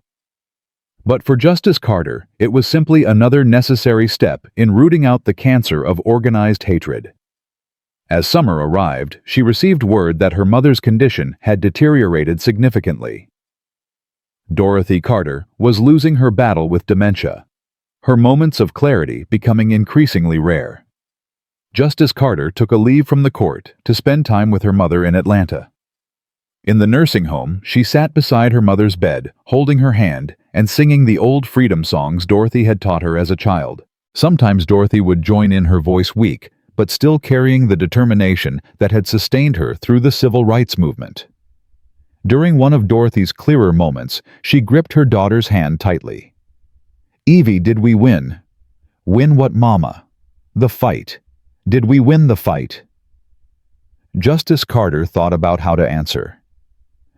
But for Justice Carter, it was simply another necessary step in rooting out the cancer of organized hatred. As summer arrived, she received word that her mother's condition had deteriorated significantly. Dorothy Carter was losing her battle with dementia, her moments of clarity becoming increasingly rare. Justice Carter took a leave from the court to spend time with her mother in Atlanta. In the nursing home, she sat beside her mother's bed, holding her hand and singing the old freedom songs Dorothy had taught her as a child. Sometimes Dorothy would join in, her voice weak, but still carrying the determination that had sustained her through the civil rights movement. During one of Dorothy's clearer moments, she gripped her daughter's hand tightly. "Evie, did we win?" "Win what, Mama?" "The fight. Did we win the fight?" Justice Carter thought about how to answer.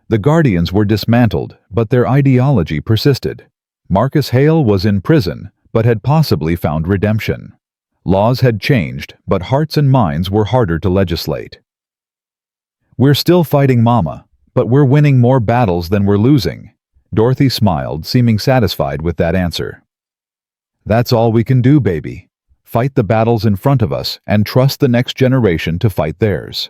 The Guardians were dismantled, but their ideology persisted. Marcus Hale was in prison, but had possibly found redemption. Laws had changed, but hearts and minds were harder to legislate. "We're still fighting, Mama, but we're winning more battles than we're losing." Dorothy smiled, seeming satisfied with that answer. "That's all we can do, baby. Fight the battles in front of us and trust the next generation to fight theirs."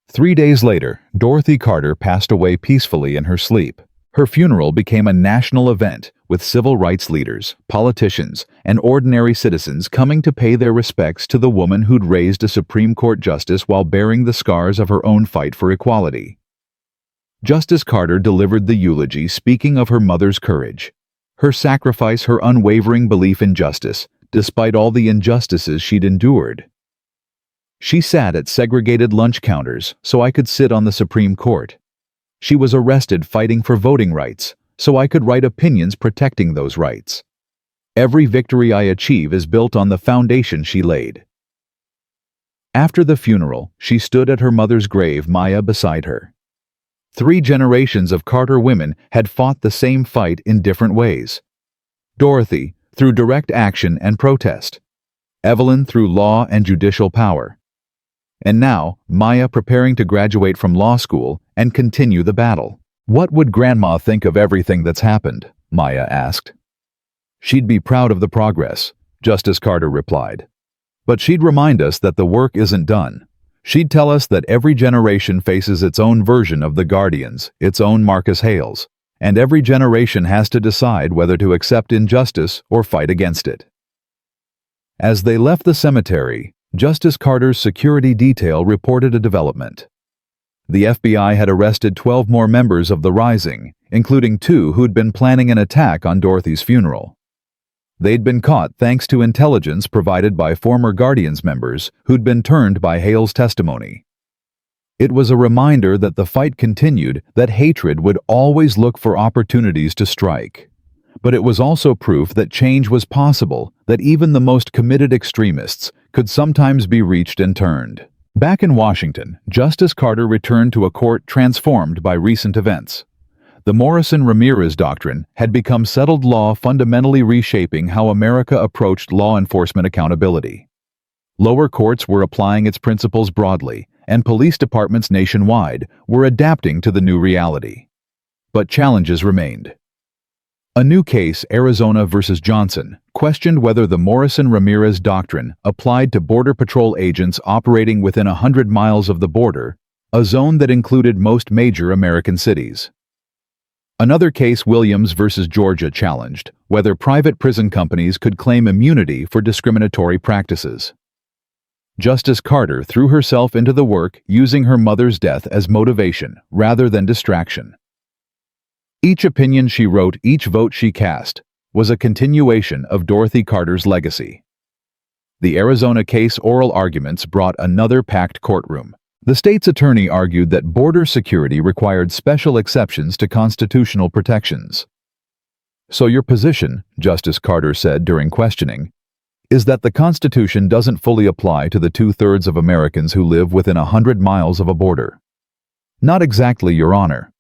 3 days later, Dorothy Carter passed away peacefully in her sleep. Her funeral became a national event, with civil rights leaders, politicians, and ordinary citizens coming to pay their respects to the woman who'd raised a Supreme Court justice while bearing the scars of her own fight for equality. Justice Carter delivered the eulogy, speaking of her mother's courage, her sacrifice, her unwavering belief in justice, despite all the injustices she'd endured. "She sat at segregated lunch counters so I could sit on the Supreme Court. She was arrested fighting for voting rights so I could write opinions protecting those rights. Every victory I achieve is built on the foundation she laid." After the funeral, she stood at her mother's grave, Maya beside her. 3 generations of Carter women had fought the same fight in different ways. Dorothy, through direct action and protest. Evelyn, through law and judicial power. And now, Maya preparing to graduate from law school and continue the battle. "What would Grandma think of everything that's happened?" Maya asked. "She'd be proud of the progress," Justice Carter replied. "But she'd remind us that the work isn't done. She'd tell us that every generation faces its own version of the Guardians, its own Marcus Hales, and every generation has to decide whether to accept injustice or fight against it." As they left the cemetery, Justice Carter's security detail reported a development. The FBI had arrested 12 more members of the Rising, including 2 who'd been planning an attack on Dorothy's funeral. They'd been caught thanks to intelligence provided by former Guardians members who'd been turned by Hale's testimony. It was a reminder that the fight continued, that hatred would always look for opportunities to strike. But it was also proof that change was possible, that even the most committed extremists could sometimes be reached and turned. Back in Washington, Justice Carter returned to a court transformed by recent events. The Morrison-Ramirez Doctrine had become settled law, fundamentally reshaping how America approached law enforcement accountability. Lower courts were applying its principles broadly, and police departments nationwide were adapting to the new reality. But challenges remained. A new case, Arizona versus Johnson, questioned whether the Morrison-Ramirez Doctrine applied to Border Patrol agents operating within 100 miles of the border, a zone that included most major American cities. Another case, Williams versus Georgia, challenged whether private prison companies could claim immunity for discriminatory practices. Justice Carter threw herself into the work, using her mother's death as motivation rather than distraction. Each opinion she wrote, each vote she cast, was a continuation of Dorothy Carter's legacy. The Arizona case oral arguments brought another packed courtroom. The state's attorney argued that border security required special exceptions to constitutional protections. "So your position," Justice Carter said during questioning, "is that the Constitution doesn't fully apply to the 2/3 of Americans who live within 100 miles of a border." "Not exactly, Your Honor."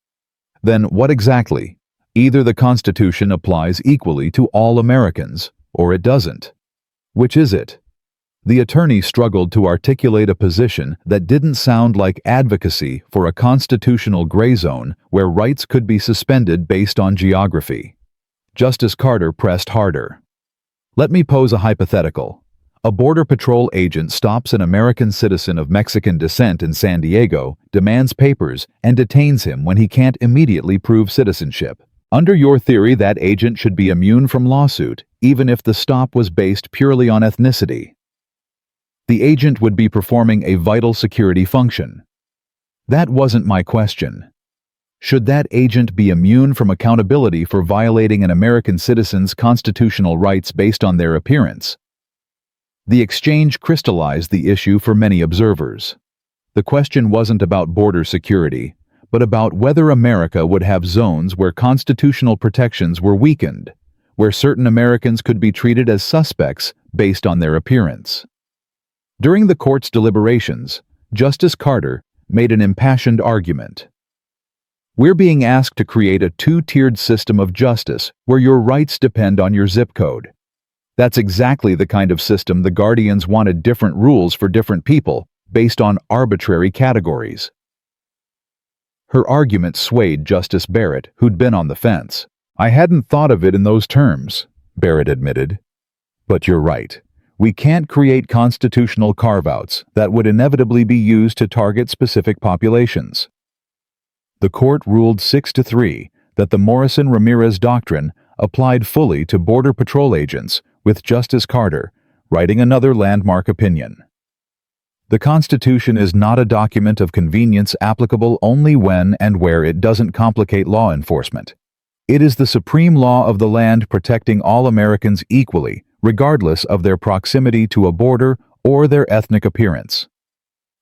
"Then what exactly? Either the Constitution applies equally to all Americans, or it doesn't. Which is it?" The attorney struggled to articulate a position that didn't sound like advocacy for a constitutional gray zone where rights could be suspended based on geography. Justice Carter pressed harder. "Let me pose a hypothetical. A Border Patrol agent stops an American citizen of Mexican descent in San Diego, demands papers, and detains him when he can't immediately prove citizenship. Under your theory, that agent should be immune from lawsuit, even if the stop was based purely on ethnicity. The agent would be performing a vital security function. That wasn't my question. Should that agent be immune from accountability for violating an American citizen's constitutional rights based on their appearance?" The exchange crystallized the issue for many observers. The question wasn't about border security, but about whether America would have zones where constitutional protections were weakened, where certain Americans could be treated as suspects based on their appearance. During the court's deliberations, Justice Carter made an impassioned argument. "We're being asked to create a 2-tiered system of justice where your rights depend on your zip code. That's exactly the kind of system the Guardians wanted, different rules for different people based on arbitrary categories." Her argument swayed Justice Barrett, who'd been on the fence. "I hadn't thought of it in those terms," Barrett admitted. "But you're right. We can't create constitutional carve-outs that would inevitably be used to target specific populations." The court ruled 6-3 that the Morrison-Ramirez Doctrine applied fully to Border Patrol agents, with Justice Carter writing another landmark opinion. "The Constitution is not a document of convenience applicable only when and where it doesn't complicate law enforcement. It is the supreme law of the land, protecting all Americans equally, regardless of their proximity to a border or their ethnic appearance."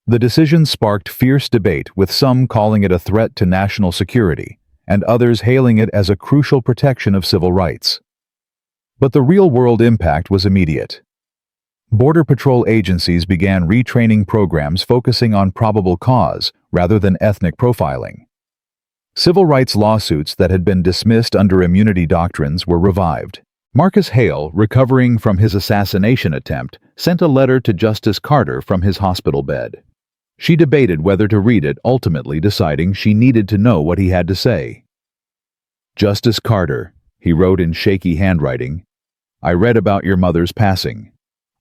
The decision sparked fierce debate, with some calling it a threat to national security, and others hailing it as a crucial protection of civil rights. But the real-world impact was immediate. Border Patrol agencies began retraining programs focusing on probable cause rather than ethnic profiling. Civil rights lawsuits that had been dismissed under immunity doctrines were revived. Marcus Hale, recovering from his assassination attempt, sent a letter to Justice Carter from his hospital bed. She debated whether to read it, ultimately deciding she needed to know what he had to say. "Justice Carter," he wrote in shaky handwriting, "I read about your mother's passing.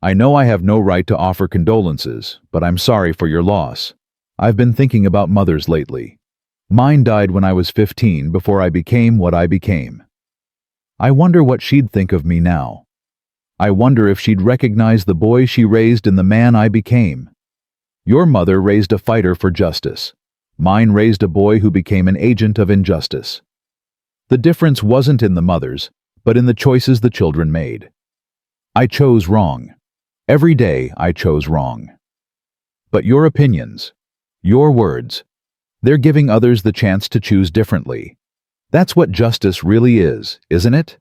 I know I have no right to offer condolences, but I'm sorry for your loss. I've been thinking about mothers lately. Mine died when I was 15 before I became what I became. I wonder what she'd think of me now. I wonder if she'd recognize the boy she raised in the man I became. Your mother raised a fighter for justice. Mine raised a boy who became an agent of injustice. The difference wasn't in the mothers, but in the choices the children made. I chose wrong. Every day I chose wrong. But your opinions, your words, they're giving others the chance to choose differently. That's what justice really is, isn't it?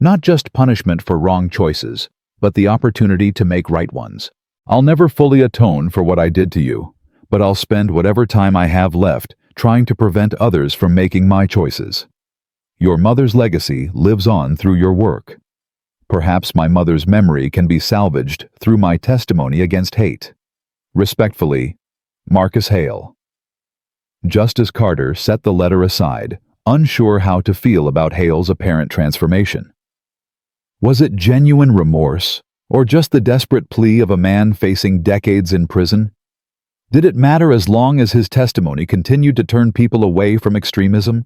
Not just punishment for wrong choices, but the opportunity to make right ones. I'll never fully atone for what I did to you, but I'll spend whatever time I have left trying to prevent others from making my choices. Your mother's legacy lives on through your work. Perhaps my mother's memory can be salvaged through my testimony against hate. Respectfully, Marcus Hale." Justice Carter set the letter aside, unsure how to feel about Hale's apparent transformation. Was it genuine remorse, or just the desperate plea of a man facing decades in prison? Did it matter as long as his testimony continued to turn people away from extremism?